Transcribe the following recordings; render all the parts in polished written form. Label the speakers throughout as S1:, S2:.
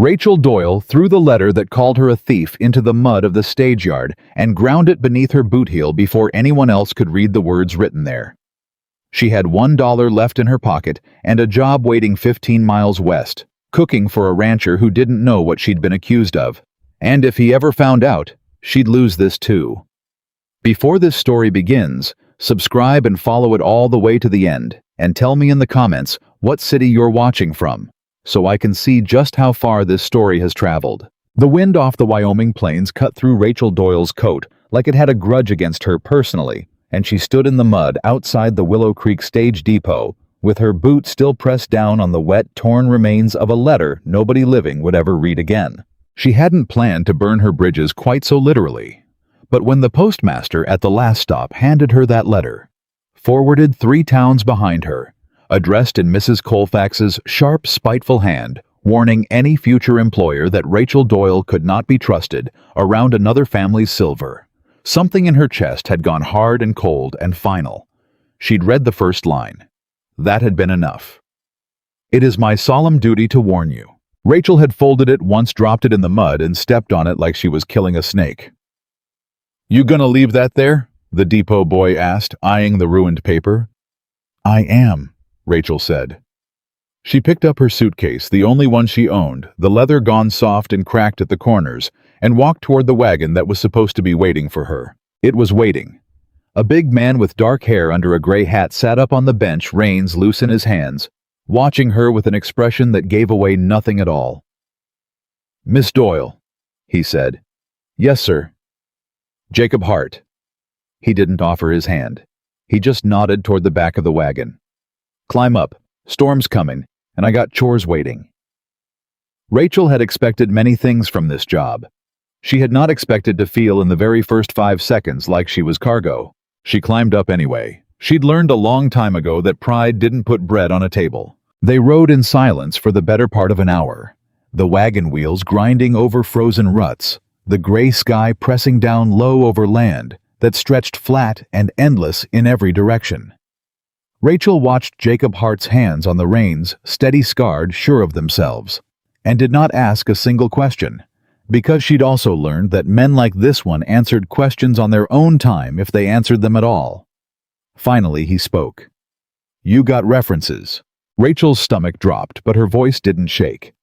S1: Rachel Doyle threw the letter that called her a thief into the mud of the stage yard and ground it beneath her boot heel before anyone else could read the words written there. She had $1 left in her pocket and a job waiting 15 miles west, cooking for a rancher who didn't know what she'd been accused of. And if he ever found out, she'd lose this too. Before this story begins, subscribe and follow it all the way to the end, and tell me in the comments what city you're watching from, so I can see just how far this story has traveled. The wind off the Wyoming plains cut through Rachel Doyle's coat like it had a grudge against her personally, and she stood in the mud outside the Willow Creek Stage Depot, with her boot still pressed down on the wet, torn remains of a letter nobody living would ever read again. She hadn't planned to burn her bridges quite so literally, but when the postmaster at the last stop handed her that letter, forwarded 3 towns behind her, addressed in Mrs. Colfax's sharp, spiteful hand, warning any future employer that Rachel Doyle could not be trusted around another family's silver, something in her chest had gone hard and cold and final. She'd read the first line. That had been enough. "It is my solemn duty to warn you." Rachel had folded it once, dropped it in the mud, and stepped on it like she was killing a snake. "You gonna leave that there?" the depot boy asked, eyeing the ruined paper. "I am," Rachel said. She picked up her suitcase, the only one she owned, the leather gone soft and cracked at the corners, and walked toward the wagon that was supposed to be waiting for her. It was waiting. A big man with dark hair under a gray hat sat up on the bench, reins loose in his hands, watching her with an expression that gave away nothing at all. "Miss Doyle," he said. "Yes, sir." "Jacob Hart." He didn't offer his hand. He just nodded toward the back of the wagon. "Climb up. Storm's coming, and I got chores waiting." Rachel had expected many things from this job. She had not expected to feel in the very first 5 seconds like she was cargo. She climbed up anyway. She'd learned a long time ago that pride didn't put bread on a table. They rode in silence for the better part of an hour, the wagon wheels grinding over frozen ruts, the gray sky pressing down low over land that stretched flat and endless in every direction. Rachel watched Jacob Hart's hands on the reins, steady, scarred, sure of themselves, and did not ask a single question, because she'd also learned that men like this one answered questions on their own time if they answered them at all. Finally, he spoke. "You got references." Rachel's stomach dropped, but her voice didn't shake.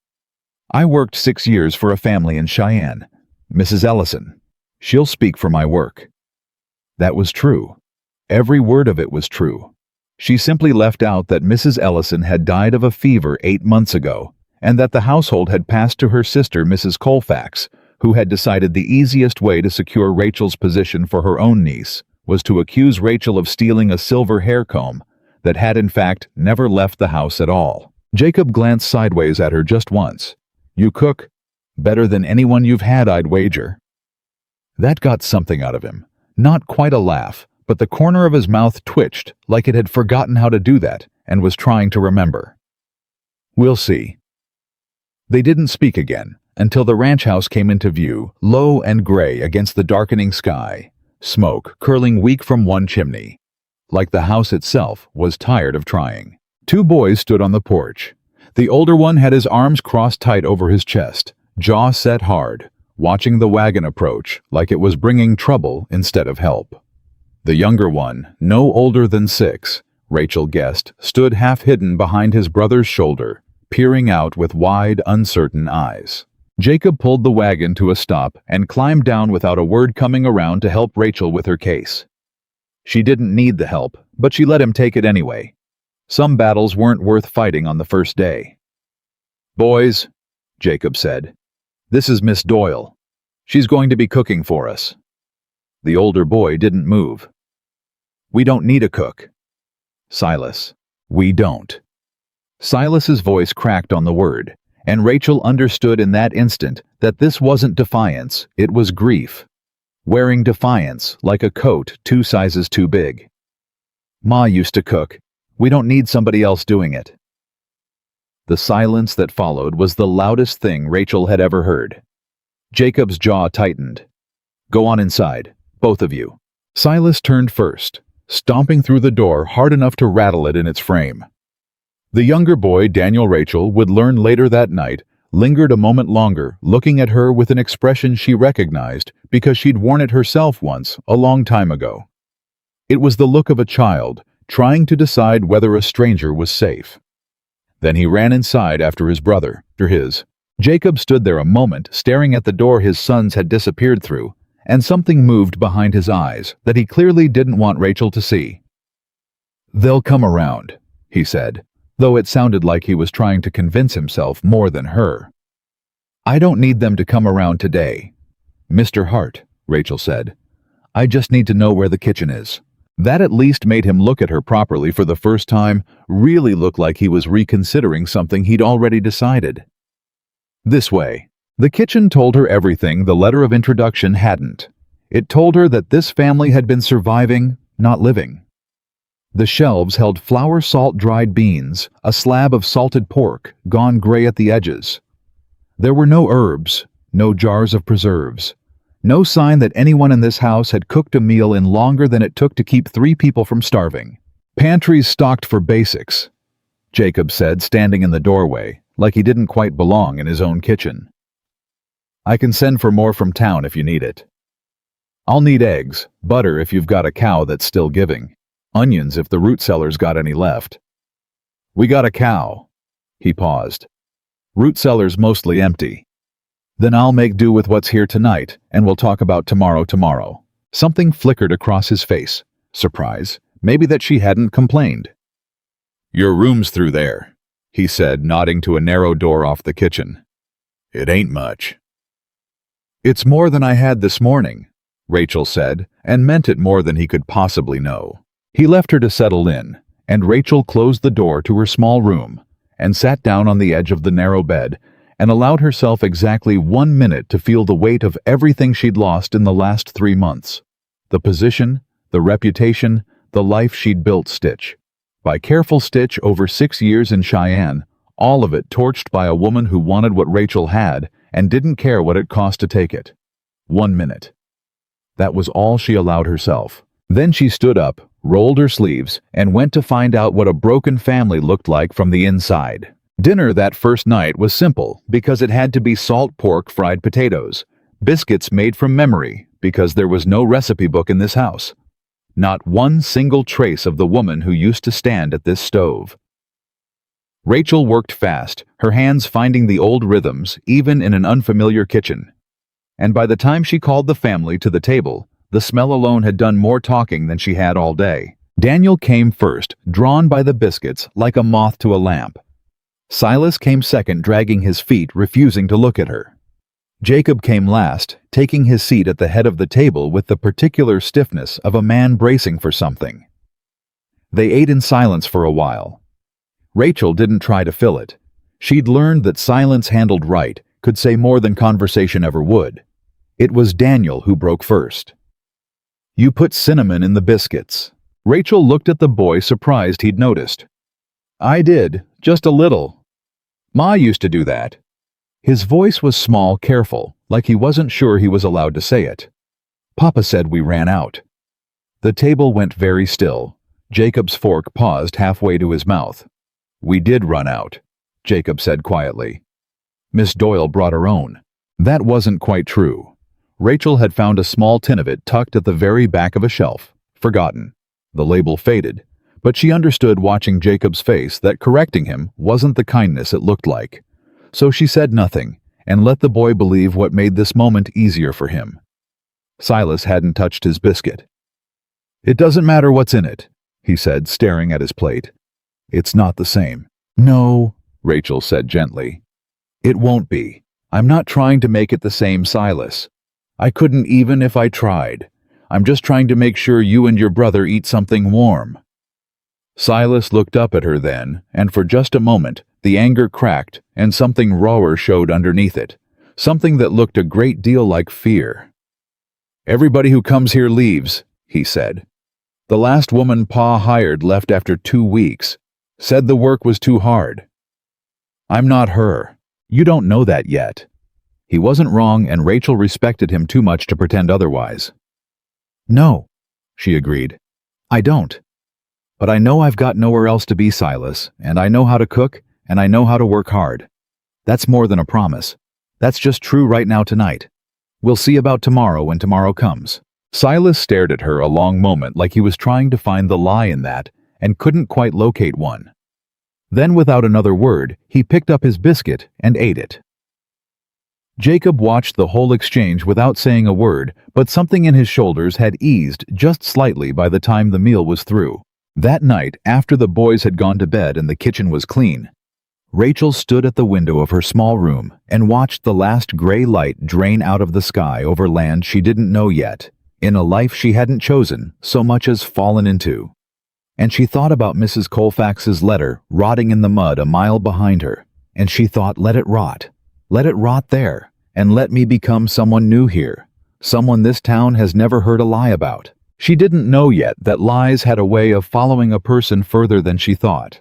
S1: "I worked 6 years for a family in Cheyenne. Mrs. Ellison. She'll speak for my work." That was true. Every word of it was true. She simply left out that Mrs. Ellison had died of a fever 8 months ago, and that the household had passed to her sister, Mrs. Colfax, who had decided the easiest way to secure Rachel's position for her own niece was to accuse Rachel of stealing a silver hair comb that had in fact never left the house at all. Jacob glanced sideways at her just once. "You cook? Better than anyone you've had, I'd wager." That got something out of him. Not quite a laugh, but the corner of his mouth twitched like it had forgotten how to do that and was trying to remember. "We'll see." They didn't speak again until the ranch house came into view, low and gray against the darkening sky, smoke curling weak from one chimney, like the house itself was tired of trying. 2 boys stood on the porch. The older one had his arms crossed tight over his chest, jaw set hard, watching the wagon approach like it was bringing trouble instead of help. The younger one, no older than 6, Rachel guessed, stood half-hidden behind his brother's shoulder, peering out with wide, uncertain eyes. Jacob pulled the wagon to a stop and climbed down without a word, coming around to help Rachel with her case. She didn't need the help, but she let him take it anyway. Some battles weren't worth fighting on the first day. "Boys," Jacob said, "this is Miss Doyle. She's going to be cooking for us." The older boy didn't move. "We don't need a cook." "Silas, we don't." Silas's voice cracked on the word, and Rachel understood in that instant that this wasn't defiance, it was grief. Wearing defiance like a coat 2 sizes too big. "Ma used to cook. We don't need somebody else doing it." The silence that followed was the loudest thing Rachel had ever heard. Jacob's jaw tightened. "Go on inside, both of you." Silas turned first, stomping through the door hard enough to rattle it in its frame. The younger boy, Daniel Rachel, would learn later that night, lingered a moment longer, looking at her with an expression she recognized because she'd worn it herself once, a long time ago. It was the look of a child, trying to decide whether a stranger was safe. Then he ran inside after his brother, Jacob stood there a moment, staring at the door his sons had disappeared through, and something moved behind his eyes that he clearly didn't want Rachel to see. "They'll come around," he said, though it sounded like he was trying to convince himself more than her. "I don't need them to come around today, Mr. Hart," Rachel said. "I just need to know where the kitchen is." That at least made him look at her properly for the first time, really look like he was reconsidering something he'd already decided. "This way." The kitchen told her everything the letter of introduction hadn't. It told her that this family had been surviving, not living. The shelves held flour salt-dried beans, a slab of salted pork, gone gray at the edges. There were no herbs, no jars of preserves. No sign that anyone in this house had cooked a meal in longer than it took to keep 3 people from starving. "Pantry's stocked for basics," Jacob said, standing in the doorway, like he didn't quite belong in his own kitchen. "I can send for more from town if you need it. I'll need eggs, butter if you've got a cow that's still giving, onions if the root cellar's got any left." "We got a cow." He paused. "Root cellar's mostly empty." "Then I'll make do with what's here tonight, and we'll talk about tomorrow." Something flickered across his face. Surprise, maybe that she hadn't complained. "Your room's through there," he said, nodding to a narrow door off the kitchen. "It ain't much." "It's more than I had this morning," Rachel said, and meant it more than he could possibly know. He left her to settle in, and Rachel closed the door to her small room and sat down on the edge of the narrow bed and allowed herself exactly 1 minute to feel the weight of everything she'd lost in the last 3 months. The position, the reputation, the life she'd built stitch by stitch over 6 years in Cheyenne, all of it torched by a woman who wanted what Rachel had and didn't care what it cost to take it. 1 minute. That was all she allowed herself. Then she stood up, rolled her sleeves, and went to find out what a broken family looked like from the inside. Dinner that first night was simple because it had to be salt pork fried potatoes, biscuits made from memory because there was no recipe book in this house. Not one single trace of the woman who used to stand at this stove. Rachel worked fast, her hands finding the old rhythms even in an unfamiliar kitchen. And by the time she called the family to the table, the smell alone had done more talking than she had all day. Daniel came first, drawn by the biscuits like a moth to a lamp. Silas came second, dragging his feet, refusing to look at her. Jacob came last, taking his seat at the head of the table with the particular stiffness of a man bracing for something. They ate in silence for a while. Rachel didn't try to fill it. She'd learned that silence handled right could say more than conversation ever would. It was Daniel who broke first. "You put cinnamon in the biscuits." Rachel looked at the boy, surprised he'd noticed. "I did, just a little. Ma used to do that." His voice was small, careful, like he wasn't sure he was allowed to say it. "Papa said we ran out." The table went very still. Jacob's fork paused halfway to his mouth. "We did run out," Jacob said quietly. "Miss Doyle brought her own." That wasn't quite true. Rachel had found a small tin of it tucked at the very back of a shelf, forgotten. The label faded, but she understood watching Jacob's face that correcting him wasn't the kindness it looked like. So she said nothing and let the boy believe what made this moment easier for him. Silas hadn't touched his biscuit. "It doesn't matter what's in it," he said, staring at his plate. "It's not the same." "No," Rachel said gently. "It won't be. I'm not trying to make it the same, Silas. I couldn't even if I tried. I'm just trying to make sure you and your brother eat something warm." Silas looked up at her then, and for just a moment, the anger cracked and something rawer showed underneath it, something that looked a great deal like fear. "Everybody who comes here leaves," he said. "The last woman Pa hired left after 2 weeks. Said the work was too hard. I'm not her. You don't know that yet." He wasn't wrong, and Rachel respected him too much to pretend otherwise. "No," she agreed. "I don't. But I know I've got nowhere else to be, Silas, and I know how to cook, and I know how to work hard. That's more than a promise. That's just true right now tonight. We'll see about tomorrow when tomorrow comes." Silas stared at her a long moment like he was trying to find the lie in that and couldn't quite locate one. Then without another word, he picked up his biscuit and ate it. Jacob watched the whole exchange without saying a word, but something in his shoulders had eased just slightly by the time the meal was through. That night, after the boys had gone to bed and the kitchen was clean, Rachel stood at the window of her small room and watched the last gray light drain out of the sky over land she didn't know yet, in a life she hadn't chosen so much as fallen into. And she thought about Mrs. Colfax's letter rotting in the mud a mile behind her, and she thought, let it rot there, and let me become someone new here, someone this town has never heard a lie about. She didn't know yet that lies had a way of following a person further than she thought.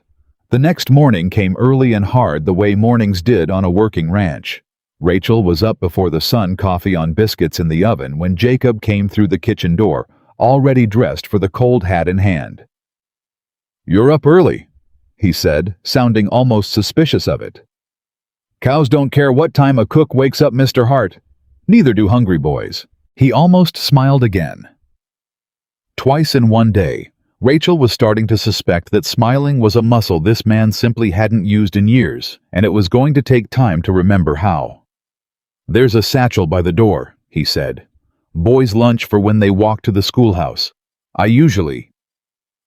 S1: The next morning came early and hard the way mornings did on a working ranch. Rachel was up before the sun, coffee on biscuits in the oven, when Jacob came through the kitchen door, already dressed for the cold hat in hand. "You're up early," he said, sounding almost suspicious of it. "Cows don't care what time a cook wakes up Mr. Hart. Neither do hungry boys." He almost smiled again. Twice in one day, Rachel was starting to suspect that smiling was a muscle this man simply hadn't used in years, and it was going to take time to remember how. "There's a satchel by the door," he said. "Boys' lunch for when they walk to the schoolhouse. I usually—"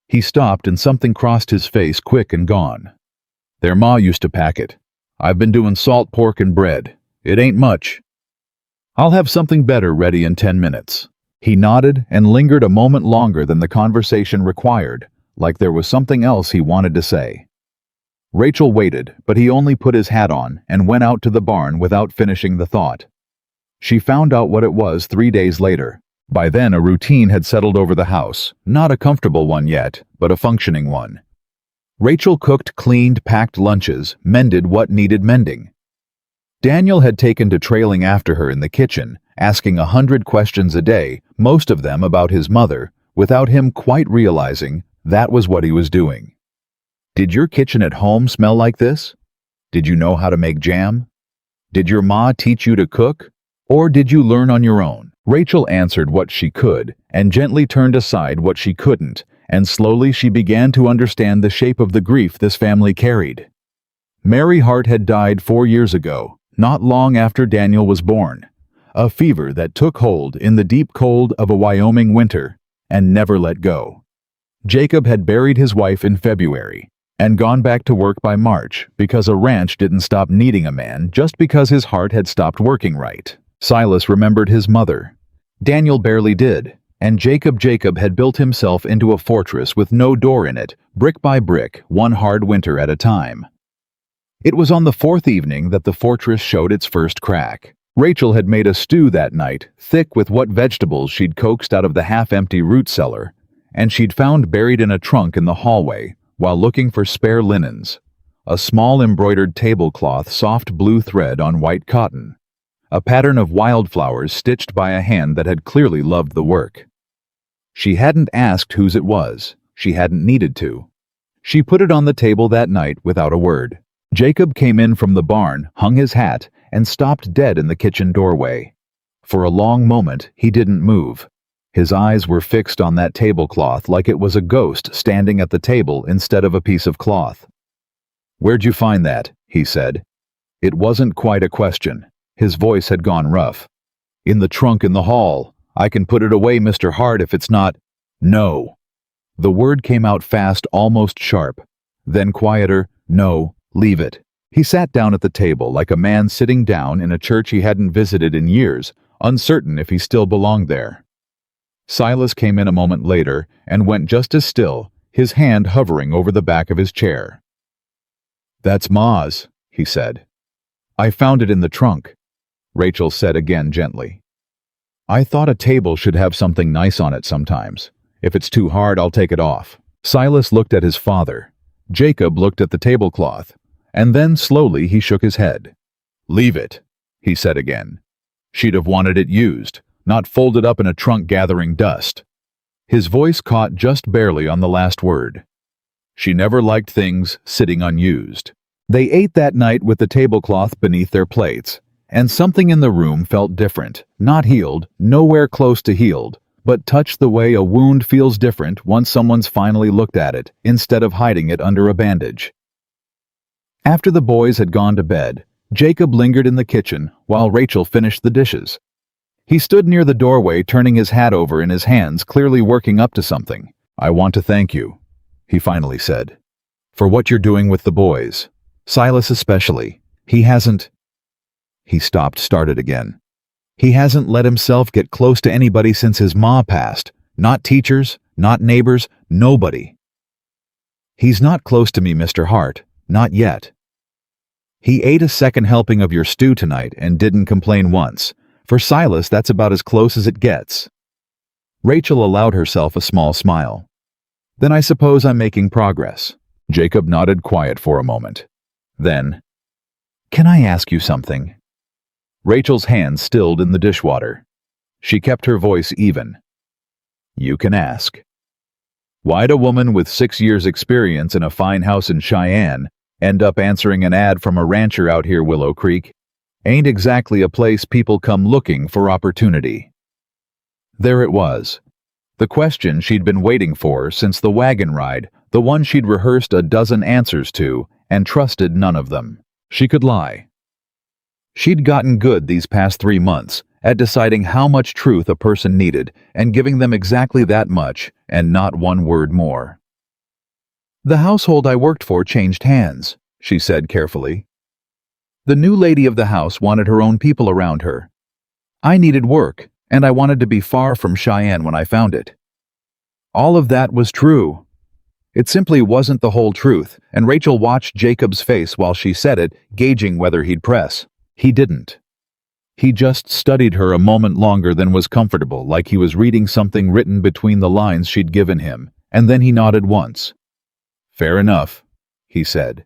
S1: He stopped and something crossed his face, quick and gone. "Their ma used to pack it. I've been doing salt pork and bread. It ain't much. I'll have something better ready in 10 minutes. He nodded and lingered a moment longer than the conversation required, like there was something else he wanted to say. Rachel waited, but he only put his hat on and went out to the barn without finishing the thought. She found out what it was 3 days later. By then a routine had settled over the house, not a comfortable one yet, but a functioning one. Rachel cooked, cleaned, packed lunches, mended what needed mending. Daniel had taken to trailing after her in the kitchen, asking 100 questions a day, most of them about his mother, without him quite realizing that was what he was doing. "Did your kitchen at home smell like this? Did you know how to make jam? Did your ma teach you to cook? Or did you learn on your own?" Rachel answered what she could, and gently turned aside what she couldn't, and slowly she began to understand the shape of the grief this family carried. Mary Hart had died 4 years ago, not long after Daniel was born. A fever that took hold in the deep cold of a Wyoming winter and never let go. Jacob had buried his wife in February and gone back to work by March because a ranch didn't stop needing a man just because his heart had stopped working right. Silas remembered his mother. Daniel barely did, and Jacob had built himself into a fortress with no door in it, brick by brick, one hard winter at a time. It was on the 4th evening that the fortress showed its first crack. Rachel had made a stew that night, thick with what vegetables she'd coaxed out of the half-empty root cellar, and she'd found buried in a trunk in the hallway while looking for spare linens. A small embroidered tablecloth, soft blue thread on white cotton. A pattern of wildflowers stitched by a hand that had clearly loved the work. She hadn't asked whose it was. She hadn't needed to. She put it on the table that night without a word. Jacob came in from the barn, hung his hat, and stopped dead in the kitchen doorway. For a long moment, he didn't move. His eyes were fixed on that tablecloth like it was a ghost standing at the table instead of a piece of cloth. "Where'd you find that?" he said. It wasn't quite a question. His voice had gone rough. "In the trunk in the hall. I can put it away, Mr. Hart, if it's not—" "No." The word came out fast, almost sharp. Then quieter, "No, leave it." He sat down at the table like a man sitting down in a church he hadn't visited in years, uncertain if he still belonged there. Silas came in a moment later and went just as still, his hand hovering over the back of his chair. "That's Ma's," he said. "I found it in the trunk," Rachel said again gently. "I thought a table should have something nice on it sometimes. If it's too hard, I'll take it off." Silas looked at his father. Jacob looked at the tablecloth. And then slowly he shook his head. "Leave it," he said again. "She'd have wanted it used, not folded up in a trunk gathering dust." His voice caught just barely on the last word. "She never liked things sitting unused." They ate that night with the tablecloth beneath their plates, and something in the room felt different, not healed, nowhere close to healed, but touched the way a wound feels different once someone's finally looked at it, instead of hiding it under a bandage. After the boys had gone to bed, Jacob lingered in the kitchen while Rachel finished the dishes. He stood near the doorway, turning his hat over in his hands, clearly working up to something. "I want to thank you," he finally said, "for what you're doing with the boys. Silas especially. He hasn't—" He stopped, started again. "He hasn't let himself get close to anybody since his ma passed. Not teachers, not neighbors, nobody. He's not close to me, Mr. Hart. Not yet. He ate a second helping of your stew tonight and didn't complain once. For Silas, that's about as close as it gets." Rachel allowed herself a small smile. "Then I suppose I'm making progress." Jacob nodded, quiet for a moment. Then, "Can I ask you something?" Rachel's hands stilled in the dishwater. She kept her voice even. "You can ask." Why'd a woman with 6 years' experience in a fine house in Cheyenne end up answering an ad from a rancher out here Willow Creek? Ain't exactly a place people come looking for opportunity. There it was. The question she'd been waiting for since the wagon ride, the one she'd rehearsed a dozen answers to and trusted none of them. She could lie. She'd gotten good these past 3 months at deciding how much truth a person needed and giving them exactly that much and not one word more. "The household I worked for changed hands," she said carefully. "The new lady of the house wanted her own people around her. I needed work, and I wanted to be far from Cheyenne when I found it." All of that was true. It simply wasn't the whole truth, and Rachel watched Jacob's face while she said it, gauging whether he'd press. He didn't. He just studied her a moment longer than was comfortable, like he was reading something written between the lines she'd given him, and then he nodded once. "Fair enough," he said.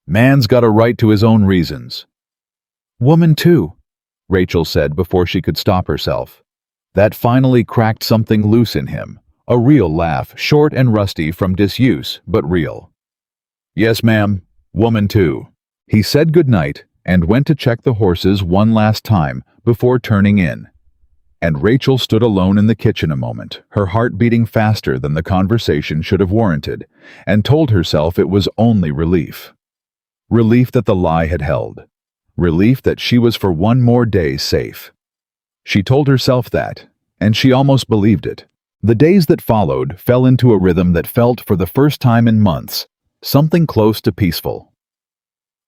S1: "Man's got a right to his own reasons." "Woman too," Rachel said before she could stop herself. That finally cracked something loose in him. A real laugh, short and rusty from disuse, but real. "Yes, ma'am, woman too." He said goodnight and went to check the horses one last time before turning in. And Rachel stood alone in the kitchen a moment, her heart beating faster than the conversation should have warranted, and told herself it was only relief. Relief that the lie had held. Relief that she was for one more day safe. She told herself that, and she almost believed it. The days that followed fell into a rhythm that felt, for the first time in months, something close to peaceful.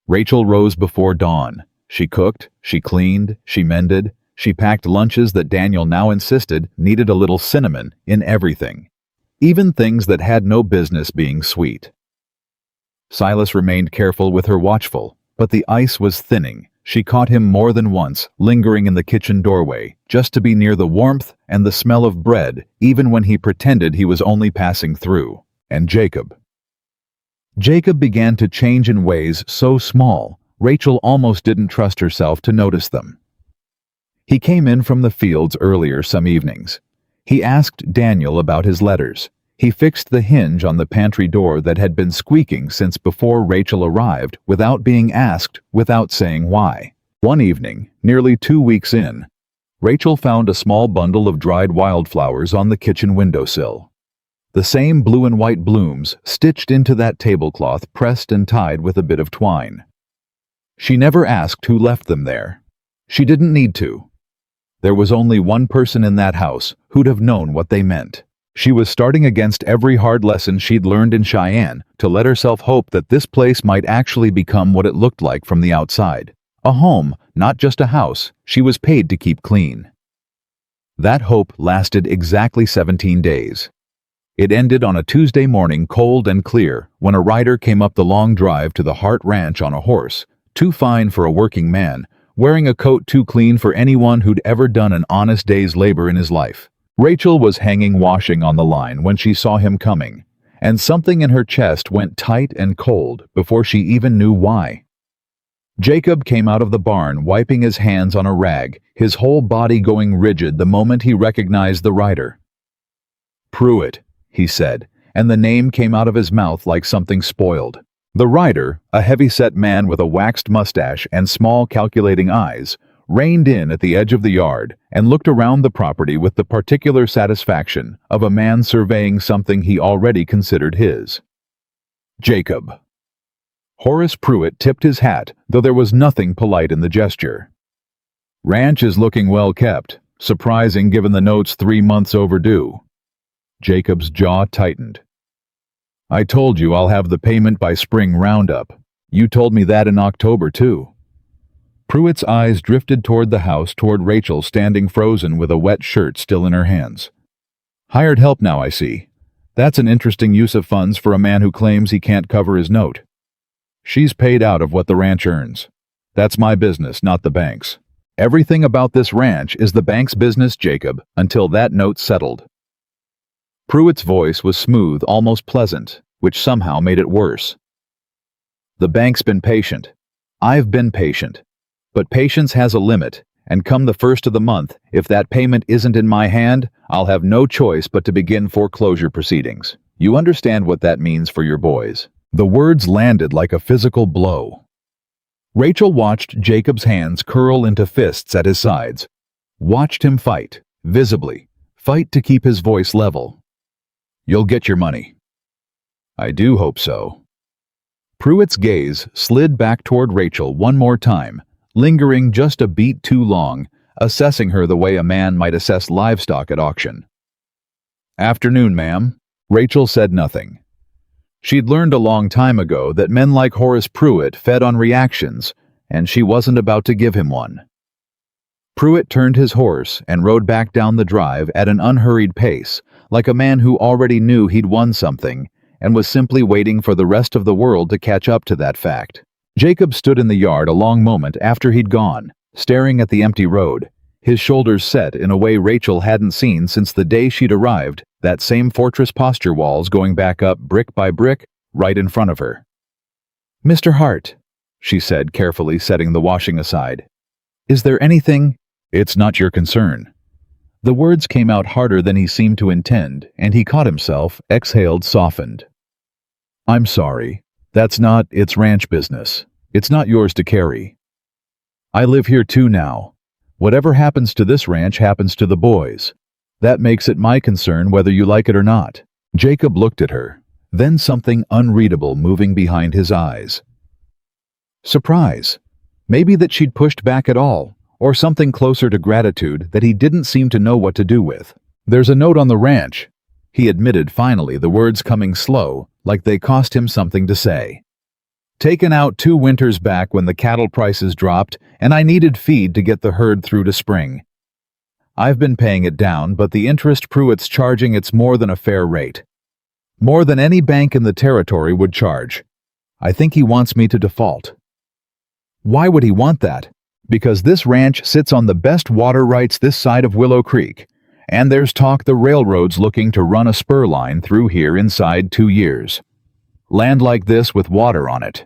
S1: Rachel rose before dawn. She cooked, she cleaned, she mended, she packed lunches that Daniel now insisted needed a little cinnamon in everything, even things that had no business being sweet. Silas remained careful with her, watchful, but the ice was thinning. She caught him more than once, lingering in the kitchen doorway, just to be near the warmth and the smell of bread, even when he pretended he was only passing through. And Jacob began to change in ways so small, Rachel almost didn't trust herself to notice them. He came in from the fields earlier some evenings. He asked Daniel about his letters. He fixed the hinge on the pantry door that had been squeaking since before Rachel arrived, without being asked, without saying why. One evening, nearly 2 weeks in, Rachel found a small bundle of dried wildflowers on the kitchen windowsill. The same blue and white blooms stitched into that tablecloth, pressed and tied with a bit of twine. She never asked who left them there. She didn't need to. There was only one person in that house who'd have known what they meant. She was starting against every hard lesson she'd learned in Cheyenne to let herself hope that this place might actually become what it looked like from the outside. A home, not just a house, she was paid to keep clean. That hope lasted exactly 17 days. It ended on a Tuesday morning, cold and clear, when a rider came up the long drive to the Hart Ranch on a horse, too fine for a working man, wearing a coat too clean for anyone who'd ever done an honest day's labor in his life. Rachel was hanging washing on the line when she saw him coming, and something in her chest went tight and cold before she even knew why. Jacob came out of the barn, wiping his hands on a rag, his whole body going rigid the moment he recognized the rider. "Pruitt," he said, and the name came out of his mouth like something spoiled. The rider, a heavy-set man with a waxed mustache and small calculating eyes, reined in at the edge of the yard and looked around the property with the particular satisfaction of a man surveying something he already considered his. Jacob. Horace Pruitt tipped his hat, though there was nothing polite in the gesture. Ranch is looking well kept, surprising given the note's 3 months overdue. Jacob's jaw tightened. I told you I'll have the payment by spring roundup. You told me that in October, too. Pruitt's eyes drifted toward the house, toward Rachel standing frozen with a wet shirt still in her hands. Hired help now, I see. That's an interesting use of funds for a man who claims he can't cover his note. She's paid out of what the ranch earns. That's my business, not the bank's. Everything about this ranch is the bank's business, Jacob, until that note's settled. Pruitt's voice was smooth, almost pleasant, which somehow made it worse. The bank's been patient. I've been patient. But patience has a limit, and come the first of the month, if that payment isn't in my hand, I'll have no choice but to begin foreclosure proceedings. You understand what that means for your boys. The words landed like a physical blow. Rachel watched Jacob's hands curl into fists at his sides, watched him fight, visibly, fight to keep his voice level. You'll get your money. I do hope so. Pruitt's gaze slid back toward Rachel one more time, lingering just a beat too long, assessing her the way a man might assess livestock at auction. Afternoon, ma'am. Rachel said nothing. She'd learned a long time ago that men like Horace Pruitt fed on reactions, and she wasn't about to give him one. Pruitt turned his horse and rode back down the drive at an unhurried pace, like a man who already knew he'd won something and was simply waiting for the rest of the world to catch up to that fact. Jacob stood in the yard a long moment after he'd gone, staring at the empty road, his shoulders set in a way Rachel hadn't seen since the day she'd arrived, that same fortress posture walls going back up brick by brick, right in front of her. Mr. Hart, she said, carefully setting the washing aside. Is there anything? It's not your concern. The words came out harder than he seemed to intend, and he caught himself, exhaled, softened. I'm sorry. It's ranch business. It's not yours to carry. I live here too now. Whatever happens to this ranch happens to the boys. That makes it my concern whether you like it or not. Jacob looked at her, then something unreadable moving behind his eyes. Surprise. Maybe that she'd pushed back at all, or something closer to gratitude that he didn't seem to know what to do with. There's a note on the ranch, he admitted finally, the words coming slow, like they cost him something to say. Taken out 2 winters back when the cattle prices dropped and I needed feed to get the herd through to spring. I've been paying it down, but the interest Pruitt's charging, it's more than a fair rate. More than any bank in the territory would charge. I think he wants me to default. Why would he want that? Because this ranch sits on the best water rights this side of Willow Creek, and there's talk the railroad's looking to run a spur line through here inside 2 years. Land like this with water on it.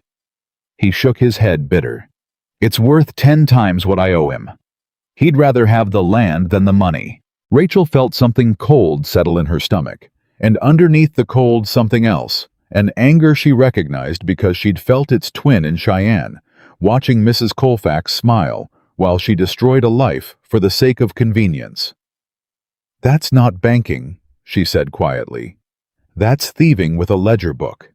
S1: He shook his head, bitter. It's worth 10 times what I owe him. He'd rather have the land than the money. Rachel felt something cold settle in her stomach, and underneath the cold something else, an anger she recognized because she'd felt its twin in Cheyenne, watching Mrs. Colfax smile while she destroyed a life for the sake of convenience. That's not banking, she said quietly. That's thieving with a ledger book.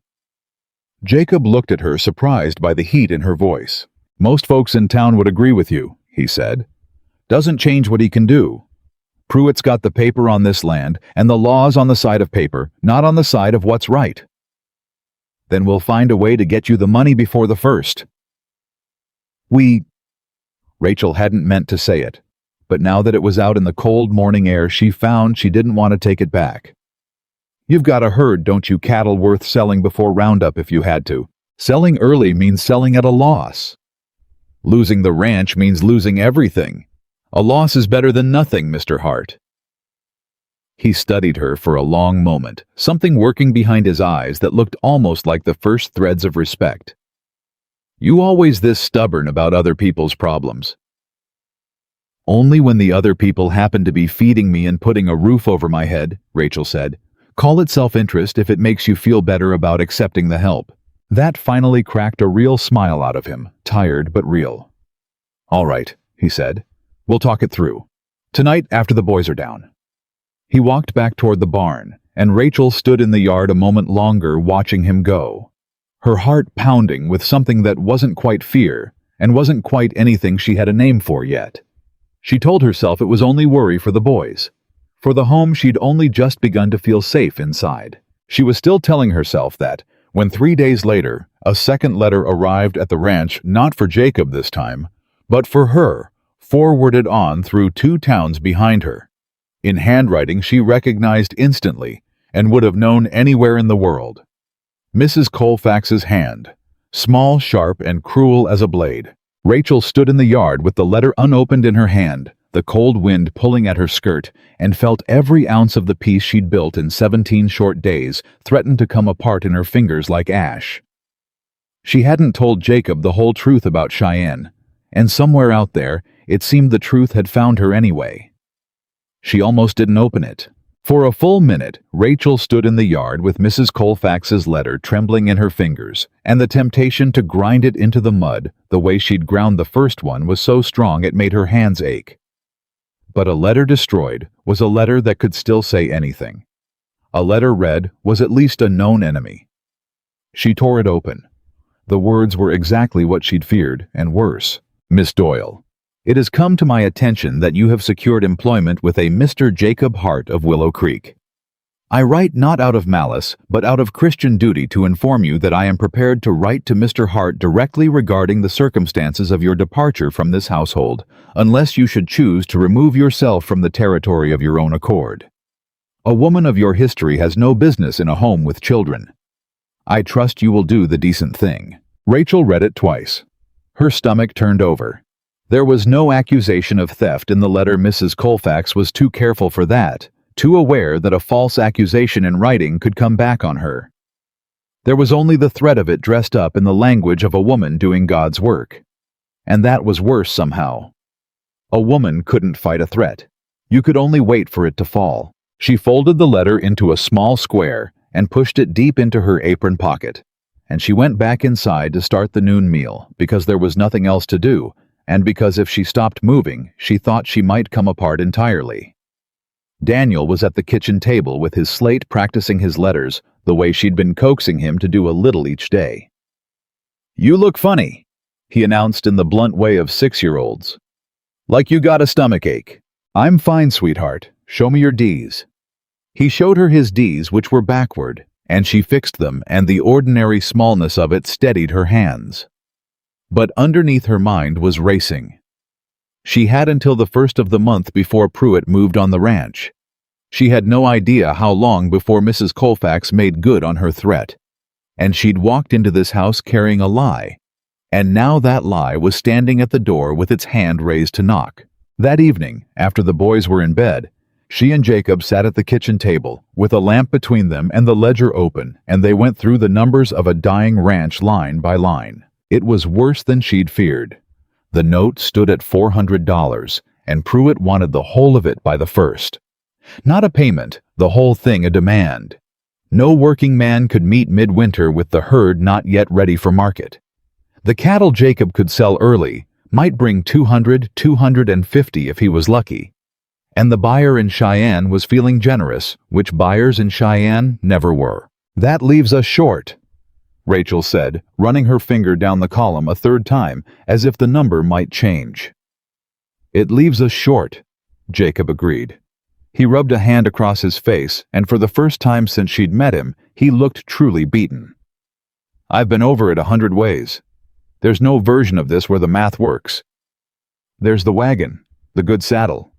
S1: Jacob looked at her, surprised by the heat in her voice. Most folks in town would agree with you, he said. Doesn't change what he can do. Pruitt's got the paper on this land, and the law's on the side of paper, not on the side of what's right. Then we'll find a way to get you the money before the first. Rachel hadn't meant to say it, but now that it was out in the cold morning air, she found she didn't want to take it back. You've got a herd, don't you, cattle worth selling before roundup if you had to. Selling early means selling at a loss. Losing the ranch means losing everything. A loss is better than nothing, Mr. Hart. He studied her for a long moment, something working behind his eyes that looked almost like the first threads of respect. You always this stubborn about other people's problems? Only when the other people happen to be feeding me and putting a roof over my head, Rachel said. Call it self-interest if it makes you feel better about accepting the help. That finally cracked a real smile out of him, tired but real. "All right," he said. "We'll talk it through. Tonight after the boys are down." He walked back toward the barn, and Rachel stood in the yard a moment longer watching him go, her heart pounding with something that wasn't quite fear and wasn't quite anything she had a name for yet. She told herself it was only worry for the boys, for the home she'd only just begun to feel safe inside. She was still telling herself that, when 3 days later, a second letter arrived at the ranch, not for Jacob this time, but for her, forwarded on through 2 towns behind her. In handwriting she recognized instantly and would have known anywhere in the world. Mrs. Colfax's hand, small, sharp, and cruel as a blade. Rachel stood in the yard with the letter unopened in her hand, the cold wind pulling at her skirt, and felt every ounce of the peace she'd built in 17 short days threaten to come apart in her fingers like ash. She hadn't told Jacob the whole truth about Cheyenne, and somewhere out there, it seemed the truth had found her anyway. She almost didn't open it. For a full minute, Rachel stood in the yard with Mrs. Colfax's letter trembling in her fingers, and the temptation to grind it into the mud the way she'd ground the first one was so strong it made her hands ache. But a letter destroyed was a letter that could still say anything. A letter read was at least a known enemy. She tore it open. The words were exactly what she'd feared, and worse. "Miss Doyle, it has come to my attention that you have secured employment with a Mr. Jacob Hart of Willow Creek. I write not out of malice, but out of Christian duty to inform you that I am prepared to write to Mr. Hart directly regarding the circumstances of your departure from this household, unless you should choose to remove yourself from the territory of your own accord. A woman of your history has no business in a home with children. I trust you will do the decent thing." Rachel read it twice. Her stomach turned over. There was no accusation of theft in the letter. Mrs. Colfax was too careful for that, too aware that a false accusation in writing could come back on her. There was only the threat of it dressed up in the language of a woman doing God's work. And that was worse somehow. A woman couldn't fight a threat. You could only wait for it to fall. She folded the letter into a small square and pushed it deep into her apron pocket. And she went back inside to start the noon meal, because there was nothing else to do, and because if she stopped moving, she thought she might come apart entirely. Daniel was at the kitchen table with his slate practicing his letters the way she'd been coaxing him to do a little each day. "You look funny," he announced in the blunt way of 6-year-olds. "Like you got a stomachache." "I'm fine, sweetheart. Show me your D's." He showed her his D's, which were backward, and she fixed them, and the ordinary smallness of it steadied her hands. But underneath her mind was racing. She had until the 1st of the month before Pruitt moved on the ranch. She had no idea how long before Mrs. Colfax made good on her threat. And she'd walked into this house carrying a lie. And now that lie was standing at the door with its hand raised to knock. That evening, after the boys were in bed, she and Jacob sat at the kitchen table, with a lamp between them and the ledger open, and they went through the numbers of a dying ranch line by line. It was worse than she'd feared. The note stood at $400, and Pruitt wanted the whole of it by the 1st. Not a payment, the whole thing a demand. No working man could meet midwinter with the herd not yet ready for market. The cattle Jacob could sell early might bring 200, 250 if he was lucky. And the buyer in Cheyenne was feeling generous, which buyers in Cheyenne never were. "That leaves us short," Rachel said, running her finger down the column a 3rd time, as if the number might change. "It leaves us short," Jacob agreed. He rubbed a hand across his face, and for the first time since she'd met him, he looked truly beaten. "I've been over it 100 ways. There's no version of this where the math works. There's the wagon, the good saddle,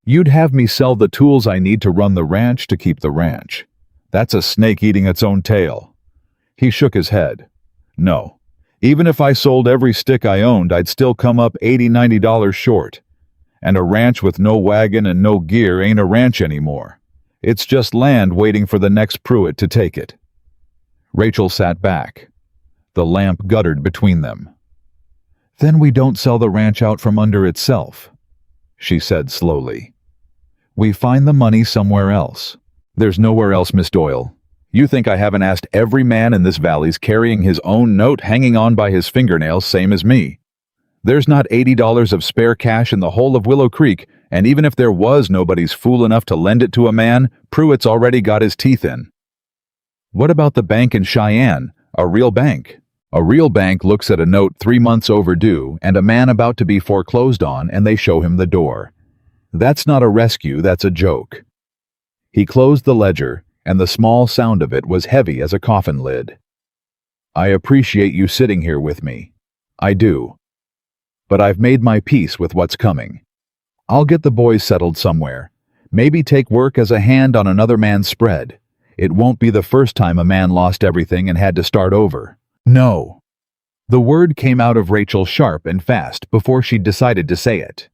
S1: You'd have me sell the tools I need to run the ranch to keep the ranch. That's a snake eating its own tail." He shook his head. "No. Even if I sold every stick I owned, I'd still come up $80, $90 short. And a ranch with no wagon and no gear ain't a ranch anymore. It's just land waiting for the next Pruitt to take it." Rachel sat back. The lamp guttered between them. "Then we don't sell the ranch out from under itself," she said slowly. "We find the money somewhere else." "There's nowhere else, Miss Doyle. You think I haven't asked every man in this valley's carrying his own note hanging on by his fingernails same as me. There's not $80 of spare cash in the whole of Willow Creek, and even if there was, nobody's fool enough to lend it to a man Pruitt's already got his teeth in. What about the bank in Cheyenne? A real bank? A real bank looks at a note 3 months overdue and a man about to be foreclosed on, and they show him the door. That's not a rescue, that's a joke. He closed the ledger, and the small sound of it was heavy as a coffin lid. I appreciate you sitting here with me. I do. But I've made my peace with what's coming. I'll get the boys settled somewhere. Maybe take work as a hand on another man's spread. It won't be the first time a man lost everything and had to start over. No. The word came out of Rachel sharp and fast before she'd decided to say it.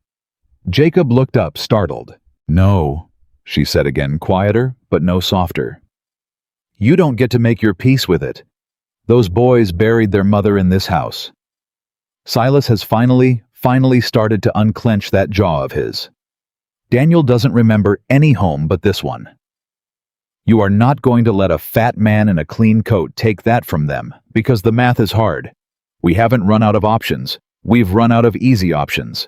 S1: Jacob looked up, startled. No, she said again, quieter, but no softer. You don't get to make your peace with it. Those boys buried their mother in this house. Silas has finally started to unclench that jaw of his. Daniel doesn't remember any home but this one. You are not going to let a fat man in a clean coat take that from them, because the math is hard. We haven't run out of options. We've run out of easy options.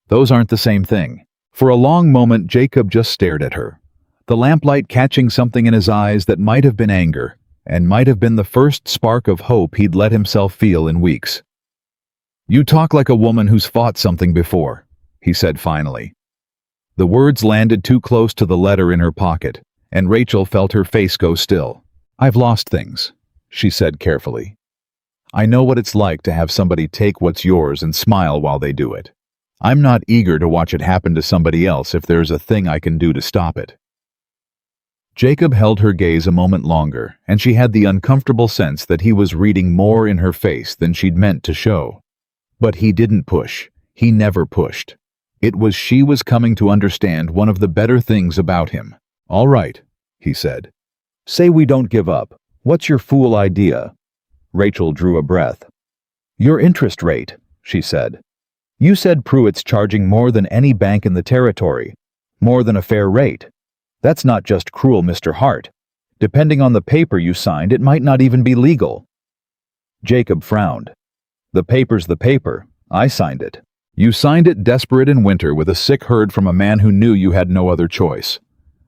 S1: Those aren't the same thing. For a long moment, Jacob just stared at her, the lamplight catching something in his eyes that might have been anger, and might have been the first spark of hope he'd let himself feel in weeks. You talk like a woman who's fought something before, he said finally. The words landed too close to the letter in her pocket, and Rachel felt her face go still. I've lost things, she said carefully. I know what it's like to have somebody take what's yours and smile while they do it. I'm not eager to watch it happen to somebody else if there's a thing I can do to stop it. Jacob held her gaze a moment longer, and she had the uncomfortable sense that he was reading more in her face than she'd meant to show. But he didn't push. He never pushed. It was she was coming to understand one of the better things about him. All right, he said. Say we don't give up. What's your fool idea? Rachel drew a breath. Your interest rate, she said. You said Pruitt's charging more than any bank in the territory, more than a fair rate. That's not just cruel, Mr. Hart. Depending on the paper you signed, it might not even be legal. Jacob frowned. The paper's the paper. I signed it. You signed it desperate in winter with a sick herd from a man who knew you had no other choice.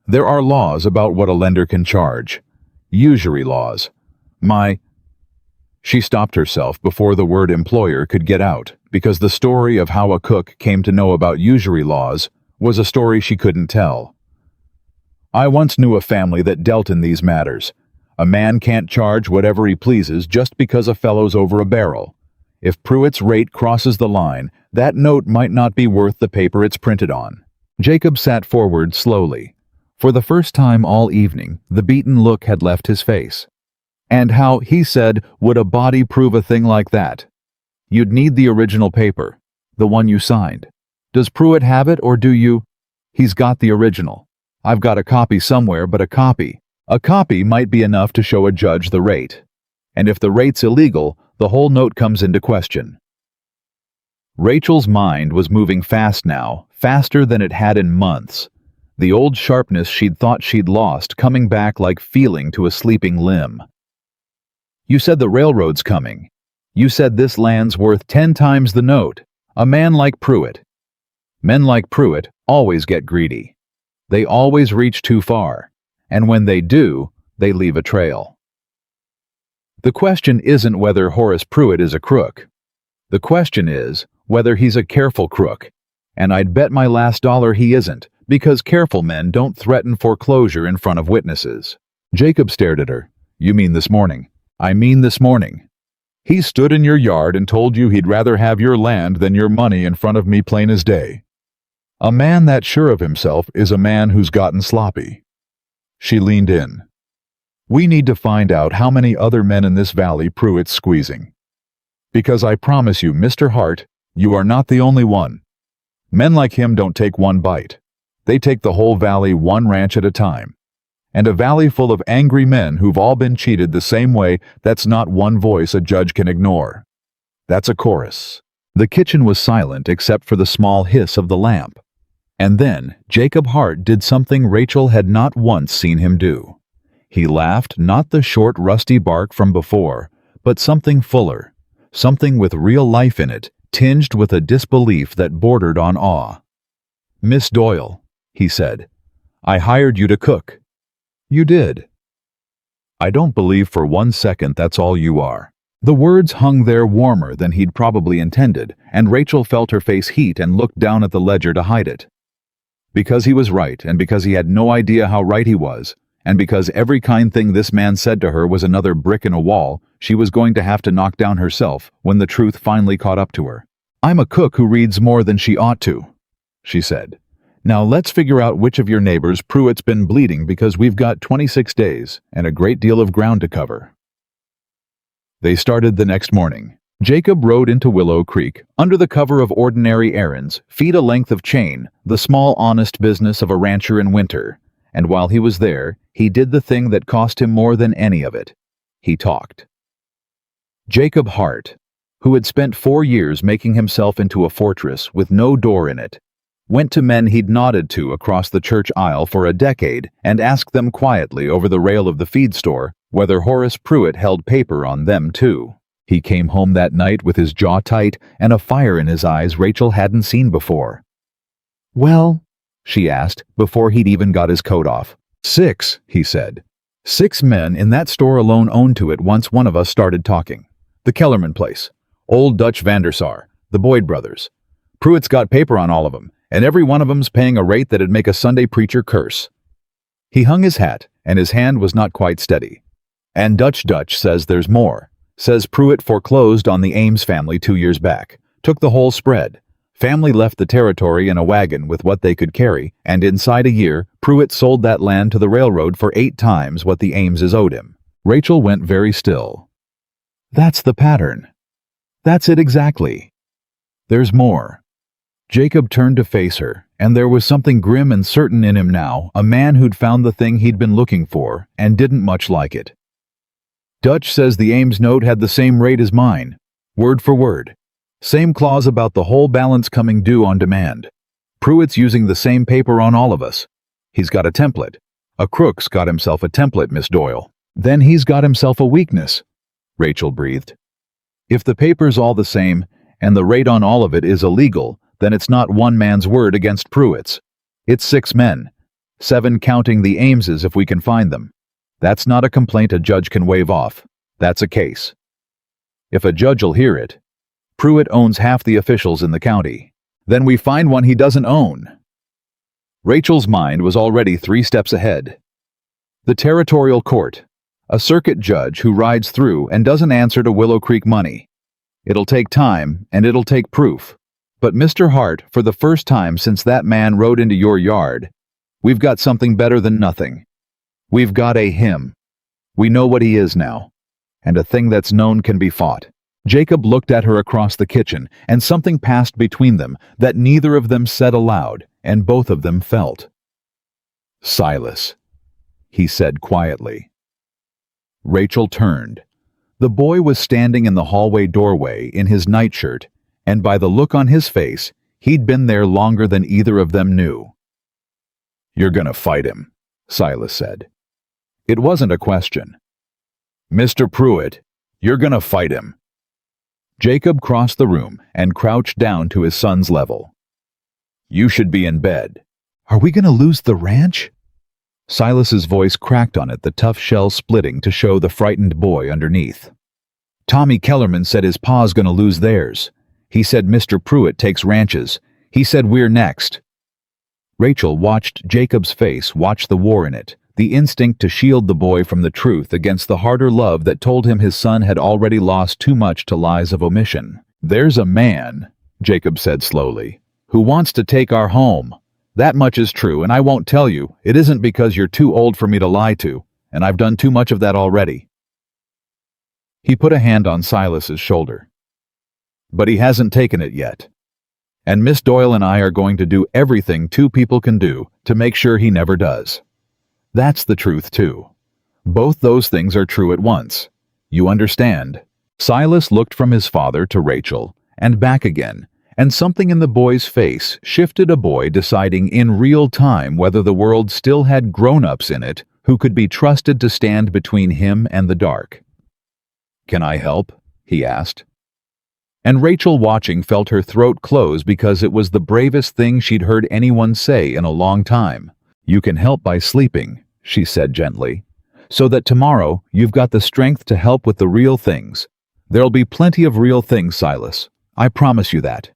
S1: There are laws about what a lender can charge. Usury laws. She stopped herself before the word employer could get out, because the story of how a cook came to know about usury laws was a story she couldn't tell. I once knew a family that dealt in these matters. A man can't charge whatever he pleases just because a fellow's over a barrel. If Pruitt's rate crosses the line, that note might not be worth the paper it's printed on. Jacob sat forward slowly. For the first time all evening, the beaten look had left his face. And how, he said, would a body prove a thing like that? You'd need the original paper, the one you signed. Does Pruitt have it, or do you? He's got the original. I've got a copy somewhere, but a copy might be enough to show a judge the rate. And if the rate's illegal, the whole note comes into question. Rachel's mind was moving fast now, faster than it had in months. The old sharpness she'd thought she'd lost coming back like feeling to a sleeping limb. You said the railroad's coming. You said this land's worth 10 times the note. A man like Pruitt. Men like Pruitt always get greedy. They always reach too far, and when they do, they leave a trail. The question isn't whether Horace Pruitt is a crook. The question is whether he's a careful crook, and I'd bet my last dollar he isn't, because careful men don't threaten foreclosure in front of witnesses. Jacob stared at her. You mean this morning? I mean this morning. He stood in your yard and told you he'd rather have your land than your money in front of me plain as day. A man that sure of himself is a man who's gotten sloppy. She leaned in. We need to find out how many other men in this valley Pruitt's squeezing. Because I promise you, Mr. Hart, you are not the only one. Men like him don't take one bite. They take the whole valley one ranch at a time. And a valley full of angry men who've all been cheated the same way, that's not one voice a judge can ignore. That's a chorus. The kitchen was silent except for the small hiss of the lamp. And then Jacob Hart did something Rachel had not once seen him do. He laughed, not the short, rusty bark from before, but something fuller, something with real life in it, tinged with a disbelief that bordered on awe. "Miss Doyle," he said, "I hired you to cook." "You did." "I don't believe for one second that's all you are." The words hung there warmer than he'd probably intended, and Rachel felt her face heat and looked down at the ledger to hide it. Because he was right, and because he had no idea how right he was, and because every kind thing this man said to her was another brick in a wall, she was going to have to knock down herself when the truth finally caught up to her. "I'm a cook who reads more than she ought to," she said. "Now let's figure out which of your neighbors Pruitt's been bleeding, because we've got 26 days and a great deal of ground to cover." They started the next morning. Jacob rode into Willow Creek, under the cover of ordinary errands, feet a length of chain, the small honest business of a rancher in winter. And while he was there, he did the thing that cost him more than any of it. He talked. Jacob Hart, who had spent 4 years making himself into a fortress with no door in it, went to men he'd nodded to across the church aisle for a decade and asked them quietly over the rail of the feed store whether Horace Pruitt held paper on them too. He came home that night with his jaw tight and a fire in his eyes Rachel hadn't seen before. "Well?" she asked before he'd even got his coat off. "6, he said. 6 men in that store alone owned to it once one of us started talking. The Kellerman place. Old Dutch Vandersar. The Boyd brothers. Pruitt's got paper on all of them, and every one of 'em's paying a rate that'd make a Sunday preacher curse." He hung his hat, and his hand was not quite steady. "And Dutch says there's more. Says Pruitt foreclosed on the Ames family 2 years back. Took the whole spread. Family left the territory in a wagon with what they could carry, and inside a year, Pruitt sold that land to the railroad for 8 times what the Ameses owed him." Rachel went very still. "That's the pattern. That's it exactly. There's more." Jacob turned to face her, and there was something grim and certain in him now, a man who'd found the thing he'd been looking for, and didn't much like it. "Dutch says the Ames note had the same rate as mine, word for word. Same clause about the whole balance coming due on demand. Pruitt's using the same paper on all of us. He's got a template. A crook's got himself a template, Miss Doyle." "Then he's got himself a weakness," Rachel breathed. "If the paper's all the same, and the rate on all of it is illegal, then it's not one man's word against Pruitt's. It's 6 men, 7 counting the Ameses if we can find them. That's not a complaint a judge can wave off. That's a case. If a judge'll hear it, Pruitt owns half the officials in the county. Then we find one he doesn't own." Rachel's mind was already 3 steps ahead. The territorial court, a circuit judge who rides through and doesn't answer to Willow Creek money. It'll take time, and it'll take proof. But Mr. Hart, for the first time since that man rode into your yard, we've got something better than nothing. We've got a him. We know what he is now, and a thing that's known can be fought." Jacob looked at her across the kitchen, and something passed between them that neither of them said aloud, and both of them felt. "Silas," he said quietly. Rachel turned. The boy was standing in the hallway doorway in his nightshirt, and by the look on his face, he'd been there longer than either of them knew. "You're gonna fight him," Silas said. It wasn't a question. "Mr. Pruitt, you're gonna fight him." Jacob crossed the room and crouched down to his son's level. "You should be in bed." "Are we gonna lose the ranch?" Silas's voice cracked on it, the tough shell splitting to show the frightened boy underneath. "Tommy Kellerman said his pa's gonna lose theirs. He said Mr. Pruitt takes ranches. He said we're next." Rachel watched Jacob's face, watch the war in it, the instinct to shield the boy from the truth against the harder love that told him his son had already lost too much to lies of omission. "There's a man," Jacob said slowly, "who wants to take our home. That much is true, and I won't tell you. It isn't because you're too old for me to lie to, and I've done too much of that already." He put a hand on Silas's shoulder. "But he hasn't taken it yet. And Miss Doyle and I are going to do everything 2 people can do to make sure he never does. That's the truth, too. Both those things are true at once. You understand?" Silas looked from his father to Rachel, and back again, and something in the boy's face shifted, a boy deciding in real time whether the world still had grown-ups in it who could be trusted to stand between him and the dark. "Can I help?" he asked. And Rachel, watching, felt her throat close because it was the bravest thing she'd heard anyone say in a long time. "You can help by sleeping," she said gently, "so that tomorrow you've got the strength to help with the real things. There'll be plenty of real things, Silas. I promise you that."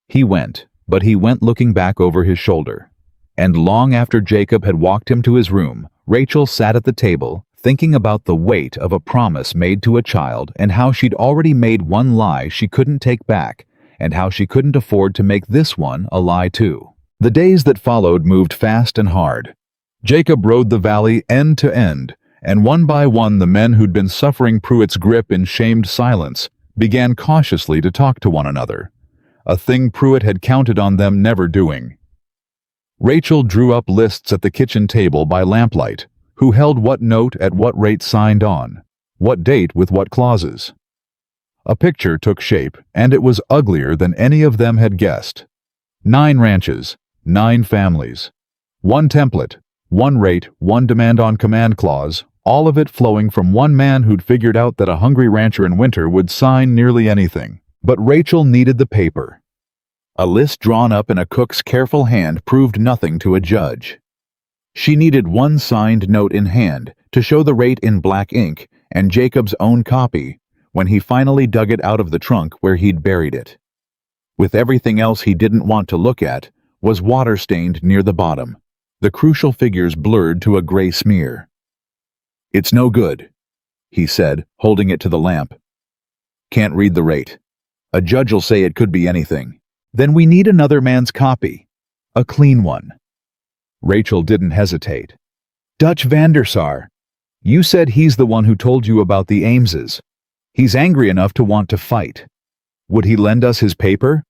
S1: He went, but he went looking back over his shoulder. And long after Jacob had walked him to his room, Rachel sat at the table, thinking about the weight of a promise made to a child and how she'd already made one lie she couldn't take back, and how she couldn't afford to make this one a lie too. The days that followed moved fast and hard. Jacob rode the valley end to end, and one by one the men who'd been suffering Pruitt's grip in shamed silence began cautiously to talk to one another, a thing Pruitt had counted on them never doing. Rachel drew up lists at the kitchen table by lamplight, who held what note at what rate signed on, what date with what clauses. A picture took shape, and it was uglier than any of them had guessed. 9 ranches, 9 families, 1 template, 1 rate, 1 demand on command clause, all of it flowing from one man who'd figured out that a hungry rancher in winter would sign nearly anything. But Rachel needed the paper. A list drawn up in a cook's careful hand proved nothing to a judge. She needed 1 signed note in hand to show the rate in black ink and Jacob's own copy when he finally dug it out of the trunk where he'd buried it. With everything else he didn't want to look at was water-stained near the bottom, the crucial figures blurred to a gray smear. "It's no good," he said, holding it to the lamp. "Can't read the rate. A judge'll say it could be anything. Then we need another man's copy. A clean one." Rachel didn't hesitate. "Dutch Vandersar. You said he's the one who told you about the Ameses. He's angry enough to want to fight. Would he lend us his paper?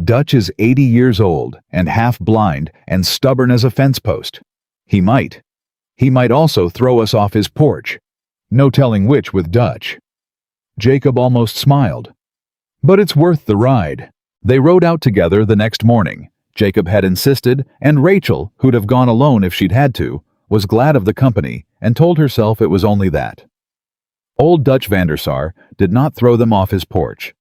S1: Dutch is 80 years old and half blind and stubborn as a fence post. He might. He might also throw us off his porch. No telling which with Dutch." Jacob almost smiled. "But it's worth the ride." They rode out together the next morning. Jacob had insisted, and Rachel, who'd have gone alone if she'd had to, was glad of the company and told herself it was only that. Old Dutch Vandersar did not throw them off his porch.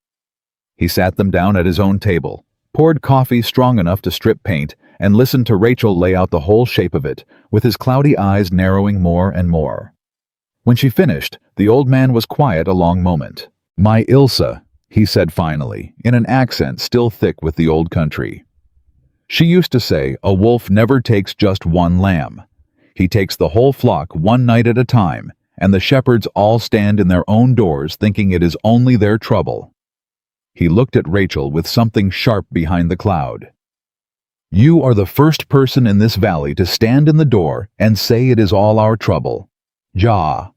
S1: He sat them down at his own table, poured coffee strong enough to strip paint, and listened to Rachel lay out the whole shape of it, with his cloudy eyes narrowing more and more. When she finished, the old man was quiet a long moment. "My Ilsa," he said finally, in an accent still thick with the old country. "She used to say a wolf never takes just one lamb. He takes the whole flock one night at a time, and the shepherds all stand in their own doors thinking it is only their trouble." He looked at Rachel with something sharp behind the cloud. "You are the first person in this valley to stand in the door and say it is all our trouble. Ja.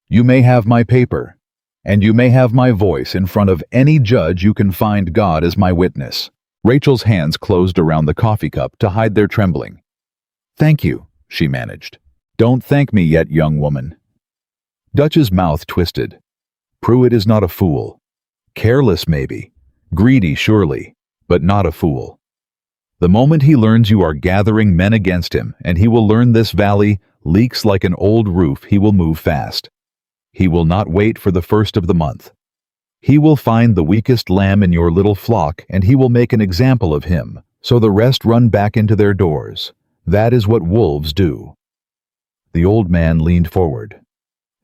S1: You may have my paper, and you may have my voice in front of any judge you can find God as my witness." Rachel's hands closed around the coffee cup to hide their trembling. "Thank you," she managed. "Don't thank me yet, young woman." Dutch's mouth twisted. "Pruitt is not a fool. Careless maybe, greedy surely, but not a fool. The moment he learns you are gathering men against him, and he will learn this valley leaks like an old roof, he will move fast. He will not wait for the first of the month. He will find the weakest lamb in your little flock, and he will make an example of him, so the rest run back into their doors. That is what wolves do." The old man leaned forward.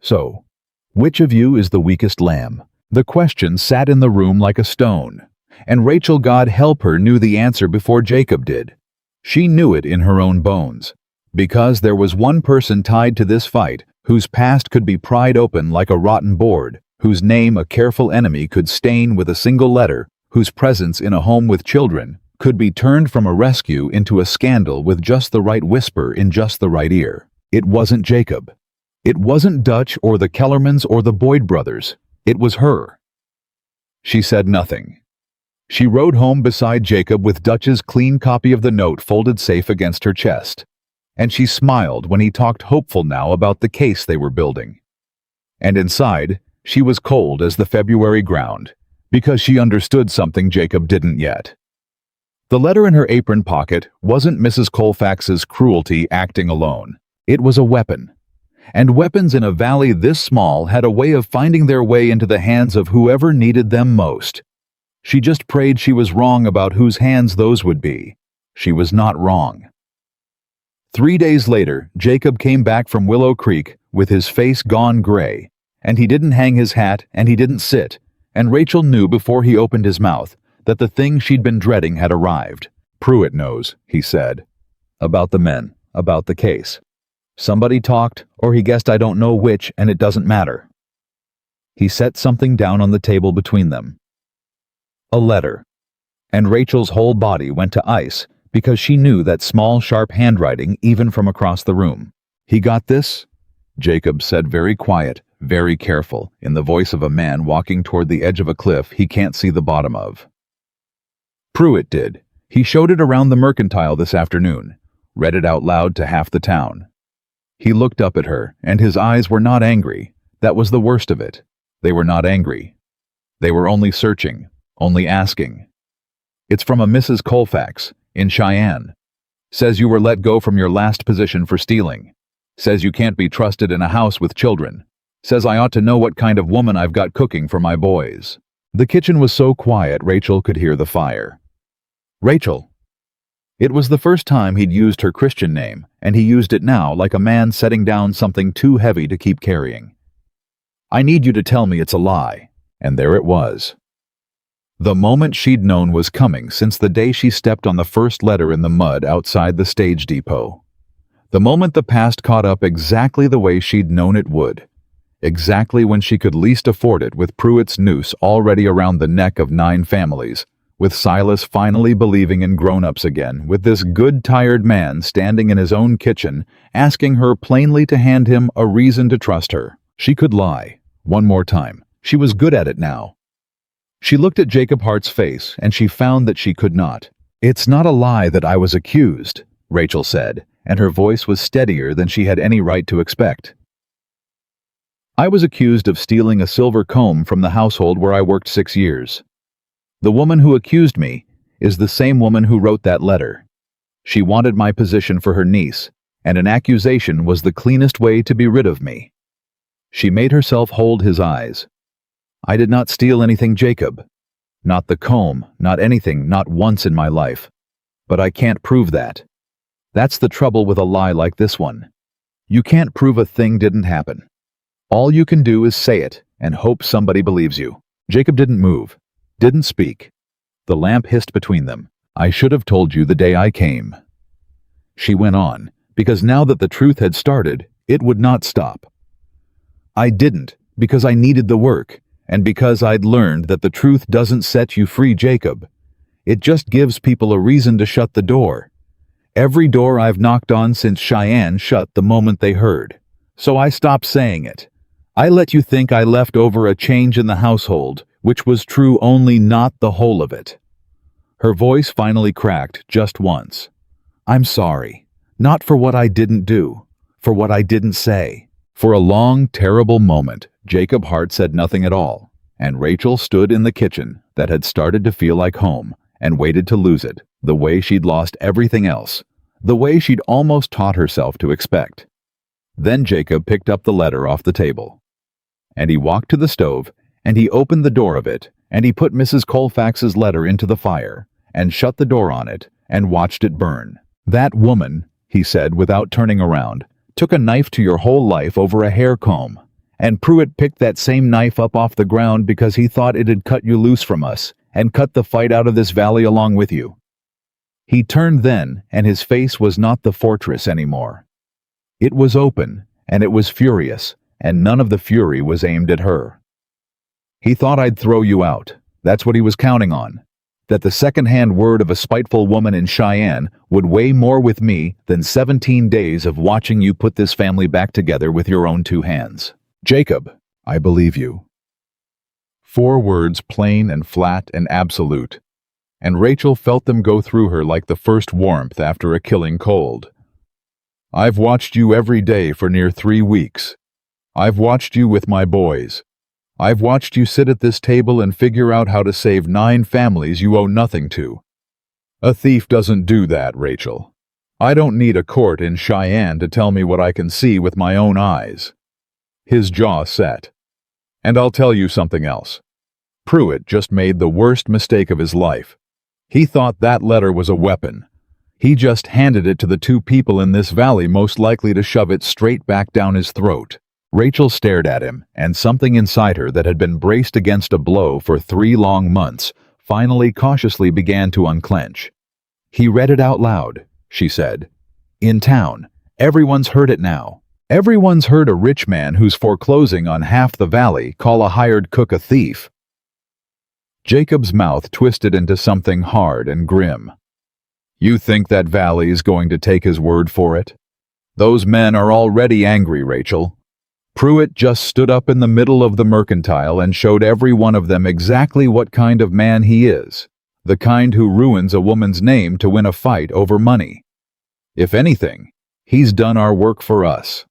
S1: "So, which of you is the weakest lamb?" The question sat in the room like a stone, and Rachel, God help her, knew the answer before Jacob did. She knew it in her own bones, because there was one person tied to this fight whose past could be pried open like a rotten board, whose name a careful enemy could stain with a single letter, whose presence in a home with children could be turned from a rescue into a scandal with just the right whisper in just the right ear. It wasn't Jacob. It wasn't Dutch or the Kellermans or the Boyd brothers. It was her. She said nothing. She rode home beside Jacob with Dutch's clean copy of the note folded safe against her chest, and she smiled when he talked hopeful now about the case they were building. And inside, she was cold as the February ground, because she understood something Jacob didn't yet. The letter in her apron pocket wasn't Mrs. Colfax's cruelty acting alone. It was a weapon. And weapons in a valley this small had a way of finding their way into the hands of whoever needed them most. She just prayed she was wrong about whose hands those would be. She was not wrong. 3 days later, Jacob came back from Willow Creek with his face gone gray, and he didn't hang his hat and he didn't sit, and Rachel knew before he opened his mouth that the thing she'd been dreading had arrived. "Pruitt knows," he said. "About the men, about the case. Somebody talked, or he guessed I don't know which, and it doesn't matter." He set something down on the table between them. A letter. And Rachel's whole body went to ice because she knew that small, sharp handwriting even from across the room. "He got this?" Jacob said, very quiet, very careful, in the voice of a man walking toward the edge of a cliff he can't see the bottom of. "Pruitt did. He showed it around the mercantile this afternoon, read it out loud to half the town." He looked up at her, and his eyes were not angry. That was the worst of it. They were not angry. They were only searching, only asking. "It's from a Mrs. Colfax, in Cheyenne. Says you were let go from your last position for stealing. Says you can't be trusted in a house with children. Says I ought to know what kind of woman I've got cooking for my boys." The kitchen was so quiet Rachel could hear the fire. "Rachel." It was the first time he'd used her Christian name, and he used it now like a man setting down something too heavy to keep carrying. "I need you to tell me it's a lie." And there it was. The moment she'd known was coming since the day she stepped on the first letter in the mud outside the stage depot. The moment the past caught up exactly the way she'd known it would. Exactly when she could least afford it, with Pruitt's noose already around the neck of 9 families, with Silas finally believing in grown-ups again, with this good, tired man standing in his own kitchen, asking her plainly to hand him a reason to trust her. She could lie. One more time. She was good at it now. She looked at Jacob Hart's face, and she found that she could not. "It's not a lie that I was accused," Rachel said, and her voice was steadier than she had any right to expect. "I was accused of stealing a silver comb from the household where I worked 6 years. The woman who accused me is the same woman who wrote that letter. She wanted my position for her niece, and an accusation was the cleanest way to be rid of me." She made herself hold his eyes. "I did not steal anything, Jacob. Not the comb, not anything, not once in my life. But I can't prove that. That's the trouble with a lie like this one. You can't prove a thing didn't happen. All you can do is say it and hope somebody believes you." Jacob didn't move, didn't speak. The lamp hissed between them. "I should have told you the day I came." She went on, because now that the truth had started, it would not stop. "I didn't, because I needed the work, and because I'd learned that the truth doesn't set you free, Jacob. It just gives people a reason to shut the door. Every door I've knocked on since Cheyenne shut the moment they heard. So I stopped saying it. I let you think I left over a change in the household, which was true only, not the whole of it." Her voice finally cracked just once. "I'm sorry. Not for what I didn't do, for what I didn't say." For a long, terrible moment, Jacob Hart said nothing at all, and Rachel stood in the kitchen that had started to feel like home and waited to lose it, the way she'd lost everything else, the way she'd almost taught herself to expect. Then Jacob picked up the letter off the table, and he walked to the stove, and he opened the door of it, and he put Mrs. Colfax's letter into the fire, and shut the door on it, and watched it burn. "That woman," he said without turning around, "took a knife to your whole life over a hair comb, and Pruitt picked that same knife up off the ground because he thought it had cut you loose from us, and cut the fight out of this valley along with you." He turned then, and his face was not the fortress anymore. It was open, and it was furious, and none of the fury was aimed at her. "He thought I'd throw you out. That's what he was counting on. That the second-hand word of a spiteful woman in Cheyenne would weigh more with me than 17 days of watching you put this family back together with your own 2 hands. Jacob, I believe you." 4 words, plain and flat and absolute, and Rachel felt them go through her like the first warmth after a killing cold. "I've watched you every day for near 3 weeks. I've watched you with my boys. I've watched you sit at this table and figure out how to save 9 families you owe nothing to. A thief doesn't do that, Rachel. I don't need a court in Cheyenne to tell me what I can see with my own eyes. His jaw set. And I'll tell you something else. Pruitt just made the worst mistake of his life. He thought that letter was a weapon. He just handed it to the two people in this valley most likely to shove it straight back down his throat. Rachel stared at him, and something inside her that had been braced against a blow for 3 long months finally cautiously began to unclench. He read it out loud, she said. In town. Everyone's heard it now. Everyone's heard a rich man who's foreclosing on half the valley call a hired cook a thief. Jacob's mouth twisted into something hard and grim. You think that valley is going to take his word for it? Those men are already angry, Rachel. Pruitt just stood up in the middle of the mercantile and showed every one of them exactly what kind of man he is. The kind who ruins a woman's name to win a fight over money. If anything, he's done our work for us.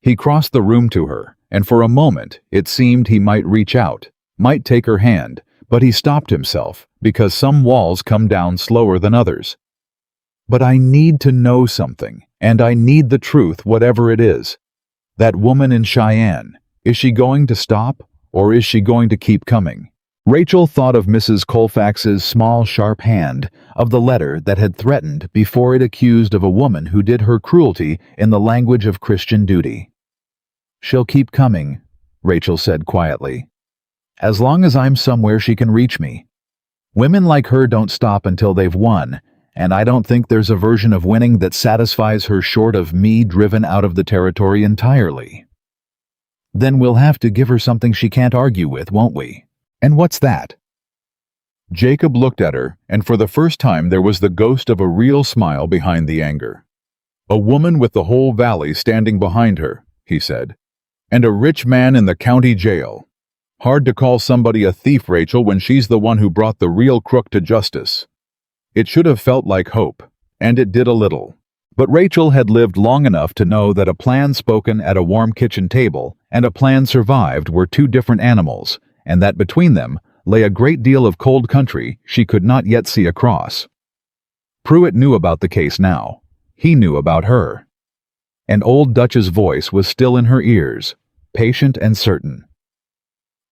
S1: He crossed the room to her, and for a moment it seemed he might reach out, might take her hand, but he stopped himself because some walls come down slower than others. But I need to know something, and I need the truth, whatever it is. That woman in Cheyenne, is she going to stop, or is she going to keep coming? Rachel thought of Mrs. Colfax's small, sharp hand, of the letter that had threatened before it accused of a woman who did her cruelty in the language of Christian duty. She'll keep coming, Rachel said quietly. As long as I'm somewhere she can reach me. Women like her don't stop until they've won, and I don't think there's a version of winning that satisfies her short of me driven out of the territory entirely. Then we'll have to give her something she can't argue with, won't we? And what's that? Jacob looked at her, and for the first time there was the ghost of a real smile behind the anger. A woman with the whole valley standing behind her, he said, and a rich man in the county jail. Hard to call somebody a thief, Rachel, when she's the one who brought the real crook to justice. It should have felt like hope, and it did a little. But Rachel had lived long enough to know that a plan spoken at a warm kitchen table and a plan survived were two different animals, and that between them lay a great deal of cold country she could not yet see across. Pruitt knew about the case now. He knew about her. And old Dutch's voice was still in her ears, patient and certain.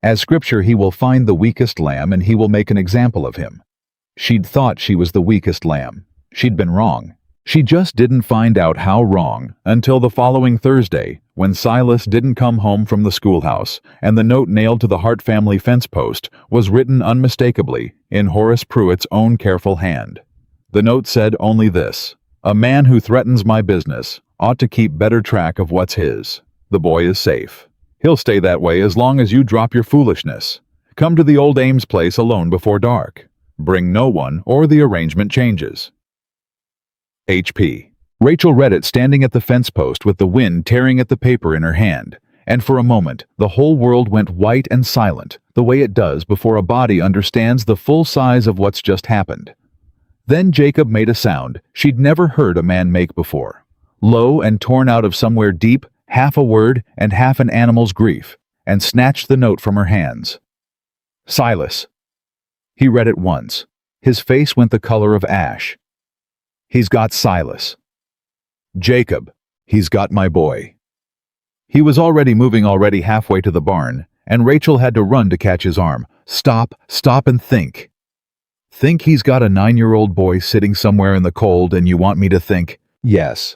S1: As Scripture, he will find the weakest lamb and he will make an example of him. She'd thought she was the weakest lamb. She'd been wrong. She just didn't find out how wrong until the following Thursday, when Silas didn't come home from the schoolhouse, and the note nailed to the Hart family fence post was written unmistakably in Horace Pruitt's own careful hand. The note said only this: "A man who threatens my business ought to keep better track of what's his. The boy is safe. He'll stay that way as long as you drop your foolishness. Come to the old Ames place alone before dark. Bring no one, or the arrangement changes. H.P." Rachel read it standing at the fence post with the wind tearing at the paper in her hand, and for a moment the whole world went white and silent, the way it does before a body understands the full size of what's just happened. Then Jacob made a sound she'd never heard a man make before, low and torn out of somewhere deep, half a word and half an animal's grief, and snatched the note from her hands. Silas. He read it once. His face went the color of ash. He's got Silas. Jacob. He's got my boy. He was already moving halfway to the barn, and Rachel had to run to catch his arm. Stop and think. Think he's got a 9-year-old boy sitting somewhere in the cold and you want me to think, yes.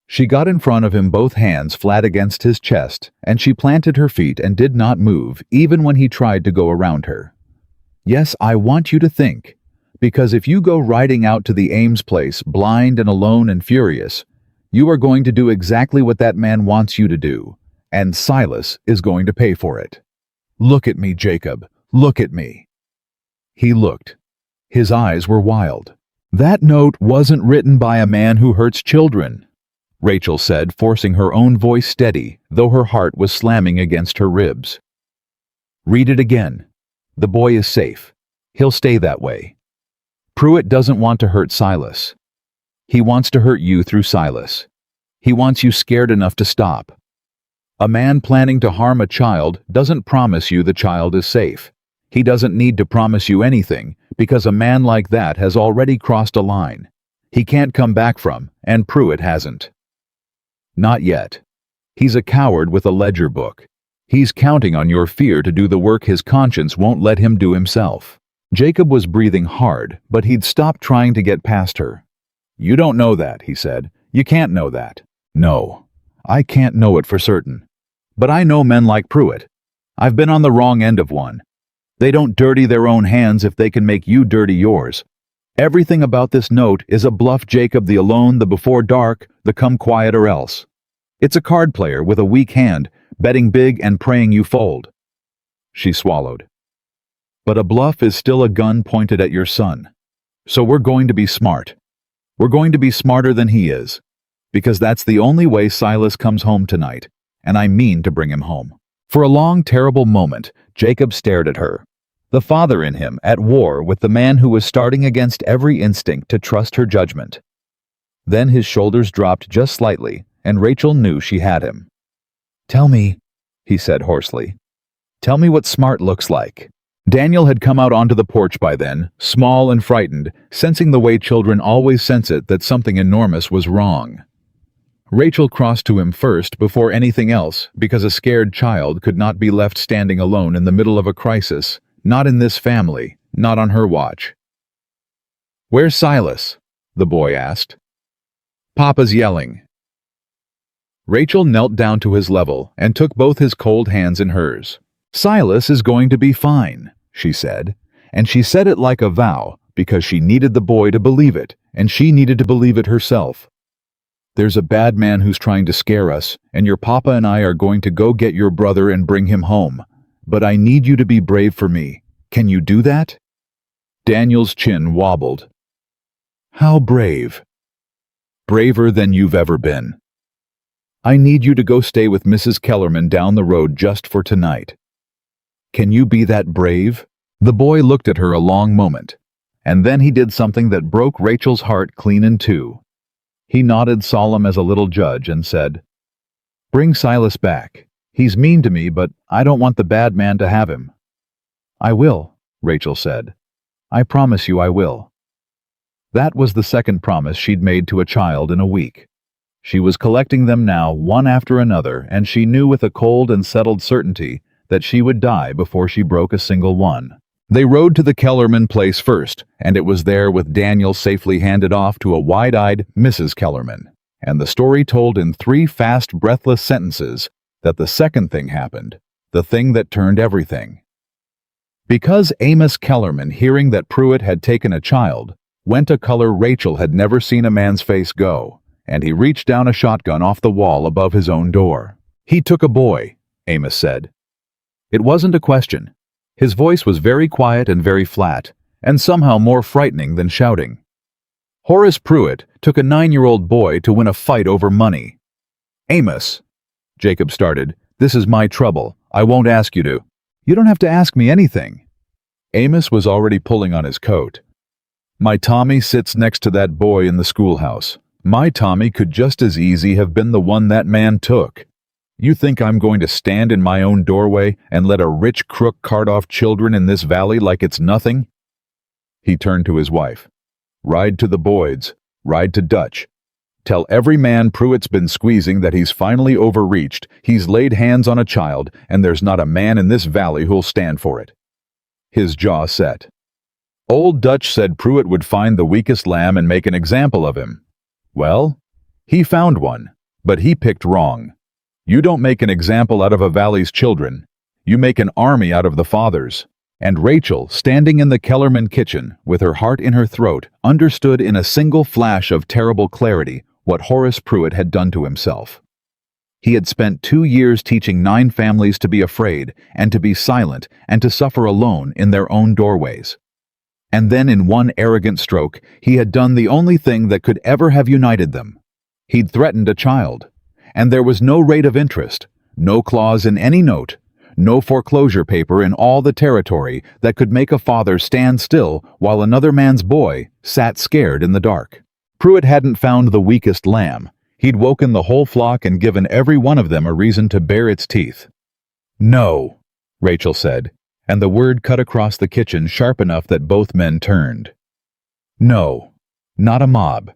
S1: She got in front of him, both hands flat against his chest, and she planted her feet and did not move even when he tried to go around her. Yes, I want you to think, because if you go riding out to the Ames place blind and alone and furious, you are going to do exactly what that man wants you to do, and Silas is going to pay for it. Look at me, Jacob. Look at me. He looked. His eyes were wild. That note wasn't written by a man who hurts children, Rachel said, forcing her own voice steady, though her heart was slamming against her ribs. Read it again. The boy is safe. He'll stay that way. Pruitt doesn't want to hurt Silas. He wants to hurt you through Silas. He wants you scared enough to stop. A man planning to harm a child doesn't promise you the child is safe. He doesn't need to promise you anything, because a man like that has already crossed a line. he can't come back from, and Pruitt hasn't. Not yet. He's a coward with a ledger book. He's counting on your fear to do the work his conscience won't let him do himself. Jacob was breathing hard, but he'd stopped trying to get past her. You don't know that, he said. You can't know that. No, I can't know it for certain. But I know men like Pruitt. I've been on the wrong end of one. They don't dirty their own hands if they can make you dirty yours. Everything about this note is a bluff Jacob, the alone, the before dark, the come quiet or else. It's a card player with a weak hand, betting big and praying you fold. She swallowed. But a bluff is still a gun pointed at your son. So we're going to be smart. We're going to be smarter than he is. Because that's the only way Silas comes home tonight, and I mean to bring him home. For a long, terrible moment, Jacob stared at her. The father in him at war with the man who was starting against every instinct to trust her judgment. Then his shoulders dropped just slightly, and Rachel knew she had him. Tell me, he said hoarsely. Tell me what smart looks like. Daniel had come out onto the porch by then, small and frightened, sensing the way children always sense it that something enormous was wrong. Rachel crossed to him first before anything else because a scared child could not be left standing alone in the middle of a crisis, not in this family, not on her watch. Where's Silas? The boy asked. Papa's yelling. Rachel knelt down to his level and took both his cold hands in hers. Silas is going to be fine, she said, and she said it like a vow because she needed the boy to believe it, and she needed to believe it herself. There's a bad man who's trying to scare us, and your papa and I are going to go get your brother and bring him home. But I need you to be brave for me. Can you do that? Daniel's chin wobbled. How brave? Braver than you've ever been. I need you to go stay with Mrs. Kellerman down the road just for tonight. Can you be that brave? The boy looked at her a long moment, and then he did something that broke Rachel's heart clean in two. He nodded solemn as a little judge and said, Bring Silas back. He's mean to me, but I don't want the bad man to have him. I will, Rachel said. I promise you I will. That was the second promise she'd made to a child in a week. She was collecting them now, one after another, and she knew with a cold and settled certainty that she would die before she broke a single one. They rode to the Kellerman place first, and it was there with Daniel safely handed off to a wide-eyed Mrs. Kellerman, and the story told in 3 fast, breathless sentences that the second thing happened, the thing that turned everything. Because Amos Kellerman, hearing that Pruitt had taken a child, went a color Rachel had never seen a man's face go, and he reached down a shotgun off the wall above his own door. He took a boy, Amos said. It wasn't a question. His voice was very quiet and very flat, and somehow more frightening than shouting. Horace Pruitt took a 9-year-old boy to win a fight over money. Amos, Jacob started, this is my trouble. I won't ask you to. You don't have to ask me anything. Amos was already pulling on his coat. My Tommy sits next to that boy in the schoolhouse. My Tommy could just as easy have been the one that man took. You think I'm going to stand in my own doorway and let a rich crook cart off children in this valley like it's nothing? He turned to his wife. Ride to the Boyds. Ride to Dutch. Tell every man Pruitt's been squeezing that he's finally overreached, he's laid hands on a child, and there's not a man in this valley who'll stand for it. His jaw set. Old Dutch said Pruitt would find the weakest lamb and make an example of him. Well, he found one, but he picked wrong. You don't make an example out of a valley's children. You make an army out of the fathers. And Rachel, standing in the Kellerman kitchen, with her heart in her throat, understood in a single flash of terrible clarity what Horace Pruitt had done to himself. He had spent 2 years teaching 9 families to be afraid, and to be silent, and to suffer alone in their own doorways. And then in one arrogant stroke, he had done the only thing that could ever have united them. He'd threatened a child. And there was no rate of interest, no clause in any note, no foreclosure paper in all the territory that could make a father stand still while another man's boy sat scared in the dark. Pruitt hadn't found the weakest lamb. He'd woken the whole flock and given every one of them a reason to bare its teeth. No, Rachel said, and the word cut across the kitchen sharp enough that both men turned. No, not a mob.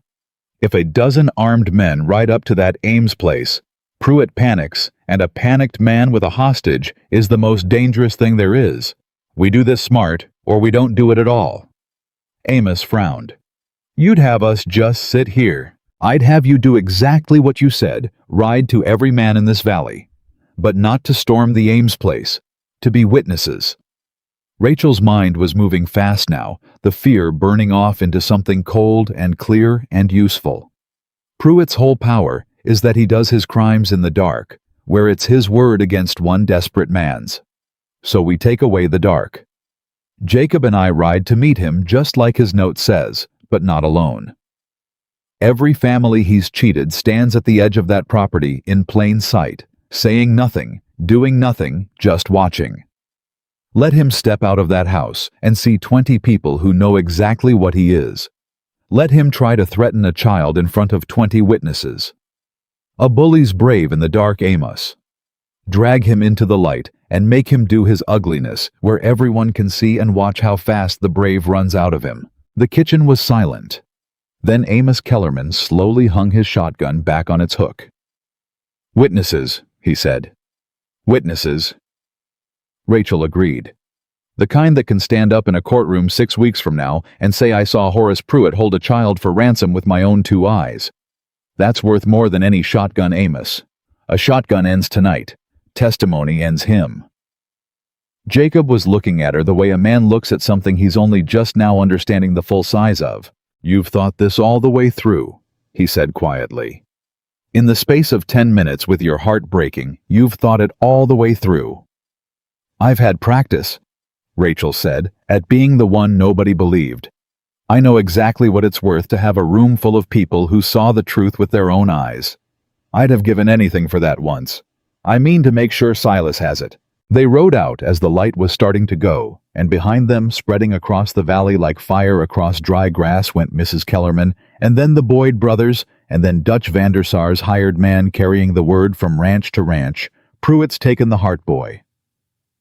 S1: If a dozen armed men ride up to that Ames place, Pruitt panics, and a panicked man with a hostage is the most dangerous thing there is. We do this smart, or we don't do it at all." Amos frowned. "You'd have us just sit here. I'd have you do exactly what you said, ride to every man in this valley. But not to storm the Ames place, to be witnesses." Rachel's mind was moving fast now, the fear burning off into something cold and clear and useful. Pruitt's whole power is that he does his crimes in the dark, where it's his word against one desperate man's. So we take away the dark. Jacob and I ride to meet him just like his note says, but not alone. Every family he's cheated stands at the edge of that property in plain sight, saying nothing, doing nothing, just watching. Let him step out of that house and see 20 people who know exactly what he is. Let him try to threaten a child in front of 20 witnesses. A bully's brave in the dark, Amos. Drag him into the light and make him do his ugliness where everyone can see and watch how fast the brave runs out of him. The kitchen was silent. Then Amos Kellerman slowly hung his shotgun back on its hook. "Witnesses," he said. "Witnesses." Rachel agreed. "The kind that can stand up in a courtroom 6 weeks from now and say I saw Horace Pruitt hold a child for ransom with my own 2 eyes. That's worth more than any shotgun, Amos. A shotgun ends tonight. Testimony ends him." Jacob was looking at her the way a man looks at something he's only just now understanding the full size of. "You've thought this all the way through," he said quietly. "In the space of 10 minutes with your heart breaking, you've thought it all the way through." "I've had practice," Rachel said, "at being the one nobody believed. I know exactly what it's worth to have a room full of people who saw the truth with their own eyes. I'd have given anything for that once. I mean to make sure Silas has it." They rode out as the light was starting to go, and behind them, spreading across the valley like fire across dry grass, went Mrs. Kellerman, and then the Boyd brothers, and then Dutch Vandersar's hired man carrying the word from ranch to ranch. "Pruitt's taken the Hart boy.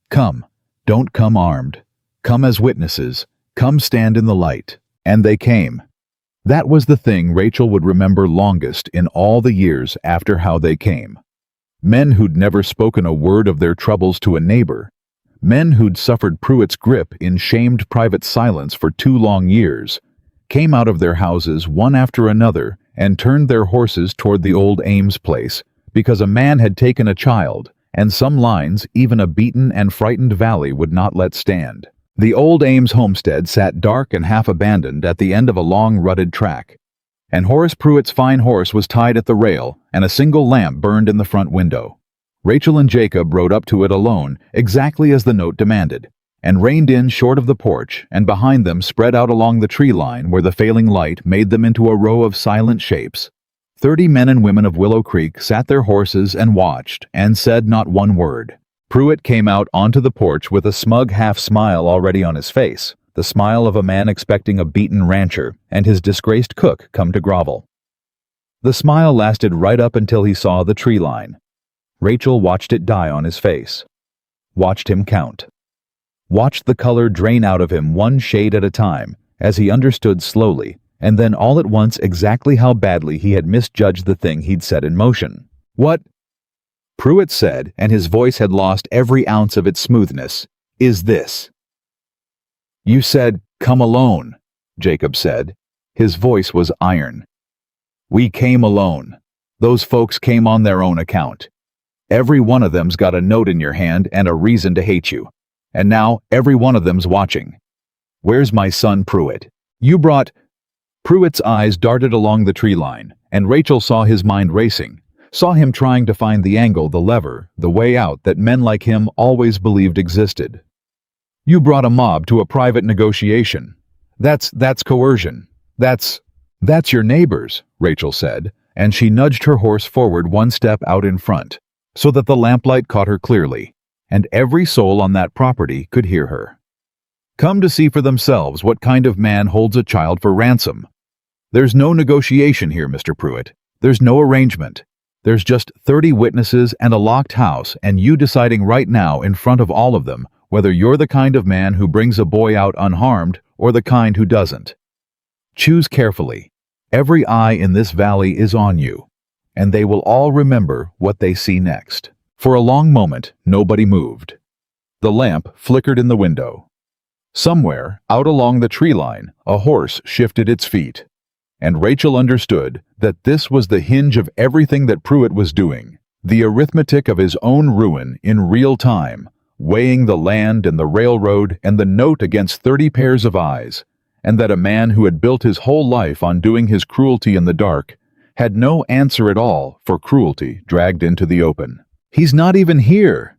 S1: Come, don't come armed. Come as witnesses. Come stand in the light." And they came. That was the thing Rachel would remember longest in all the years after how they came. Men who'd never spoken a word of their troubles to a neighbor. Men who'd suffered Pruitt's grip in shamed private silence for 2 long years, came out of their houses one after another and turned their horses toward the old Ames place because a man had taken a child, and some lines even a beaten and frightened valley would not let stand. The old Ames homestead sat dark and half-abandoned at the end of a long rutted track, and Horace Pruitt's fine horse was tied at the rail, and a single lamp burned in the front window. Rachel and Jacob rode up to it alone, exactly as the note demanded, and reined in short of the porch, and behind them spread out along the tree line where the failing light made them into a row of silent shapes. 30 men and women of Willow Creek sat their horses and watched, and said not one word. Pruitt came out onto the porch with a smug half-smile already on his face, the smile of a man expecting a beaten rancher and his disgraced cook come to grovel. The smile lasted right up until he saw the tree line. Rachel watched it die on his face. Watched him count. Watched the color drain out of him one shade at a time, as he understood slowly, and then all at once exactly how badly he had misjudged the thing he'd set in motion. "What?" Pruitt said, and his voice had lost every ounce of its smoothness. "Is this?" "You said, 'Come alone,'" Jacob said. His voice was iron. "We came alone. Those folks came on their own account. Every one of them's got a note in your hand and a reason to hate you. And now every one of them's watching. Where's my son Pruitt? You brought—" Pruitt's eyes darted along the tree line, and Rachel saw his mind racing, saw him trying to find the angle, the lever, the way out that men like him always believed existed. "You brought a mob to a private negotiation. That's coercion. That's your neighbors," Rachel said, and she nudged her horse forward one step out in front, so that the lamplight caught her clearly, and every soul on that property could hear her. "Come to see for themselves what kind of man holds a child for ransom. There's no negotiation here, Mr. Pruitt. There's no arrangement. There's just 30 witnesses and a locked house, and you deciding right now in front of all of them whether you're the kind of man who brings a boy out unharmed or the kind who doesn't. Choose carefully. Every eye in this valley is on you, and they will all remember what they see next." For a long moment, nobody moved. The lamp flickered in the window. Somewhere, out along the tree line, a horse shifted its feet, and Rachel understood that this was the hinge of everything that Pruitt was doing, the arithmetic of his own ruin in real time, weighing the land and the railroad and the note against 30 pairs of eyes, and that a man who had built his whole life on doing his cruelty in the dark had no answer at all for cruelty dragged into the open. "He's not even here,"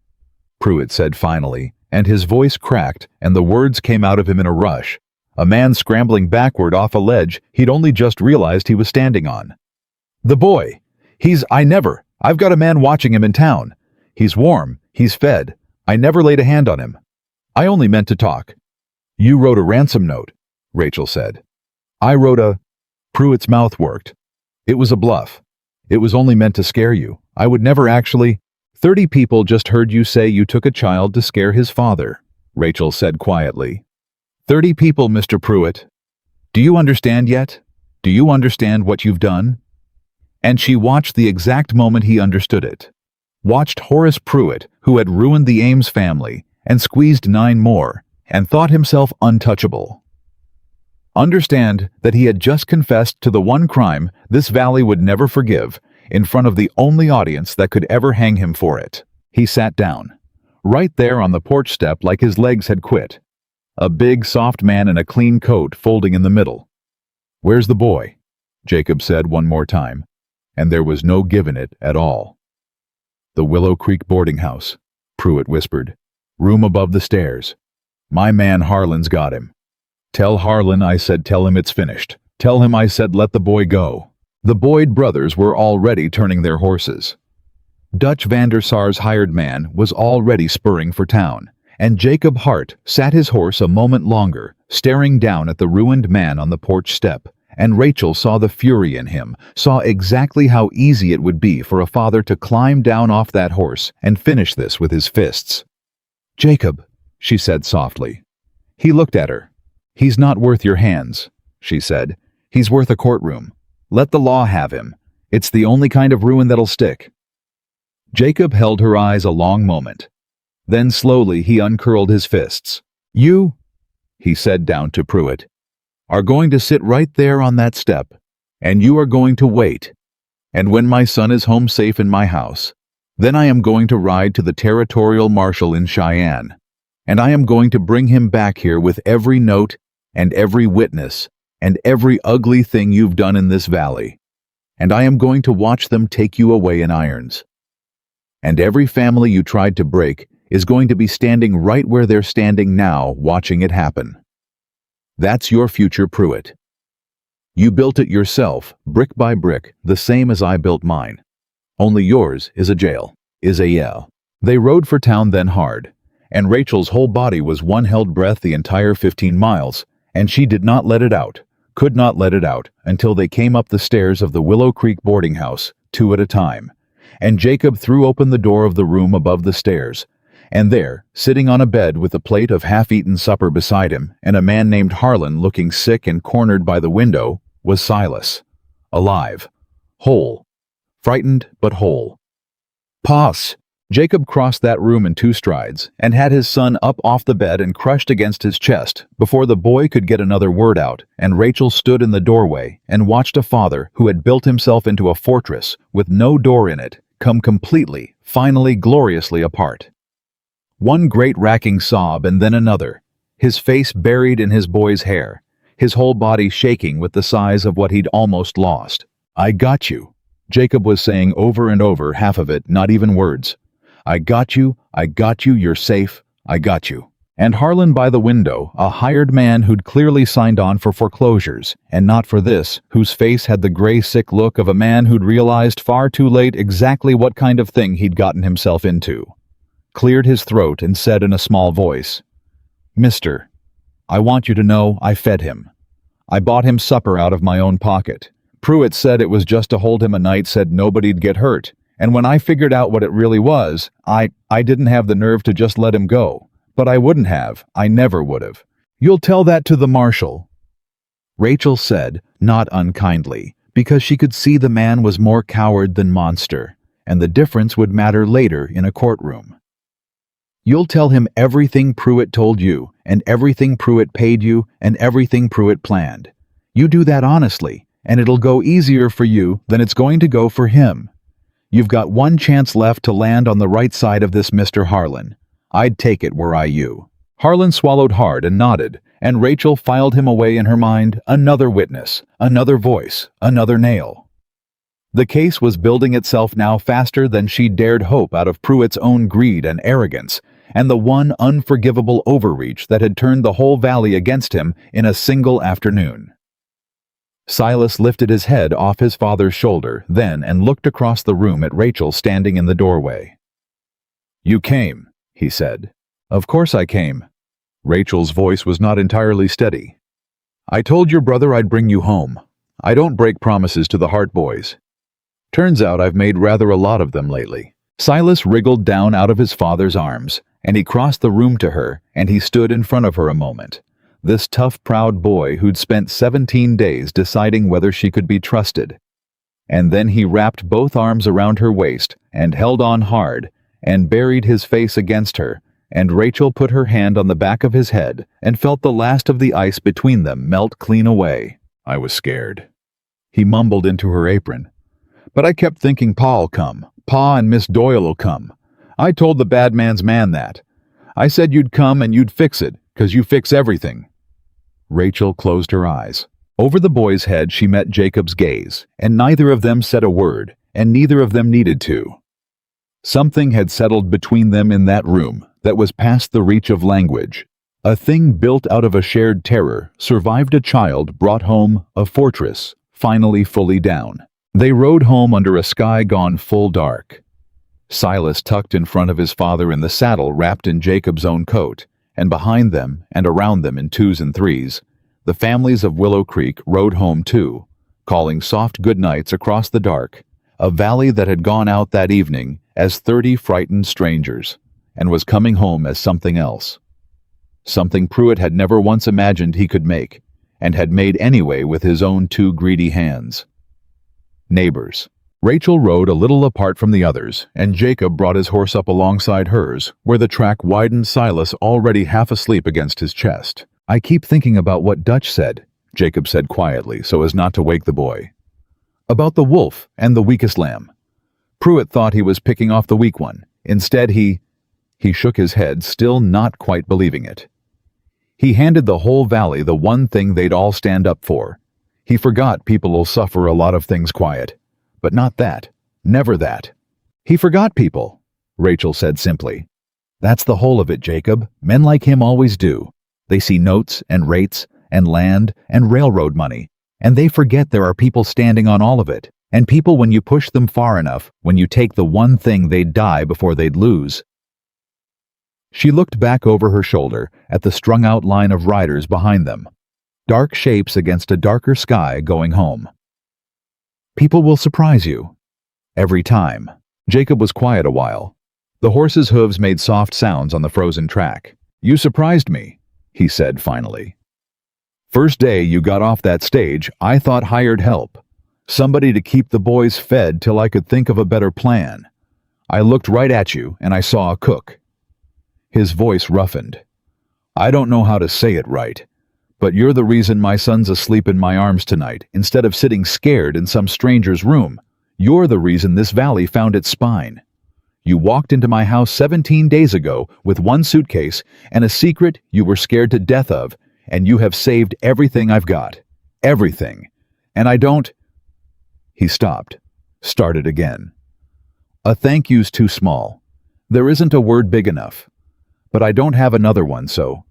S1: Pruitt said finally, and his voice cracked and the words came out of him in a rush, a man scrambling backward off a ledge he'd only just realized he was standing on. "The boy! I've got a man watching him in town. He's warm, he's fed. I never laid a hand on him. I only meant to talk." "You wrote a ransom note," Rachel said. "I wrote a—" Pruitt's mouth worked. "It was a bluff. It was only meant to scare you. I would never actually—" 30 people just heard you say you took a child to scare his father," Rachel said quietly. 30 people, Mr. Pruitt. Do you understand yet? Do you understand what you've done?" And she watched the exact moment he understood it. Watched Horace Pruitt, who had ruined the Ames family and squeezed 9 more, and thought himself untouchable. Understand that he had just confessed to the one crime this valley would never forgive, in front of the only audience that could ever hang him for it. He sat down, right there on the porch step like his legs had quit. A big, soft man in a clean coat folding in the middle. "Where's the boy?" Jacob said one more time, and there was no giving it at all. "The Willow Creek boarding house," Pruitt whispered. "Room above the stairs. My man Harlan's got him. Tell Harlan I said tell him it's finished. Tell him I said let the boy go." The Boyd brothers were already turning their horses. Dutch Vander Sar's hired man was already spurring for town, and Jacob Hart sat his horse a moment longer, staring down at the ruined man on the porch step, and Rachel saw the fury in him, saw exactly how easy it would be for a father to climb down off that horse and finish this with his fists. "Jacob," she said softly. He looked at her. "He's not worth your hands," she said. "He's worth a courtroom. Let the law have him. It's the only kind of ruin that'll stick." Jacob held her eyes a long moment. Then slowly he uncurled his fists. "You," he said down to Pruitt, "are going to sit right there on that step, and you are going to wait. And when my son is home safe in my house, then I am going to ride to the territorial marshal in Cheyenne, and I am going to bring him back here with every note and every witness and every ugly thing you've done in this valley, and I am going to watch them take you away in irons. And every family you tried to break is going to be standing right where they're standing now, watching it happen. That's your future, Pruitt. You built it yourself, brick by brick, the same as I built mine. Only yours is a jail, is a yell." They rode for town then hard, and Rachel's whole body was one held breath the entire 15 miles, and she did not let it out, could not let it out, until they came up the stairs of the Willow Creek boarding house, 2 at a time, and Jacob threw open the door of the room above the stairs, and there, sitting on a bed with a plate of half-eaten supper beside him and a man named Harlan looking sick and cornered by the window, was Silas. Alive. Whole. Frightened, but whole. "Pass!" Jacob crossed that room in 2 strides and had his son up off the bed and crushed against his chest before the boy could get another word out, and Rachel stood in the doorway and watched a father who had built himself into a fortress with no door in it come completely, finally gloriously apart. One great racking sob and then another, his face buried in his boy's hair, his whole body shaking with the size of what he'd almost lost. "I got you," Jacob was saying over and over, half of it not even words. I got you, you're safe, I got you." And Harlan by the window, a hired man who'd clearly signed on for foreclosures, and not for this, whose face had the gray sick look of a man who'd realized far too late exactly what kind of thing he'd gotten himself into, cleared his throat and said in a small voice, "Mister, I want you to know I fed him. I bought him supper out of my own pocket. Pruitt said it was just to hold him a night, said nobody'd get hurt. And when I figured out what it really was, I didn't have the nerve to just let him go. But I wouldn't have. I never would have. You'll tell that to the marshal." Rachel said, not unkindly, because she could see the man was more coward than monster, and the difference would matter later in a courtroom. You'll tell him everything Pruitt told you, and everything Pruitt paid you, and everything Pruitt planned. You do that honestly, and it'll go easier for you than it's going to go for him. You've got one chance left to land on the right side of this, Mr. Harlan. I'd take it were I you. Harlan swallowed hard and nodded, and Rachel filed him away in her mind, another witness, another voice, another nail. The case was building itself now faster than she dared hope out of Pruitt's own greed and arrogance, and the one unforgivable overreach that had turned the whole valley against him in a single afternoon. Silas lifted his head off his father's shoulder then and looked across the room at Rachel standing in the doorway. "You came," he said. "Of course I came." Rachel's voice was not entirely steady. "I told your brother I'd bring you home. I don't break promises to the Hart boys. Turns out I've made rather a lot of them lately." Silas wriggled down out of his father's arms, and he crossed the room to her, and he stood in front of her a moment. This tough, proud boy who'd spent 17 days deciding whether she could be trusted. And then he wrapped both arms around her waist and held on hard and buried his face against her, and Rachel put her hand on the back of his head and felt the last of the ice between them melt clean away. "I was scared," he mumbled into her apron. "But I kept thinking Pa'll come. Pa and Miss Doyle'll come. I told the bad man's man that. I said you'd come and you'd fix it, 'cause you fix everything." Rachel closed her eyes. Over the boy's head she met Jacob's gaze, and neither of them said a word, and neither of them needed to. Something had settled between them in that room that was past the reach of language. A thing built out of a shared terror, survived a child, brought home a fortress, finally fully down. They rode home under a sky gone full dark. Silas tucked in front of his father in the saddle wrapped in Jacob's own coat, and behind them and around them in twos and threes, the families of Willow Creek rode home too, calling soft goodnights across the dark, a valley that had gone out that evening as 30 frightened strangers, and was coming home as something else. Something Pruitt had never once imagined he could make, and had made anyway with his own 2 greedy hands. Neighbors. Rachel rode a little apart from the others, and Jacob brought his horse up alongside hers, where the track widened, Silas already half asleep against his chest. "I keep thinking about what Dutch said," Jacob said quietly so as not to wake the boy. "About the wolf and the weakest lamb. Pruitt thought he was picking off the weak one. Instead he shook his head, still not quite believing it. He handed the whole valley the one thing they'd all stand up for. He forgot people'll suffer a lot of things quiet. But not that. Never that. He forgot people, Rachel said simply. "That's the whole of it, Jacob. Men like him always do. They see notes and rates and land and railroad money, and they forget there are people standing on all of it. And people, when you push them far enough, when you take the one thing, they'd die before they'd lose." She looked back over her shoulder at the strung-out line of riders behind them. Dark shapes against a darker sky going home. "People will surprise you. Every time." Jacob was quiet a while. The horse's hooves made soft sounds on the frozen track. "You surprised me," he said finally. "First day you got off that stage, I thought hired help. Somebody to keep the boys fed till I could think of a better plan. I looked right at you and I saw a cook." His voice roughened. "I don't know how to say it right, but you're the reason my son's asleep in my arms tonight instead of sitting scared in some stranger's room. You're the reason this valley found its spine. You walked into my house 17 days ago with one suitcase and a secret you were scared to death of, and you have saved everything I've got. Everything. And I don't—" He stopped, started again. "A thank you's too small. There isn't a word big enough. But I don't have another one, so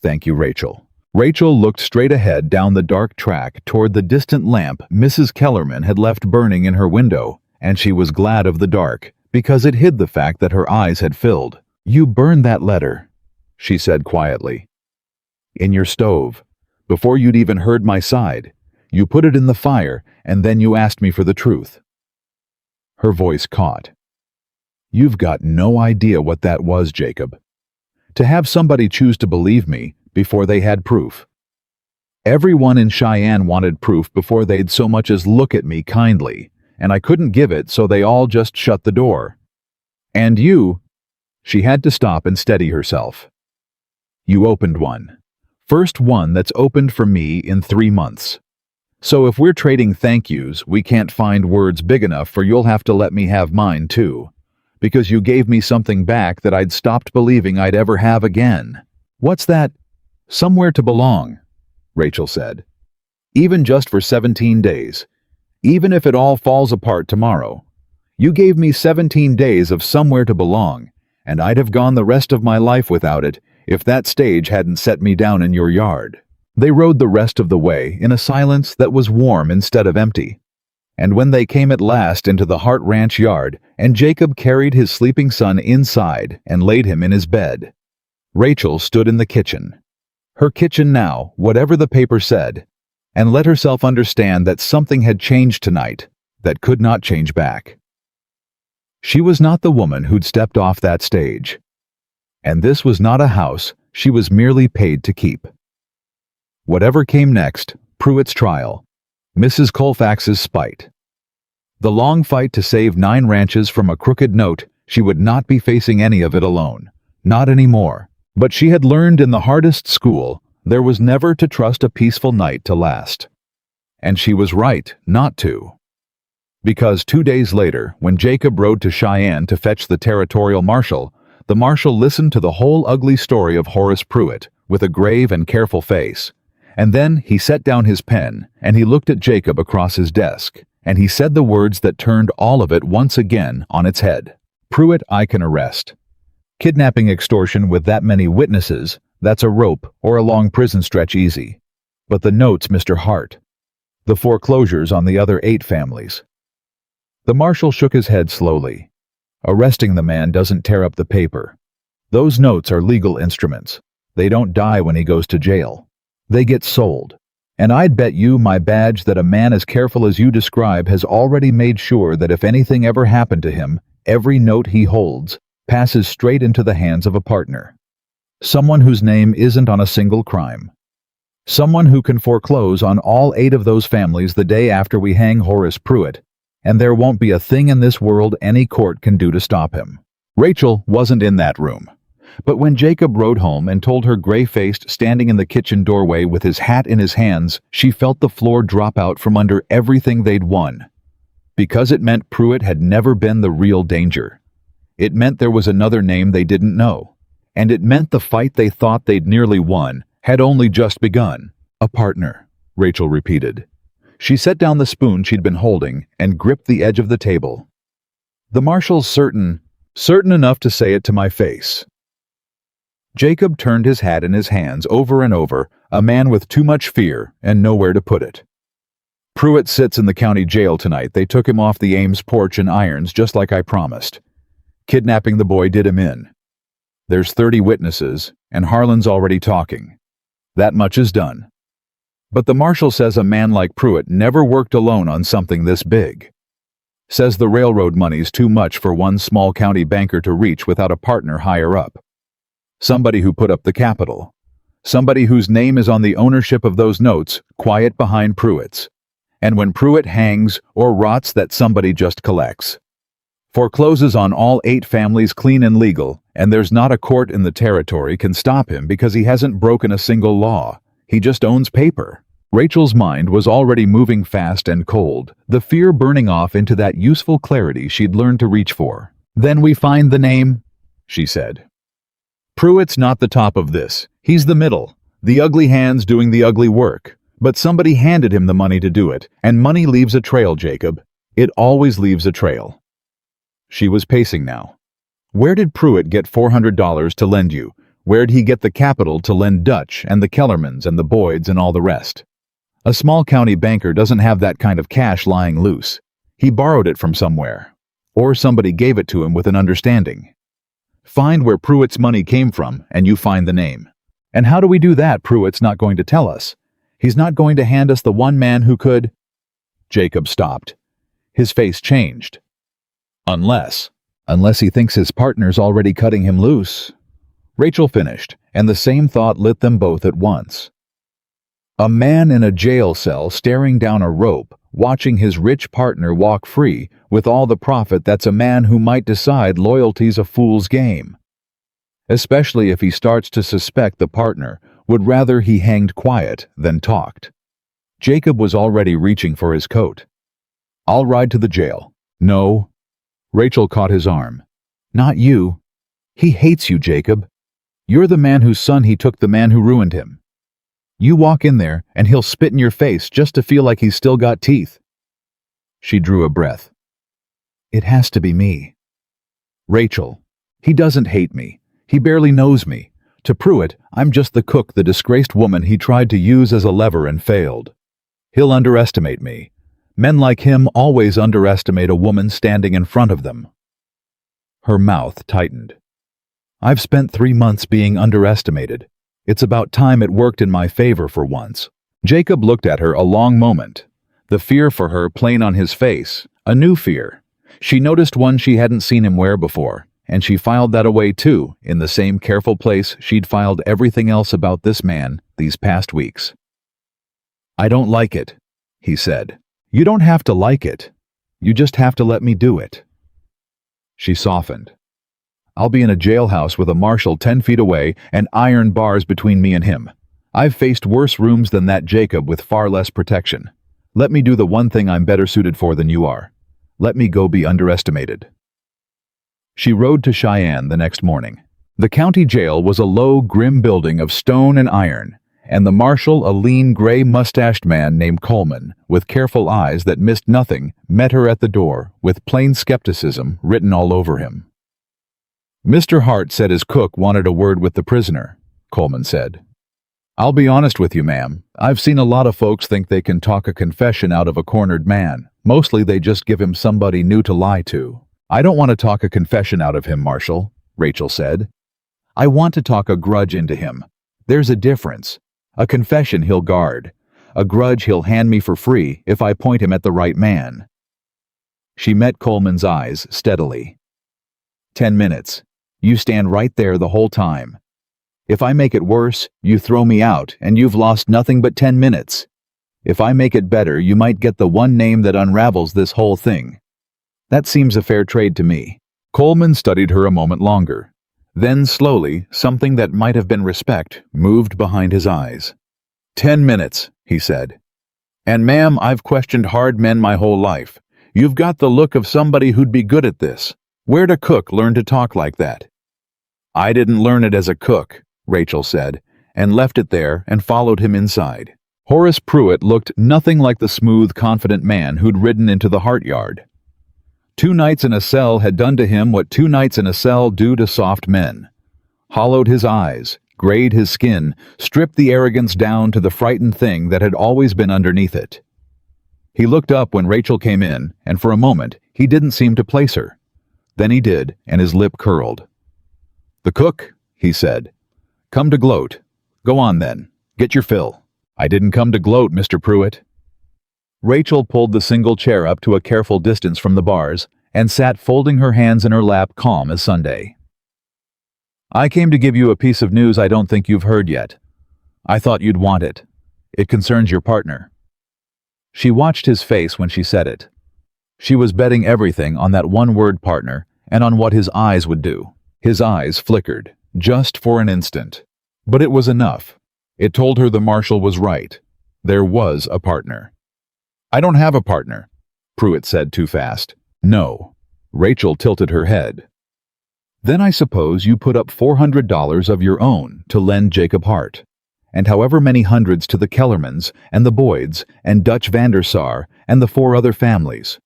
S1: thank you, Rachel." Rachel looked straight ahead down the dark track toward the distant lamp Mrs. Kellerman had left burning in her window, and she was glad of the dark, because it hid the fact that her eyes had filled. "You burned that letter," she said quietly. "In your stove. Before you'd even heard my side. You put it in the fire, and then you asked me for the truth." Her voice caught. "You've got no idea what that was, Jacob. To have somebody choose to believe me before they had proof. Everyone in Cheyenne wanted proof before they'd so much as look at me kindly, and I couldn't give it, so they all just shut the door. And you, she had to stop and steady herself. You opened one. First one that's opened for me in 3 months. So if we're trading thank yous, we can't find words big enough, for you'll have to let me have mine too. Because you gave me something back that I'd stopped believing I'd ever have again. What's that? Somewhere to belong, Rachel said. Even just for 17 days. Even if it all falls apart tomorrow. You gave me 17 days of somewhere to belong, and I'd have gone the rest of my life without it if that stage hadn't set me down in your yard. They rode the rest of the way in a silence that was warm instead of empty. And when they came at last into the Hart Ranch yard, and Jacob carried his sleeping son inside and laid him in his bed, Rachel stood in the kitchen. Her kitchen now, whatever the paper said, and let herself understand that something had changed tonight that could not change back. She was not the woman who'd stepped off that stage. And this was not a house she was merely paid to keep. Whatever came next, Pruitt's trial, Mrs. Colfax's spite, the long fight to save 9 ranches from a crooked note, she would not be facing any of it alone. Not anymore. But she had learned in the hardest school there was never to trust a peaceful night to last. And she was right not to. Because 2 days later, when Jacob rode to Cheyenne to fetch the territorial marshal, the marshal listened to the whole ugly story of Horace Pruitt with a grave and careful face. And then he set down his pen, and he looked at Jacob across his desk, and he said the words that turned all of it once again on its head. Pruitt, I can arrest. Kidnapping extortion with that many witnesses, that's a rope or a long prison stretch easy. But the notes, Mr. Hart. The foreclosures on the other 8 families. The marshal shook his head slowly. Arresting the man doesn't tear up the paper. Those notes are legal instruments. They don't die when he goes to jail. They get sold. And I'd bet you my badge that a man as careful as you describe has already made sure that if anything ever happened to him, every note he holds passes straight into the hands of a partner. Someone whose name isn't on a single crime. Someone who can foreclose on all 8 of those families the day after we hang Horace Pruitt, and there won't be a thing in this world any court can do to stop him. Rachel wasn't in that room. But when Jacob rode home and told her gray-faced, standing in the kitchen doorway with his hat in his hands, she felt the floor drop out from under everything they'd won. Because it meant Pruitt had never been the real danger. It meant there was another name they didn't know. And it meant the fight they thought they'd nearly won had only just begun. A partner, Rachel repeated. She set down the spoon she'd been holding and gripped the edge of the table. The marshal's certain enough to say it to my face. Jacob turned his hat in his hands over and over, a man with too much fear and nowhere to put it. Pruitt sits in the county jail tonight. They took him off the Ames porch in irons just like I promised. Kidnapping the boy did him in. There's 30 witnesses, and Harlan's already talking. That much is done. But the marshal says a man like Pruitt never worked alone on something this big. Says the railroad money's too much for one small county banker to reach without a partner higher up. Somebody who put up the capital. Somebody whose name is on the ownership of those notes, quiet behind Pruitt's. And when Pruitt hangs or rots, that somebody just collects. Forecloses on all 8 families clean and legal, and there's not a court in the territory can stop him because he hasn't broken a single law. He just owns paper. Rachel's mind was already moving fast and cold, the fear burning off into that useful clarity she'd learned to reach for. Then we find the name, she said. Pruitt's not the top of this. He's the middle, the ugly hands doing the ugly work. But somebody handed him the money to do it, and money leaves a trail, Jacob. It always leaves a trail. She was pacing now. Where did Pruitt get $400 to lend you? Where'd he get the capital to lend Dutch and the Kellermans and the Boyds and all the rest? A small county banker doesn't have that kind of cash lying loose. He borrowed it from somewhere. Or somebody gave it to him with an understanding. Find where Pruitt's money came from, and you find the name. And how do we do that? Pruitt's not going to tell us. He's not going to hand us the one man who could... Jacob stopped. His face changed. Unless he thinks his partner's already cutting him loose. Rachel finished, and the same thought lit them both at once. A man in a jail cell staring down a rope, watching his rich partner walk free with all the profit. That's a man who might decide loyalty's a fool's game. Especially if he starts to suspect the partner would rather he hanged quiet than talked. Jacob was already reaching for his coat. "I'll ride to the jail." "No." Rachel caught his arm. "Not you. He hates you, Jacob. You're the man whose son he took, the man who ruined him. You walk in there and he'll spit in your face just to feel like he's still got teeth." She drew a breath. "It has to be me." "Rachel, he doesn't hate me. He barely knows me. To Pruitt, I'm just the cook, the disgraced woman he tried to use as a lever and failed. He'll underestimate me. Men like him always underestimate a woman standing in front of them." Her mouth tightened. "I've spent 3 months being underestimated. It's about time it worked in my favor for once." Jacob looked at her a long moment, the fear for her plain on his face, a new fear. She noticed one she hadn't seen him wear before, and she filed that away too, in the same careful place she'd filed everything else about this man these past weeks. "I don't like it," he said. "You don't have to like it. You just have to let me do it." She softened. "I'll be in a jailhouse with a marshal 10 feet away and iron bars between me and him. I've faced worse rooms than that, Jacob, with far less protection. Let me do the one thing I'm better suited for than you are. Let me go be underestimated." She rode to Cheyenne the next morning. The county jail was a low, grim building of stone and iron, and the marshal, a lean, gray-mustached man named Coleman, with careful eyes that missed nothing, met her at the door, with plain skepticism written all over him. "Mr. Hart said his cook wanted a word with the prisoner," Coleman said. "I'll be honest with you, ma'am. I've seen a lot of folks think they can talk a confession out of a cornered man. Mostly they just give him somebody new to lie to." "I don't want to talk a confession out of him, Marshal," Rachel said. "I want to talk a grudge into him. There's a difference. A confession he'll guard. A grudge he'll hand me for free if I point him at the right man." She met Coleman's eyes steadily. 10 minutes. You stand right there the whole time. If I make it worse, you throw me out and you've lost nothing but 10 minutes. If I make it better, you might get the one name that unravels this whole thing. That seems a fair trade to me." Coleman studied her a moment longer. Then slowly, something that might have been respect moved behind his eyes. 10 minutes, he said. "And ma'am, I've questioned hard men my whole life. You've got the look of somebody who'd be good at this. Where'd a cook learn to talk like that?" "I didn't learn it as a cook," Rachel said, and left it there and followed him inside. Horace Pruitt looked nothing like the smooth, confident man who'd ridden into the Hart yard. 2 nights in a cell had done to him what 2 nights in a cell do to soft men. Hollowed his eyes, grayed his skin, stripped the arrogance down to the frightened thing that had always been underneath it. He looked up when Rachel came in, and for a moment he didn't seem to place her. Then he did, and his lip curled. "The cook," he said. "Come to gloat. Go on then. Get your fill." "I didn't come to gloat, Mr. Pruitt." Rachel pulled the single chair up to a careful distance from the bars and sat folding her hands in her lap, calm as Sunday. "I came to give you a piece of news I don't think you've heard yet. I thought you'd want it. It concerns your partner." She watched his face when she said it. She was betting everything on that one word, partner, and on what his eyes would do. His eyes flickered, just for an instant. But it was enough. It told her the marshal was right. There was a partner. "I don't have a partner," Pruitt said too fast. "No." Rachel tilted her head. "Then I suppose you put up $400 of your own to lend Jacob Hart, and however many hundreds to the Kellermans and the Boyds and Dutch Vandersar and the 4 other families.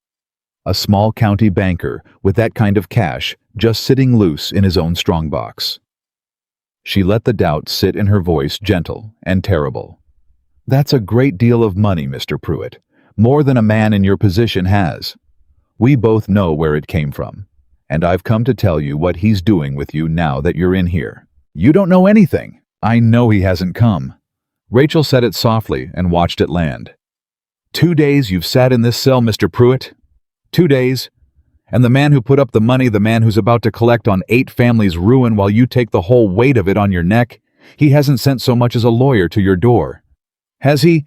S1: A small county banker with that kind of cash just sitting loose in his own strongbox." She let the doubt sit in her voice, gentle and terrible. "That's a great deal of money, Mr. Pruitt. More than a man in your position has. We both know where it came from, and I've come to tell you what he's doing with you now that you're in here." "You don't know anything." "I know he hasn't come." Rachel said it softly and watched it land. 2 days you've sat in this cell, Mr. Pruitt. 2 days. And the man who put up the money, the man who's about to collect on 8 families' ruin while you take the whole weight of it on your neck, he hasn't sent so much as a lawyer to your door. Has he?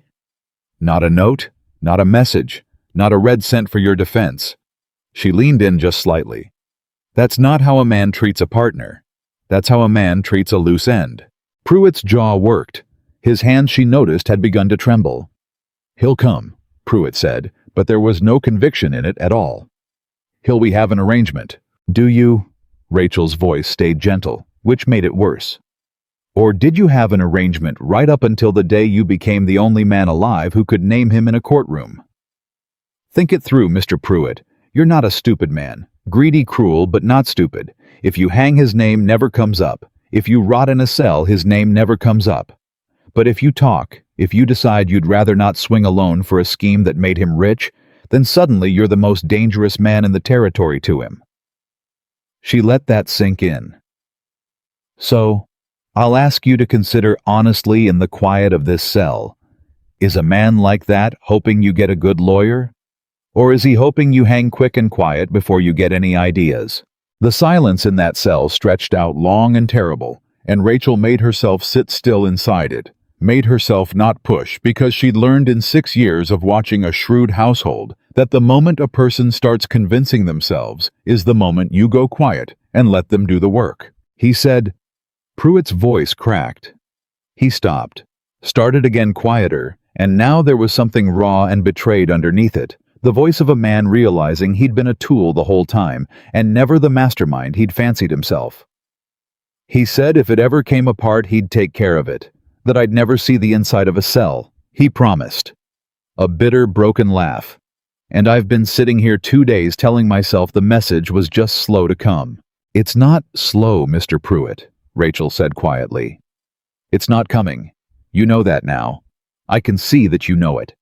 S1: Not a note, not a message, not a red cent for your defense. She leaned in just slightly. That's not how a man treats a partner. That's how a man treats a loose end. Pruitt's jaw worked. His hands, she noticed, had begun to tremble. He'll come, Pruitt said, but there was no conviction in it at all. We have an arrangement. Do you? Rachel's voice stayed gentle, which made it worse. Or did you have an arrangement right up until the day you became the only man alive who could name him in a courtroom? Think it through, Mr. Pruitt. You're not a stupid man. Greedy, cruel, but not stupid. If you hang, his name never comes up. If you rot in a cell, his name never comes up. But if you talk, if you decide you'd rather not swing alone for a scheme that made him rich, then suddenly you're the most dangerous man in the territory to him. She let that sink in. So, I'll ask you to consider honestly in the quiet of this cell. Is a man like that hoping you get a good lawyer? Or is he hoping you hang quick and quiet before you get any ideas? The silence in that cell stretched out long and terrible, and Rachel made herself sit still inside it, made herself not push, because she'd learned in 6 years of watching a shrewd household that the moment a person starts convincing themselves is the moment you go quiet and let them do the work. He said. Pruitt's voice cracked. He stopped, started again quieter, and now there was something raw and betrayed underneath it, the voice of a man realizing he'd been a tool the whole time and never the mastermind he'd fancied himself. He said if it ever came apart, he'd take care of it, that I'd never see the inside of a cell. He promised. A bitter, broken laugh. And I've been sitting here 2 days telling myself the message was just slow to come. It's not slow, Mr. Pruitt, Rachel said quietly. It's not coming. You know that now. I can see that you know it.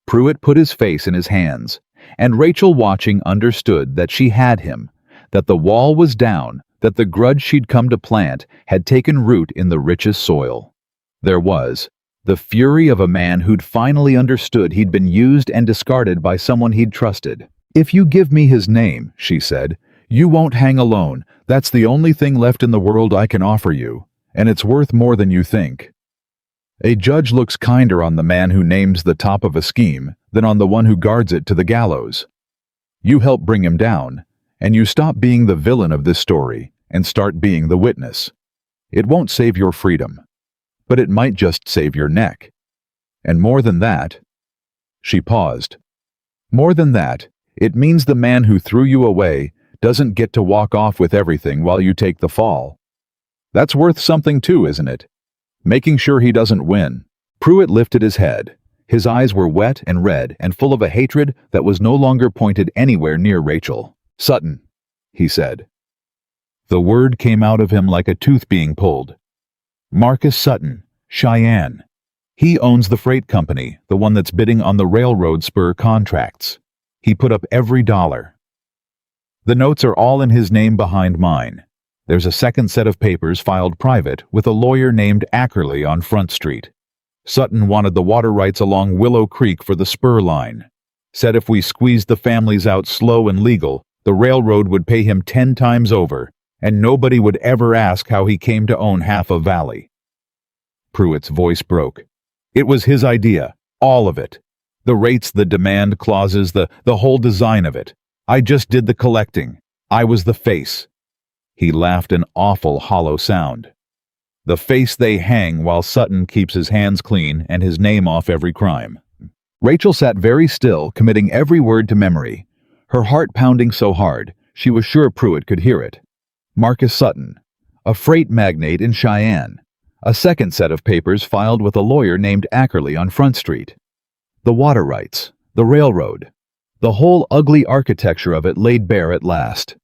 S1: Pruitt put his face in his hands, and Rachel, watching, understood that she had him, that the wall was down, that the grudge she'd come to plant had taken root in the richest soil. There was the fury of a man who'd finally understood he'd been used and discarded by someone he'd trusted. If you give me his name, she said, you won't hang alone. That's the only thing left in the world I can offer you, and it's worth more than you think. A judge looks kinder on the man who names the top of a scheme than on the one who guards it to the gallows. You help bring him down, and you stop being the villain of this story and start being the witness. It won't save your freedom, but it might just save your neck. And more than that, she paused. More than that, it means the man who threw you away doesn't get to walk off with everything while you take the fall. That's worth something too, isn't it? Making sure he doesn't win. Pruitt lifted his head. His eyes were wet and red and full of a hatred that was no longer pointed anywhere near Rachel. Sutton, he said. The word came out of him like a tooth being pulled. Marcus Sutton, Cheyenne. He owns the freight company, the one that's bidding on the railroad spur contracts. He put up every dollar. The notes are all in his name behind mine. There's a second set of papers filed private with a lawyer named Ackerley on Front Street. Sutton wanted the water rights along Willow Creek for the spur line. Said if we squeezed the families out slow and legal, the railroad would pay him 10 times over, and nobody would ever ask how he came to own half a valley. Pruitt's voice broke. It was his idea, all of it. The rates, the demand clauses, the whole design of it. I just did the collecting. I was the face. He laughed an awful, hollow sound. The face they hang while Sutton keeps his hands clean and his name off every crime. Rachel sat very still, committing every word to memory, her heart pounding so hard she was sure Pruitt could hear it. Marcus Sutton, a freight magnate in Cheyenne. A second set of papers filed with a lawyer named Ackerley on Front Street. The water rights, the railroad, the whole ugly architecture of it laid bare at last.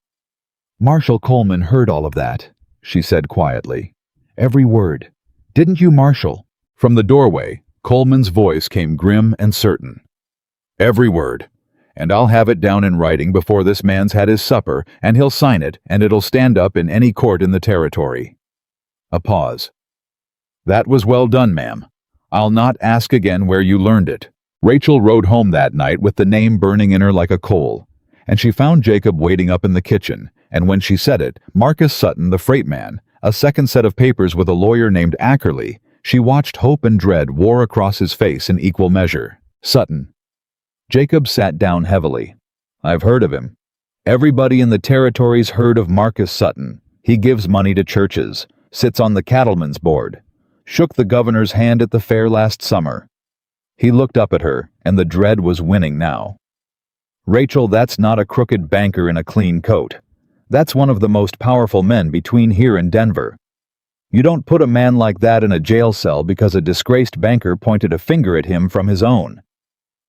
S1: Marshall Coleman heard all of that, she said quietly. Every word. Didn't you, Marshall? From the doorway, Coleman's voice came grim and certain. Every word. And I'll have it down in writing before this man's had his supper, and he'll sign it, and it'll stand up in any court in the territory. A pause. That was well done, ma'am. I'll not ask again where you learned it. Rachel rode home that night with the name burning in her like a coal, and she found Jacob waiting up in the kitchen, and when she said it, Marcus Sutton, the freight man, a second set of papers with a lawyer named Ackerley, She watched hope and dread war across his face in equal measure. Sutton. Jacob sat down heavily. I've heard of him. Everybody in the territory's heard of Marcus Sutton. He gives money to churches, sits on the cattlemen's board, shook the governor's hand at the fair last summer. He looked up at her, and the dread was winning now. Rachel, that's not a crooked banker in a clean coat. That's one of the most powerful men between here and Denver. You don't put a man like that in a jail cell because a disgraced banker pointed a finger at him from his own.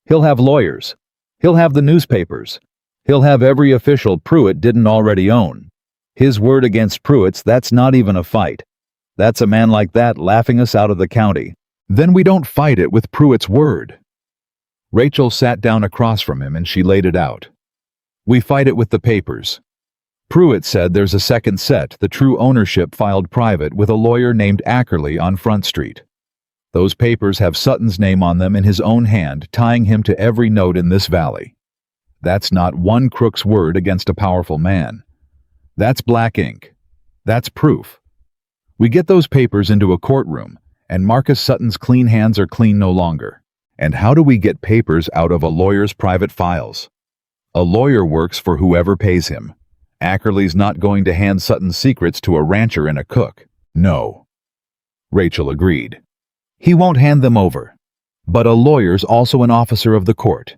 S1: He'll have lawyers. He'll have the newspapers. He'll have every official Pruitt didn't already own. His word against Pruitt's, that's not even a fight. That's a man like that laughing us out of the county. Then we don't fight it with Pruitt's word. Rachel sat down across from him and she laid it out. We fight it with the papers. Pruitt said there's a second set, the true ownership filed private with a lawyer named Ackerley on Front Street. Those papers have Sutton's name on them in his own hand, tying him to every note in this valley. That's not one crook's word against a powerful man. That's black ink. That's proof. We get those papers into a courtroom, and Marcus Sutton's clean hands are clean no longer. And how do we get papers out of a lawyer's private files? A lawyer works for whoever pays him. Ackerley's not going to hand Sutton's secrets to a rancher and a cook. No. Rachel agreed. He won't hand them over. But a lawyer's also an officer of the court.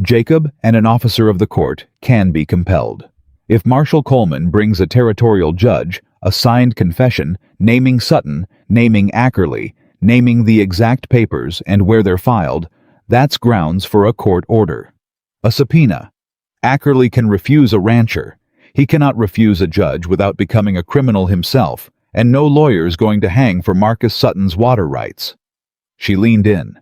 S1: Jacob and an officer of the court can be compelled. If Marshal Coleman brings a territorial judge, a signed confession, naming Sutton, naming Ackerley, naming the exact papers and where they're filed, that's grounds for a court order. A subpoena. Ackerley can refuse a rancher. He cannot refuse a judge without becoming a criminal himself, and no lawyer's going to hang for Marcus Sutton's water rights. She leaned in.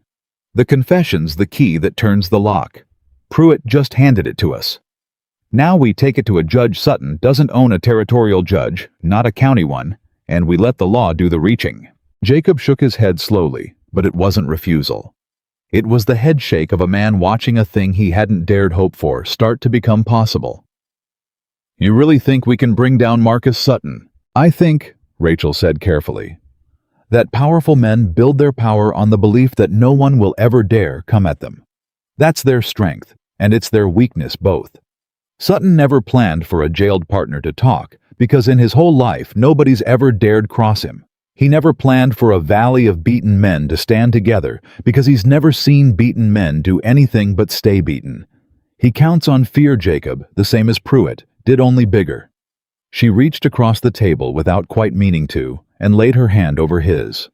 S1: The confession's the key that turns the lock. Pruitt just handed it to us. Now we take it to a judge. Sutton doesn't own a territorial judge, not a county one, and we let the law do the reaching. Jacob shook his head slowly, but it wasn't refusal. It was the headshake of a man watching a thing he hadn't dared hope for start to become possible. You really think we can bring down Marcus Sutton? I think, Rachel said carefully, that powerful men build their power on the belief that no one will ever dare come at them. That's their strength, and it's their weakness both. Sutton never planned for a jailed partner to talk, because in his whole life nobody's ever dared cross him. He never planned for a valley of beaten men to stand together, because he's never seen beaten men do anything but stay beaten. He counts on fear. Jacob, the same as Pruitt, did, only bigger. She reached across the table without quite meaning to, and laid her hand over his.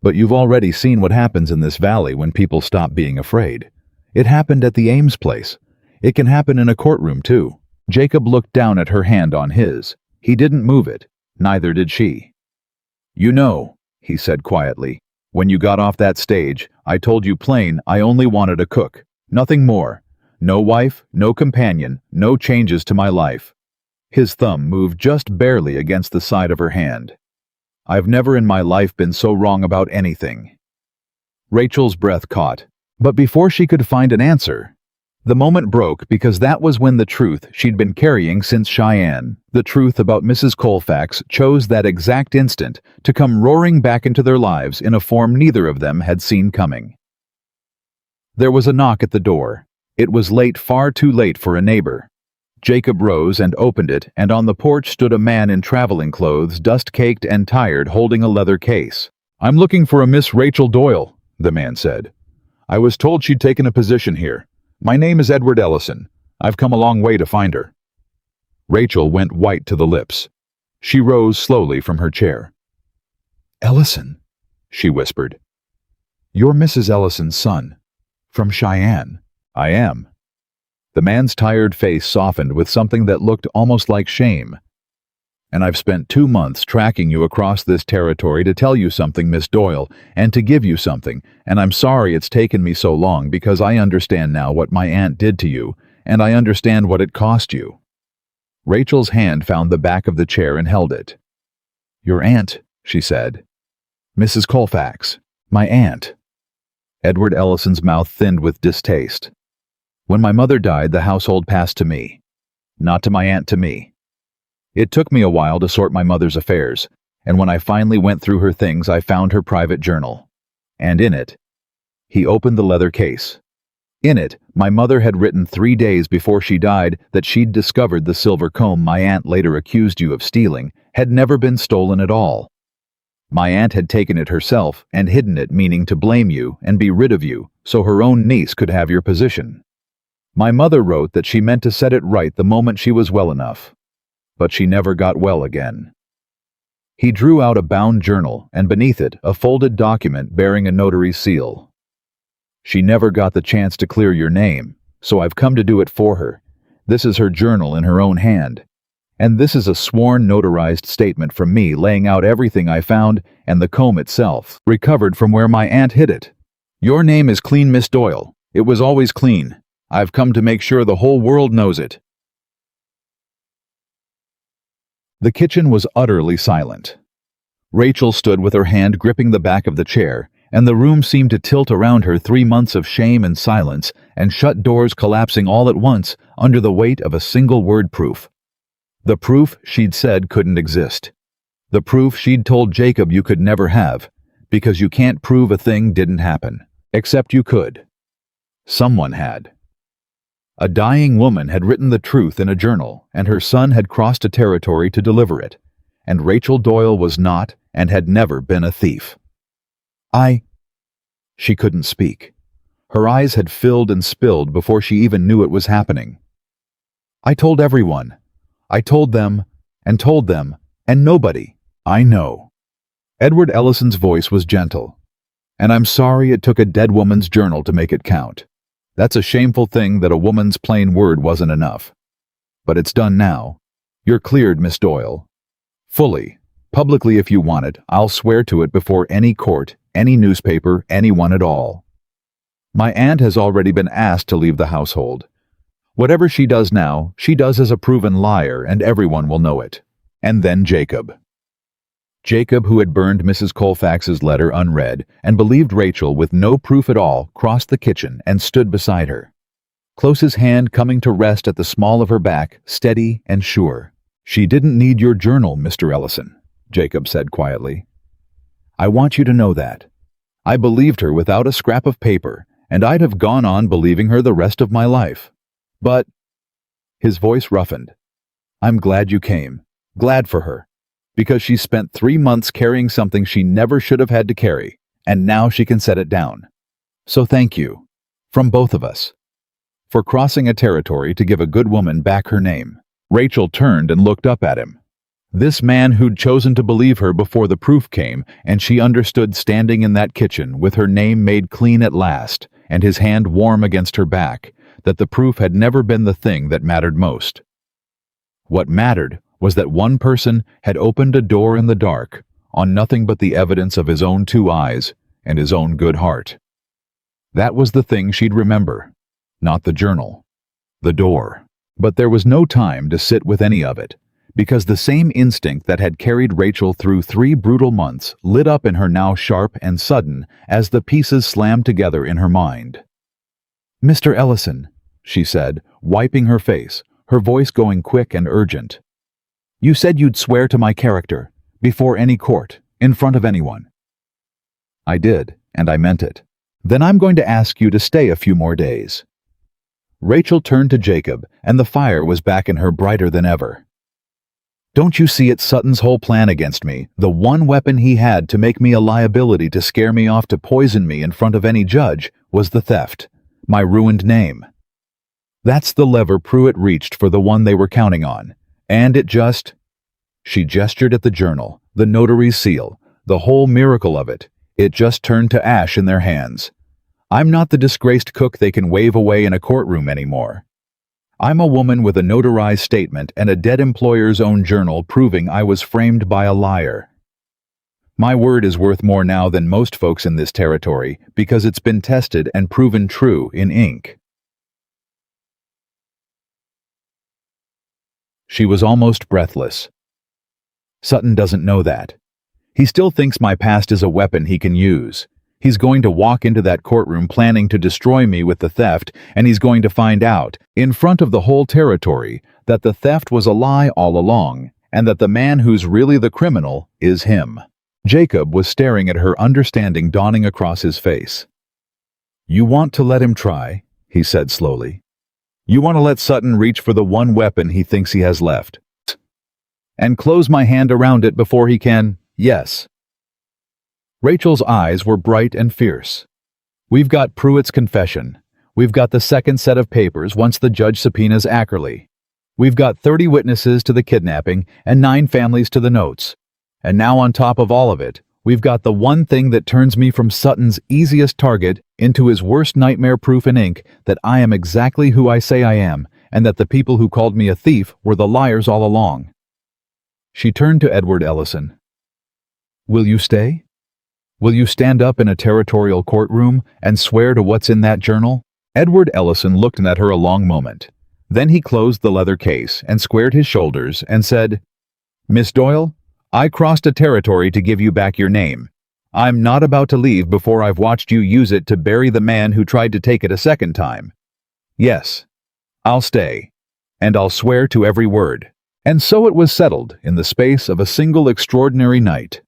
S1: But you've already seen what happens in this valley when people stop being afraid. It happened at the Ames place. It can happen in a courtroom too. Jacob looked down at her hand on his. He didn't move it. Neither did she. You know, he said quietly, when you got off that stage, I told you plain I only wanted a cook. Nothing more. No wife, no companion, no changes to my life. His thumb moved just barely against the side of her hand. I've never in my life been so wrong about anything. Rachel's breath caught, but before she could find an answer, the moment broke, because that was when the truth she'd been carrying since Cheyenne, the truth about Mrs. Colfax, chose that exact instant to come roaring back into their lives in a form neither of them had seen coming. There was a knock at the door. It was late, far too late for a neighbor. Jacob rose and opened it, and on the porch stood a man in traveling clothes, dust-caked and tired, holding a leather case. I'm looking for a Miss Rachel Doyle, the man said. I was told she'd taken a position here. My name is Edward Ellison. I've come a long way to find her. Rachel went white to the lips. She rose slowly from her chair. Ellison, she whispered. You're Mrs. Ellison's son. From Cheyenne. I am. The man's tired face softened with something that looked almost like shame. And I've spent 2 months tracking you across this territory to tell you something, Miss Doyle, and to give you something, and I'm sorry it's taken me so long, because I understand now what my aunt did to you, and I understand what it cost you. Rachel's hand found the back of the chair and held it. Your aunt, she said. Mrs. Colfax, my aunt. Edward Ellison's mouth thinned with distaste. When my mother died, the household passed to me. Not to my aunt, to me. It took me a while to sort my mother's affairs, and when I finally went through her things, I found her private journal. And in it, he opened the leather case. In it, my mother had written 3 days before she died that she'd discovered the silver comb my aunt later accused you of stealing had never been stolen at all. My aunt had taken it herself and hidden it, meaning to blame you and be rid of you so her own niece could have your position. My mother wrote that she meant to set it right the moment she was well enough, but she never got well again. He drew out a bound journal and beneath it a folded document bearing a notary's seal. She never got the chance to clear your name, so I've come to do it for her. This is her journal in her own hand. And this is a sworn notarized statement from me laying out everything I found and the comb itself, recovered from where my aunt hid it. Your name is clean, Miss Doyle. It was always clean. I've come to make sure the whole world knows it. The kitchen was utterly silent. Rachel stood with her hand gripping the back of the chair, and the room seemed to tilt around her. 3 months of shame and silence, and shut doors collapsing all at once under the weight of a single word: proof. The proof she'd said couldn't exist. The proof she'd told Jacob you could never have, because you can't prove a thing didn't happen. Except you could. Someone had. A dying woman had written the truth in a journal, and her son had crossed a territory to deliver it, and Rachel Doyle was not and had never been a thief. She couldn't speak. Her eyes had filled and spilled before she even knew it was happening. I told everyone. I told them, and nobody. I know. Edward Ellison's voice was gentle. And I'm sorry it took a dead woman's journal to make it count. That's a shameful thing that a woman's plain word wasn't enough. But it's done now. You're cleared, Miss Doyle. Fully. Publicly if you want it. I'll swear to it before any court, any newspaper, anyone at all. My aunt has already been asked to leave the household. Whatever she does now, she does as a proven liar, and everyone will know it. And then Jacob. Jacob, who had burned Mrs. Colfax's letter unread and believed Rachel with no proof at all, crossed the kitchen and stood beside her. Close his hand coming to rest at the small of her back, steady and sure. She didn't need your journal, Mr. Ellison, Jacob said quietly. I want you to know that. I believed her without a scrap of paper, and I'd have gone on believing her the rest of my life. But, his voice roughened, I'm glad you came. Glad for her. Because she spent 3 months carrying something she never should have had to carry, and now she can set it down. So thank you, from both of us, for crossing a territory to give a good woman back her name. Rachel turned and looked up at him. This man who'd chosen to believe her before the proof came, and she understood standing in that kitchen with her name made clean at last, and his hand warm against her back, that the proof had never been the thing that mattered most. What mattered was that one person had opened a door in the dark on nothing but the evidence of his own 2 eyes and his own good heart. That was the thing she'd remember, not the journal, the door. But there was no time to sit with any of it, because the same instinct that had carried Rachel through 3 brutal months lit up in her now sharp and sudden as the pieces slammed together in her mind. Mr. Ellison, she said, wiping her face, her voice going quick and urgent. You said you'd swear to my character, before any court, in front of anyone. I did, and I meant it. Then I'm going to ask you to stay a few more days. Rachel turned to Jacob, and the fire was back in her brighter than ever. Don't you see it's Sutton's whole plan against me, the one weapon he had to make me a liability, to scare me off, to poison me in front of any judge, was the theft, my ruined name. That's the lever Pruitt reached for the one they were counting on, and it just... She gestured at the journal, the notary's seal, the whole miracle of it. It just turned to ash in their hands. I'm not the disgraced cook they can wave away in a courtroom anymore. I'm a woman with a notarized statement and a dead employer's own journal proving I was framed by a liar. My word is worth more now than most folks in this territory because it's been tested and proven true in ink. She was almost breathless. Sutton doesn't know that. He still thinks my past is a weapon he can use. He's going to walk into that courtroom planning to destroy me with the theft, and he's going to find out, in front of the whole territory, that the theft was a lie all along, and that the man who's really the criminal is him. Jacob was staring at her, understanding dawning across his face. "You want to let him try," he said slowly. "You want to let Sutton reach for the one weapon he thinks he has left, and close my hand around it before he can, yes." Rachel's eyes were bright and fierce. "We've got Pruitt's confession. We've got the second set of papers once the judge subpoenas Ackerley. We've got 30 witnesses to the kidnapping and 9 families to the notes. And now on top of all of it, we've got the one thing that turns me from Sutton's easiest target into his worst nightmare, proof in ink that I am exactly who I say I am, and that the people who called me a thief were the liars all along." She turned to Edward Ellison. "Will you stay? Will you stand up in a territorial courtroom and swear to what's in that journal?" Edward Ellison looked at her a long moment. Then he closed the leather case and squared his shoulders and said, "Miss Doyle, I crossed a territory to give you back your name. I'm not about to leave before I've watched you use it to bury the man who tried to take it a second time. Yes, I'll stay, and I'll swear to every word." And so it was settled in the space of a single extraordinary night.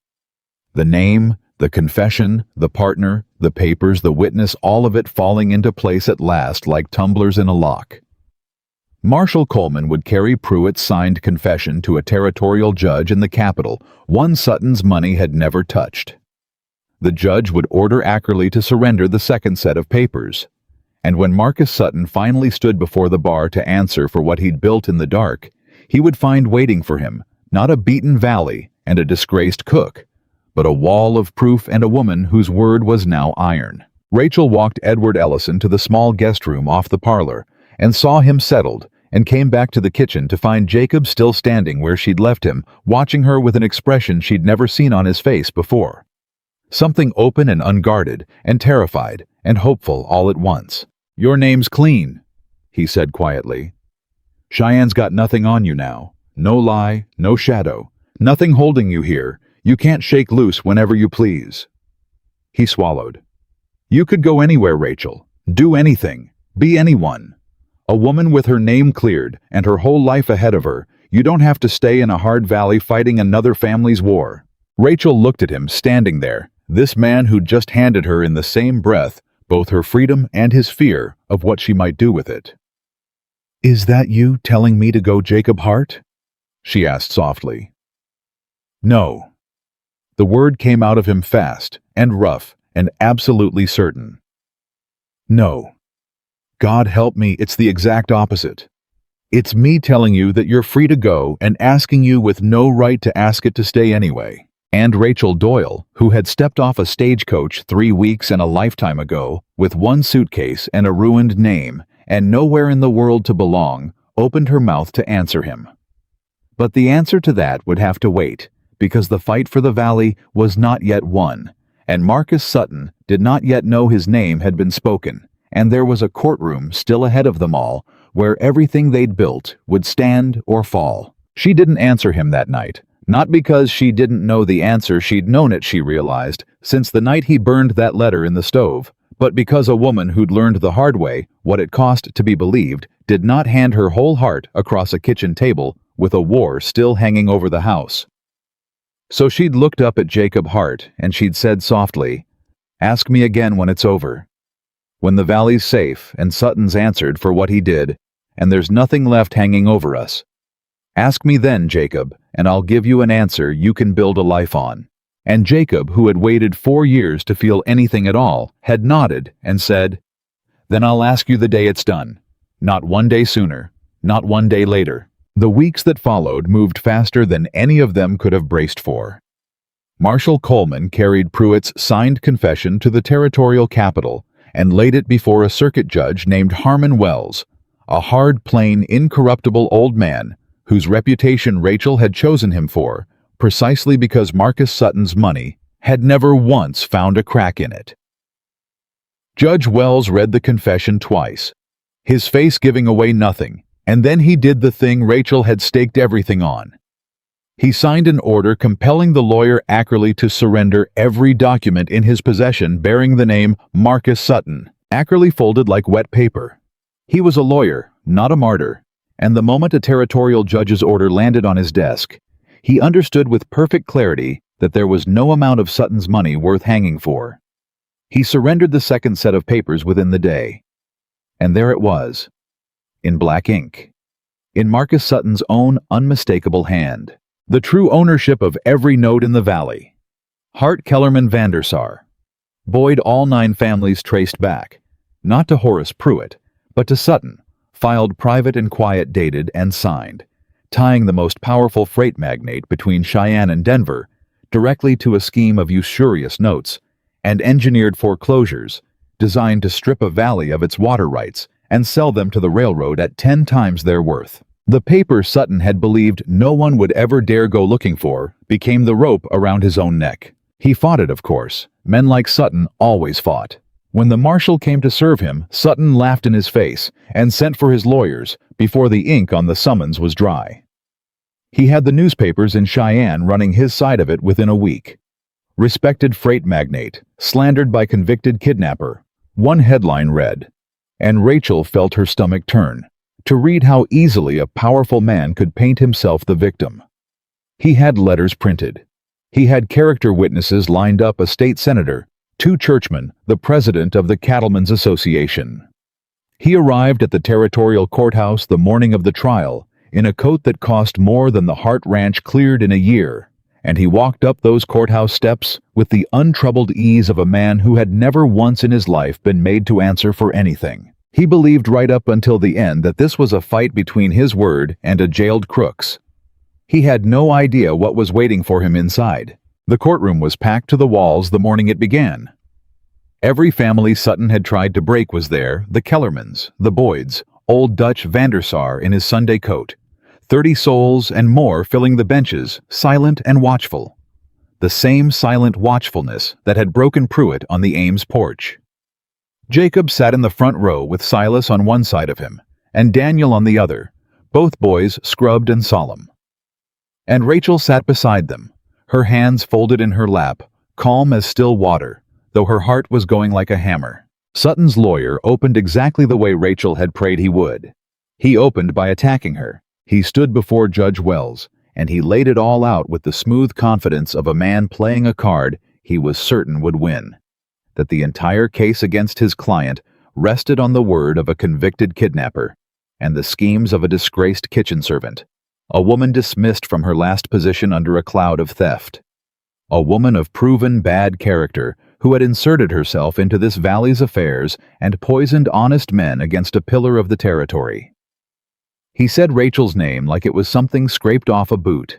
S1: The name, the confession, the partner, the papers, the witness, all of it falling into place at last like tumblers in a lock. Marshal Coleman would carry Pruitt's signed confession to a territorial judge in the capital, one Sutton's money had never touched. The judge would order Ackerley to surrender the second set of papers. And when Marcus Sutton finally stood before the bar to answer for what he'd built in the dark, he would find waiting for him not a beaten valley and a disgraced cook, but a wall of proof and a woman whose word was now iron. Rachel walked Edward Ellison to the small guest room off the parlor and saw him settled, and came back to the kitchen to find Jacob still standing where she'd left him, watching her with an expression she'd never seen on his face before. Something open and unguarded, and terrified, and hopeful all at once. "Your name's clean," he said quietly. "Cheyenne's got nothing on you now. No lie, no shadow. Nothing holding you here. You can't shake loose whenever you please." He swallowed. "You could go anywhere, Rachel. Do anything. Be anyone. A woman with her name cleared and her whole life ahead of her. You don't have to stay in a hard valley fighting another family's war." Rachel looked at him standing there, this man who'd just handed her in the same breath both her freedom and his fear of what she might do with it. "Is that you telling me to go, Jacob Hart?" she asked softly. "No." The word came out of him fast and rough and absolutely certain. "No. God help me, it's the exact opposite. It's me telling you that you're free to go and asking you with no right to ask it to stay anyway." And Rachel Doyle, who had stepped off a stagecoach 3 weeks and a lifetime ago, with one suitcase and a ruined name, and nowhere in the world to belong, opened her mouth to answer him. But the answer to that would have to wait, because the fight for the valley was not yet won, and Marcus Sutton did not yet know his name had been spoken, and there was a courtroom still ahead of them all, where everything they'd built would stand or fall. She didn't answer him that night, not because she didn't know the answer, she'd known it, she realized, since the night he burned that letter in the stove, but because a woman who'd learned the hard way what it cost to be believed did not hand her whole heart across a kitchen table with a war still hanging over the house. So she'd looked up at Jacob Hart and she'd said softly, "Ask me again when it's over. When the valley's safe and Sutton's answered for what he did, and there's nothing left hanging over us. Ask me then, Jacob, and I'll give you an answer you can build a life on." And Jacob, who had waited 4 years to feel anything at all, had nodded and said, "Then I'll ask you the day it's done. Not one day sooner, not one day later." The weeks that followed moved faster than any of them could have braced for. Marshal Coleman carried Pruitt's signed confession to the territorial capital and laid it before a circuit judge named Harmon Wells, a hard, plain, incorruptible old man whose reputation Rachel had chosen him for, precisely because Marcus Sutton's money had never once found a crack in it. Judge Wells read the confession twice, his face giving away nothing, and then he did the thing Rachel had staked everything on. He signed an order compelling the lawyer Ackerley to surrender every document in his possession bearing the name Marcus Sutton. Ackerley folded like wet paper. He was a lawyer, not a martyr, and the moment a territorial judge's order landed on his desk, He understood with perfect clarity that there was no amount of Sutton's money worth hanging for. He surrendered the second set of papers within the day. And there it was, in black ink, in Marcus Sutton's own unmistakable hand. The true ownership of every note in the valley. Hart Kellerman Vandersar. Boyd all 9 families traced back, not to Horace Pruitt, but to Sutton, filed private and quiet, dated and signed, tying the most powerful freight magnate between Cheyenne and Denver directly to a scheme of usurious notes and engineered foreclosures designed to strip a valley of its water rights and sell them to the railroad at 10 times their worth. The paper Sutton had believed no one would ever dare go looking for became the rope around his own neck. He fought it, of course. Men like Sutton always fought. When the marshal came to serve him, Sutton laughed in his face and sent for his lawyers before the ink on the summons was dry. He had the newspapers in Cheyenne running his side of it within a week. Respected freight magnate, slandered by convicted kidnapper. One headline read, and Rachel felt her stomach turn to read how easily a powerful man could paint himself the victim. He had letters printed. He had character witnesses lined up: a state senator, 2 churchmen, the president of the Cattlemen's Association. He arrived at the territorial courthouse the morning of the trial in a coat that cost more than the Hart Ranch cleared in a year, and he walked up those courthouse steps with the untroubled ease of a man who had never once in his life been made to answer for anything. He believed right up until the end that this was a fight between his word and a jailed crook's. He had no idea what was waiting for him inside. The courtroom was packed to the walls the morning it began. Every family Sutton had tried to break was there: the Kellermans, the Boyds, old Dutch Vandersar in his Sunday coat, 30 souls and more filling the benches, silent and watchful. The same silent watchfulness that had broken Pruitt on the Ames porch. Jacob sat in the front row with Silas on one side of him, and Daniel on the other, both boys scrubbed and solemn. And Rachel sat beside them, her hands folded in her lap, calm as still water, though her heart was going like a hammer. Sutton's lawyer opened exactly the way Rachel had prayed he would. He opened by attacking her. He stood before Judge Wells, and he laid it all out with the smooth confidence of a man playing a card he was certain would win. That the entire case against his client rested on the word of a convicted kidnapper and the schemes of a disgraced kitchen servant, a woman dismissed from her last position under a cloud of theft, a woman of proven bad character who had inserted herself into this valley's affairs and poisoned honest men against a pillar of the territory. He said Rachel's name like it was something scraped off a boot.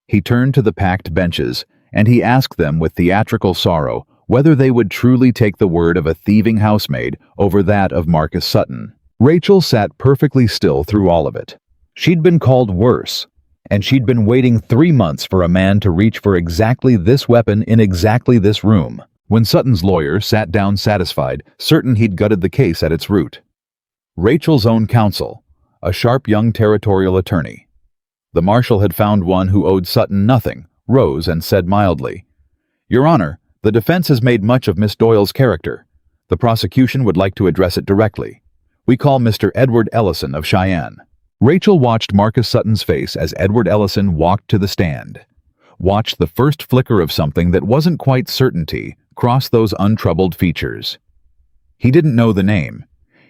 S1: He turned to the packed benches, and he asked them with theatrical sorrow whether they would truly take the word of a thieving housemaid over that of Marcus Sutton. Rachel sat perfectly still through all of it. She'd been called worse, and she'd been waiting 3 months for a man to reach for exactly this weapon in exactly this room, when Sutton's lawyer sat down satisfied, certain he'd gutted the case at its root. Rachel's own counsel, a sharp young territorial attorney. The marshal had found one who owed Sutton nothing, rose and said mildly, "Your Honor, the defense has made much of Miss Doyle's character. The prosecution would like to address it directly. We call Mr. Edward Ellison of Cheyenne." Rachel watched Marcus Sutton's face as Edward Ellison walked to the stand. Watched the first flicker of something that wasn't quite certainty cross those untroubled features. He didn't know the name.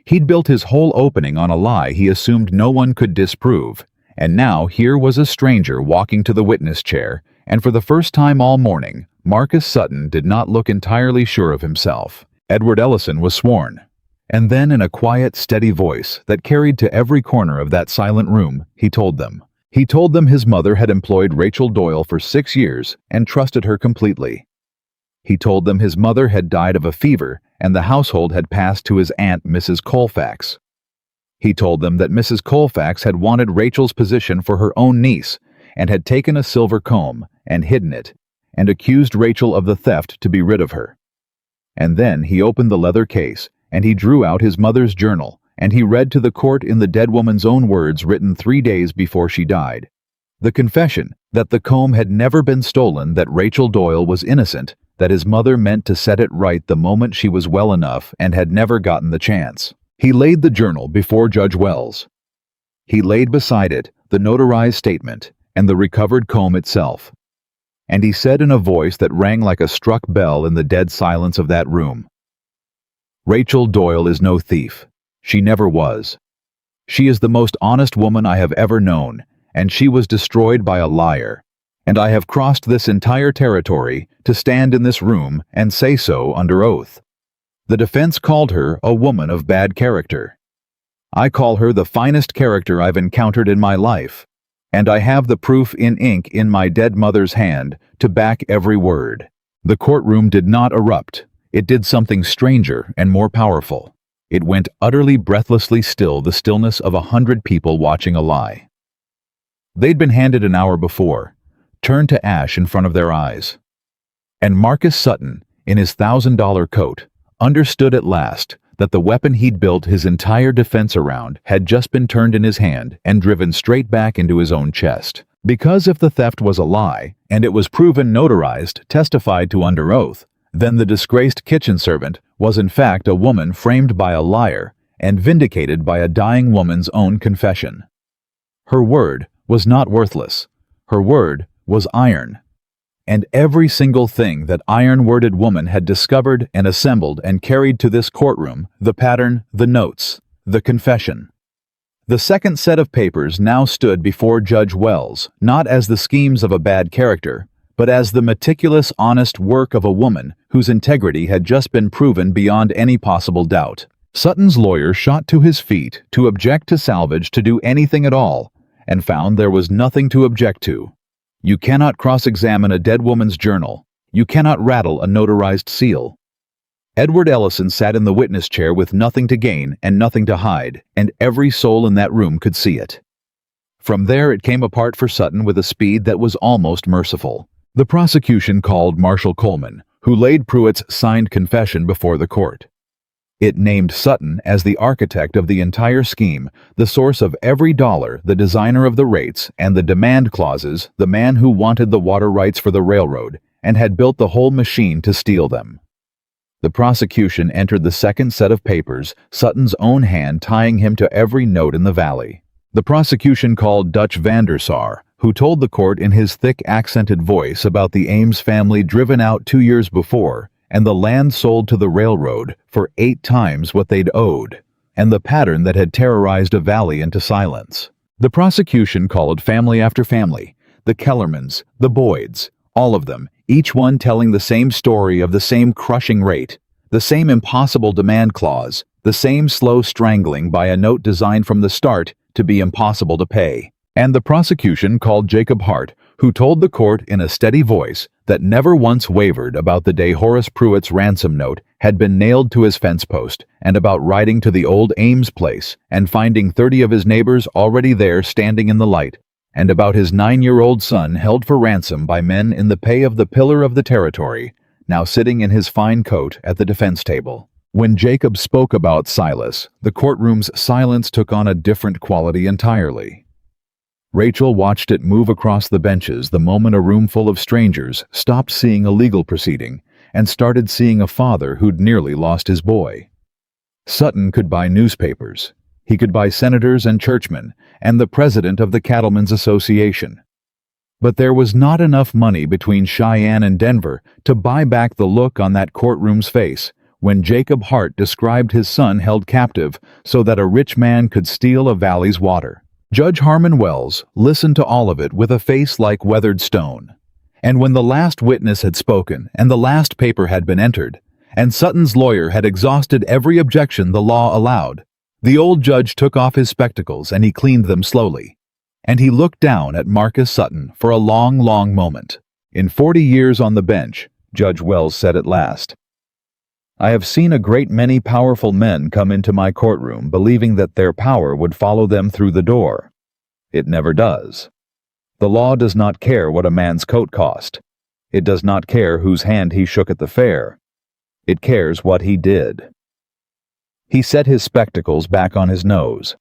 S1: He'd built his whole opening on a lie he assumed no one could disprove, and now here was a stranger walking to the witness chair, and for the first time all morning, Marcus Sutton did not look entirely sure of himself. Edward Ellison was sworn. And then in a quiet, steady voice that carried to every corner of that silent room, he told them. He told them his mother had employed Rachel Doyle for 6 years and trusted her completely. He told them his mother had died of a fever and the household had passed to his aunt, Mrs. Colfax. He told them that Mrs. Colfax had wanted Rachel's position for her own niece and had taken a silver comb and hidden it and accused Rachel of the theft to be rid of her. And then he opened the leather case and he drew out his mother's journal, and he read to the court in the dead woman's own words written 3 days before she died. The confession that the comb had never been stolen, that Rachel Doyle was innocent, that his mother meant to set it right the moment she was well enough and had never gotten the chance. He laid the journal before Judge Wells. He laid beside it the notarized statement, and the recovered comb itself. And he said in a voice that rang like a struck bell in the dead silence of that room, "Rachel Doyle is no thief. She never was. She is the most honest woman I have ever known, and she was destroyed by a liar. And I have crossed this entire territory to stand in this room and say so under oath." The defense called her a woman of bad character. I call her the finest character I've encountered in my life, and I have the proof in ink in my dead mother's hand to back every word. The courtroom did not erupt. It did something stranger and more powerful. It went utterly breathlessly still, the stillness of 100 people watching a lie. They'd been handed an hour before, turned to ash in front of their eyes. And Marcus Sutton, in his $1,000 coat, understood at last that the weapon he'd built his entire defense around had just been turned in his hand and driven straight back into his own chest. Because if the theft was a lie, and it was proven, notarized, testified to under oath, then the disgraced kitchen servant was in fact a woman framed by a liar and vindicated by a dying woman's own confession. Her word was not worthless. Her word was iron. And every single thing that iron-worded woman had discovered and assembled and carried to this courtroom, the pattern, the notes, the confession. The second set of papers now stood before Judge Wells, not as the schemes of a bad character, but as the meticulous, honest work of a woman whose integrity had just been proven beyond any possible doubt. Sutton's lawyer shot to his feet to object to salvage, to do anything at all, and found there was nothing to object to. You cannot cross-examine a dead woman's journal. You cannot rattle a notarized seal. Edward Ellison sat in the witness chair with nothing to gain and nothing to hide, and every soul in that room could see it. From there it came apart for Sutton with a speed that was almost merciful. The prosecution called Marshal Coleman, who laid Pruitt's signed confession before the court. It named Sutton as the architect of the entire scheme, the source of every dollar, the designer of the rates and the demand clauses, the man who wanted the water rights for the railroad and had built the whole machine to steal them. The prosecution entered the second set of papers, Sutton's own hand tying him to every note in the valley. The prosecution called Dutch Vandersar, who told the court in his thick accented voice about the Ames family driven out 2 years before, and the land sold to the railroad for 8 times what they'd owed, and the pattern that had terrorized a valley into silence. The prosecution called family after family, the Kellermans, the Boyds, all of them, each one telling the same story of the same crushing rate, the same impossible demand clause, the same slow strangling by a note designed from the start to be impossible to pay. And the prosecution called Jacob Hart, who told the court in a steady voice that never once wavered about the day Horace Pruitt's ransom note had been nailed to his fence post, and about riding to the old Ames place and finding 30 of his neighbors already there standing in the light, and about his 9-year-old son held for ransom by men in the pay of the pillar of the territory, now sitting in his fine coat at the defense table. When Jacob spoke about Silas, the courtroom's silence took on a different quality entirely. Rachel watched it move across the benches the moment a room full of strangers stopped seeing a legal proceeding and started seeing a father who'd nearly lost his boy. Sutton could buy newspapers. He could buy senators and churchmen and the president of the Cattlemen's Association. But there was not enough money between Cheyenne and Denver to buy back the look on that courtroom's face when Jacob Hart described his son held captive so that a rich man could steal a valley's water. Judge Harmon Wells listened to all of it with a face like weathered stone. And when the last witness had spoken and the last paper had been entered, and Sutton's lawyer had exhausted every objection the law allowed, the old judge took off his spectacles and he cleaned them slowly. And he looked down at Marcus Sutton for a long, long moment. In 40 years on the bench, Judge Wells said at last, "I have seen a great many powerful men come into my courtroom believing that their power would follow them through the door. It never does. The law does not care what a man's coat cost. It does not care whose hand he shook at the fair. It cares what he did." He set his spectacles back on his nose.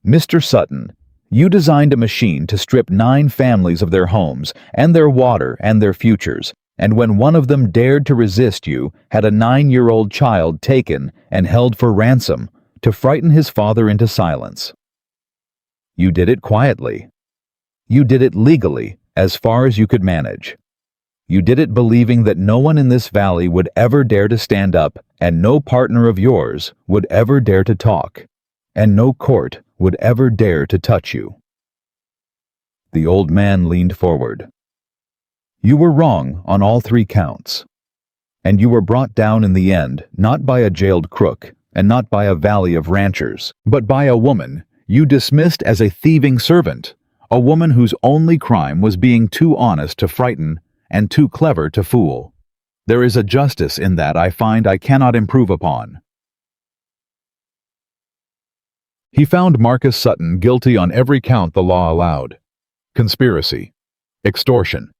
S1: "Mr. Sutton, you designed a machine to strip 9 families of their homes and their water and their futures, and when one of them dared to resist you, had a 9-year-old child taken and held for ransom to frighten his father into silence. You did it quietly. You did it legally, as far as you could manage. You did it believing that no one in this valley would ever dare to stand up, and no partner of yours would ever dare to talk, and no court would ever dare to touch you." The old man leaned forward. "You were wrong on all 3 counts. And you were brought down in the end, not by a jailed crook, and not by a valley of ranchers, but by a woman you dismissed as a thieving servant, a woman whose only crime was being too honest to frighten and too clever to fool. There is a justice in that I find I cannot improve upon." He found Marcus Sutton guilty on every count the law allowed: conspiracy, extortion,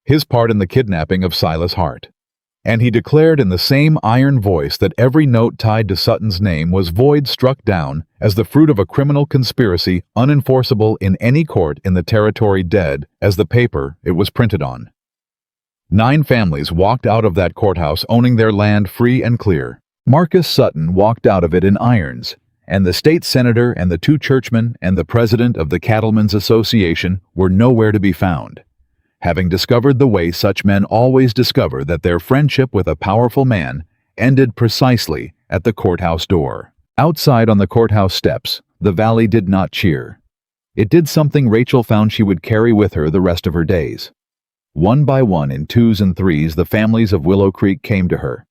S1: his part in the kidnapping of Silas Hart. And he declared in the same iron voice that every note tied to Sutton's name was void, struck down as the fruit of a criminal conspiracy unenforceable in any court in the territory, dead as the paper it was printed on. 9 families walked out of that courthouse owning their land free and clear. Marcus Sutton walked out of it in irons, and the state senator and the 2 churchmen and the president of the Cattlemen's Association were nowhere to be found, having discovered the way such men always discover that their friendship with a powerful man ended precisely at the courthouse door. Outside on the courthouse steps, the valley did not cheer. It did something Rachel found she would carry with her the rest of her days. One by one, in 2s and 3s, the families of Willow Creek came to her.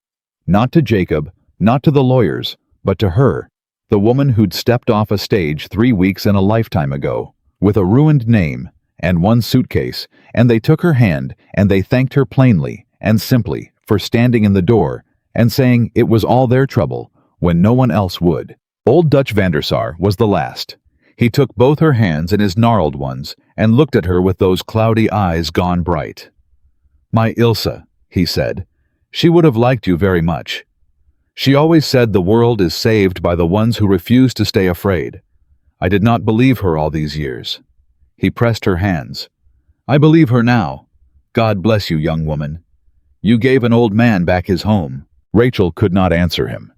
S1: Not to Jacob, not to the lawyers, but to her, the woman who'd stepped off a stage 3 weeks and a lifetime ago, with a ruined name and 1 suitcase, and they took her hand and they thanked her plainly and simply for standing in the door and saying it was all their trouble when no one else would. Old Dutch Vandersar was the last. He took both her hands in his gnarled ones and looked at her with those cloudy eyes gone bright. "My Ilse," he said, "she would have liked you very much. She always said the world is saved by the ones who refuse to stay afraid. I did not believe her all these years." He pressed her hands. "I believe her now. God bless you, young woman. You gave an old man back his home." Rachel could not answer him.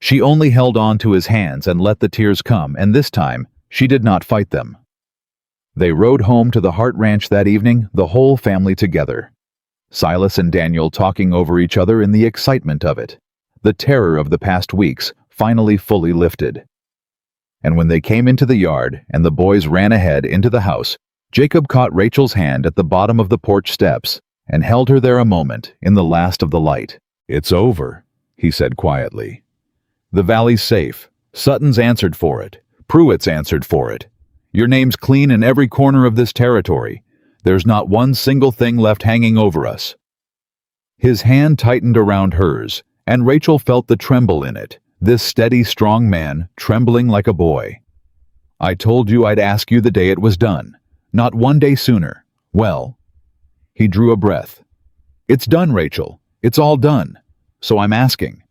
S1: She only held on to his hands and let the tears come, and this time she did not fight them. They rode home to the Hart Ranch that evening, the whole family together. Silas and Daniel talking over each other in the excitement of it. The terror of the past weeks finally fully lifted. And when they came into the yard and the boys ran ahead into the house, Jacob caught Rachel's hand at the bottom of the porch steps and held her there a moment in the last of the light. "It's over," he said quietly. "The valley's safe. Sutton's answered for it. Pruitt's answered for it. Your name's clean in every corner of this territory. There's not one single thing left hanging over us." His hand tightened around hers, and Rachel felt the tremble in it, this steady, strong man trembling like a boy. "I told you I'd ask you the day it was done. Not one day sooner. Well," he drew a breath. "It's done, Rachel. It's all done. So I'm asking."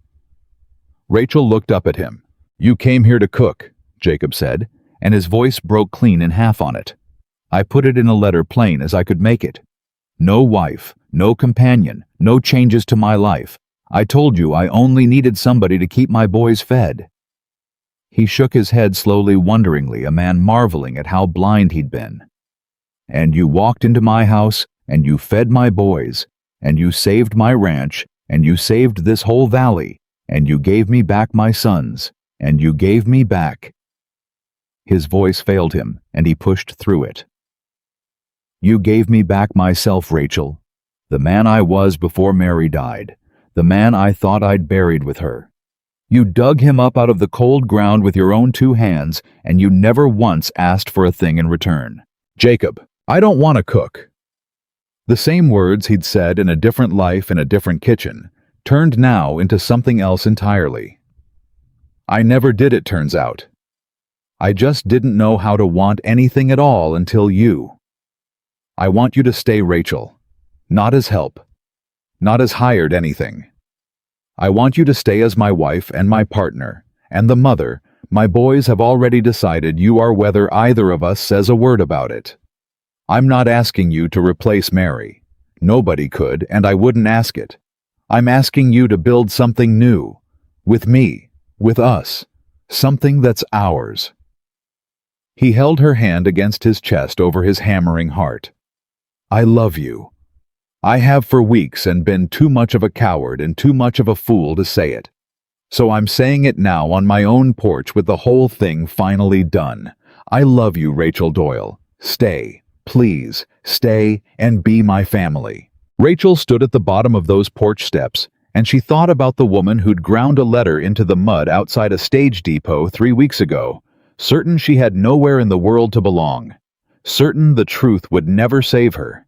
S1: Rachel looked up at him. "You came here to cook," Jacob said, and his voice broke clean in half on it. "I put it in a letter plain as I could make it. No wife, no companion, no changes to my life. I told you I only needed somebody to keep my boys fed." He shook his head slowly, wonderingly, a man marveling at how blind he'd been. "And you walked into my house, and you fed my boys, and you saved my ranch, and you saved this whole valley, and you gave me back my sons, and you gave me back." His voice failed him, and he pushed through it. "You gave me back myself, Rachel, the man I was before Mary died, the man I thought I'd buried with her. You dug him up out of the cold ground with your own 2 hands, and you never once asked for a thing in return." "Jacob, I don't want to cook." The same words he'd said in a different life in a different kitchen turned now into something else entirely. "I never did, it turns out. I just didn't know how to want anything at all until you. I want you to stay, Rachel. Not as help. Not as hired anything. I want you to stay as my wife and my partner, and the mother. My boys have already decided you are whether either of us says a word about it. I'm not asking you to replace Mary. Nobody could, and I wouldn't ask it. I'm asking you to build something new. With me. With us. Something that's ours." He held her hand against his chest over his hammering heart. "I love you. I have for weeks and been too much of a coward and too much of a fool to say it. So I'm saying it now on my own porch with the whole thing finally done. I love you, Rachel Doyle. Stay, please, stay and be my family." Rachel stood at the bottom of those porch steps, and she thought about the woman who'd ground a letter into the mud outside a stage depot 3 weeks ago, certain she had nowhere in the world to belong, certain the truth would never save her,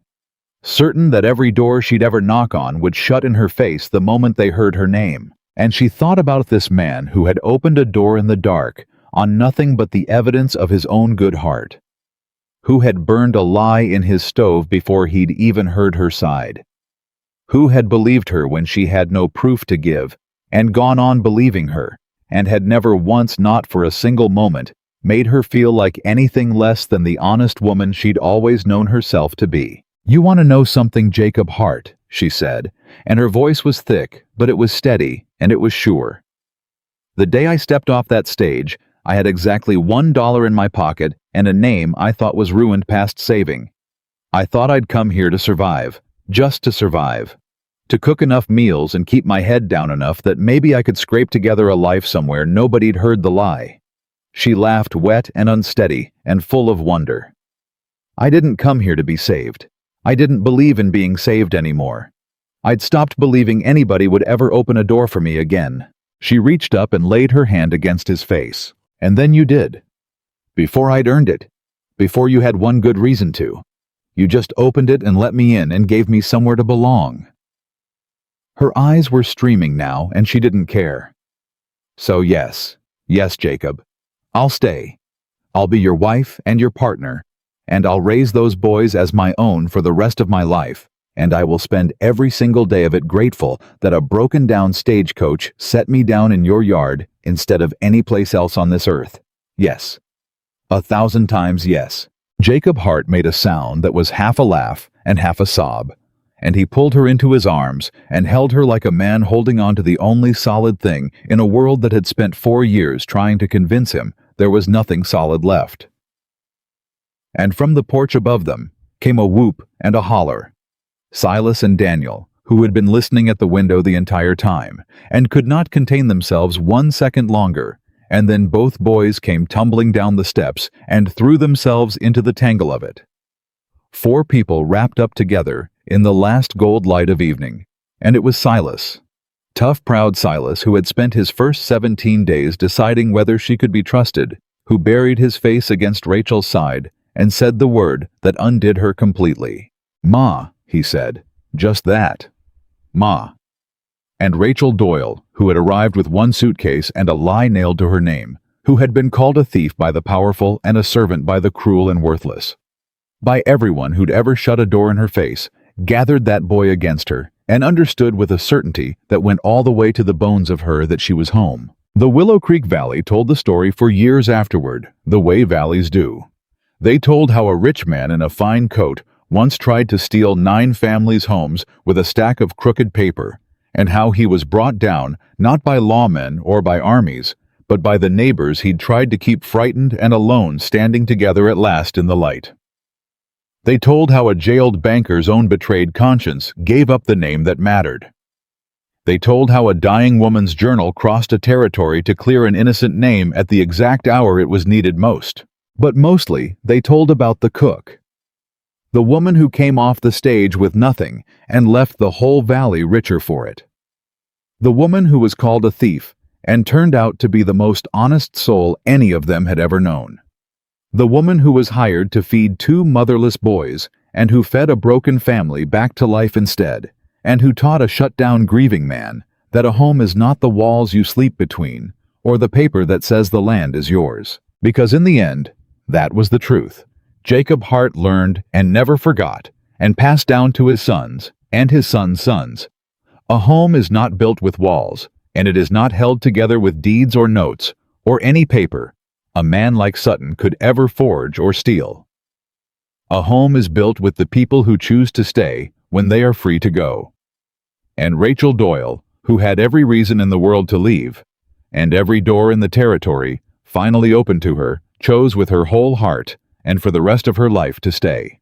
S1: certain that every door she'd ever knock on would shut in her face the moment they heard her name. And she thought about this man who had opened a door in the dark on nothing but the evidence of his own good heart, who had burned a lie in his stove before he'd even heard her side, who had believed her when she had no proof to give, and gone on believing her, and had never once, not for a single moment, made her feel like anything less than the honest woman she'd always known herself to be. "You want to know something, Jacob Hart," she said, and her voice was thick, but it was steady, and it was sure. "The day I stepped off that stage, I had exactly $1 in my pocket and a name I thought was ruined past saving. I thought I'd come here to survive, just to survive, to cook enough meals and keep my head down enough that maybe I could scrape together a life somewhere nobody'd heard the lie." She laughed, wet and unsteady and full of wonder. "I didn't come here to be saved. I didn't believe in being saved anymore. I'd stopped believing anybody would ever open a door for me again." She reached up and laid her hand against his face. "And then you did. Before I'd earned it. Before you had one good reason to. You just opened it and let me in and gave me somewhere to belong." Her eyes were streaming now, and she didn't care. "So yes, Jacob. I'll stay. I'll be your wife and your partner, and I'll raise those boys as my own for the rest of my life, and I will spend every single day of it grateful that a broken-down stagecoach set me down in your yard instead of any place else on this earth. Yes. 1,000 times yes." Jacob Hart made a sound that was half a laugh and half a sob, and he pulled her into his arms and held her like a man holding on to the only solid thing in a world that had spent 4 years trying to convince him there was nothing solid left. And from the porch above them came a whoop and a holler. Silas and Daniel, who had been listening at the window the entire time, and could not contain themselves 1 second longer, and then both boys came tumbling down the steps and threw themselves into the tangle of it. 4 people wrapped up together in the last gold light of evening, and it was Silas. Tough, proud Silas, who had spent his first 17 days deciding whether she could be trusted, who buried his face against Rachel's side and said the word that undid her completely. "Ma," he said. Just that. "Ma." And Rachel Doyle, who had arrived with 1 suitcase and a lie nailed to her name, who had been called a thief by the powerful and a servant by the cruel and worthless. By everyone who'd ever shut a door in her face, gathered that boy against her, and understood with a certainty that went all the way to the bones of her that she was home. The Willow Creek Valley told the story for years afterward, the way valleys do. They told how a rich man in a fine coat once tried to steal 9 families' homes with a stack of crooked paper, and how he was brought down not by lawmen or by armies, but by the neighbors he'd tried to keep frightened and alone standing together at last in the light. They told how a jailed banker's own betrayed conscience gave up the name that mattered. They told how a dying woman's journal crossed a territory to clear an innocent name at the exact hour it was needed most. But mostly, they told about the cook. The woman who came off the stage with nothing and left the whole valley richer for it. The woman who was called a thief and turned out to be the most honest soul any of them had ever known. The woman who was hired to feed 2 motherless boys and who fed a broken family back to life instead, and who taught a shut-down grieving man that a home is not the walls you sleep between or the paper that says the land is yours. Because in the end, that was the truth. Jacob Hart learned and never forgot and passed down to his sons and his sons' sons. A home is not built with walls, and it is not held together with deeds or notes or any paper a man like Sutton could ever forge or steal. A home is built with the people who choose to stay when they are free to go. And Rachel Doyle, who had every reason in the world to leave, and every door in the territory finally opened to her, chose with her whole heart and for the rest of her life to stay.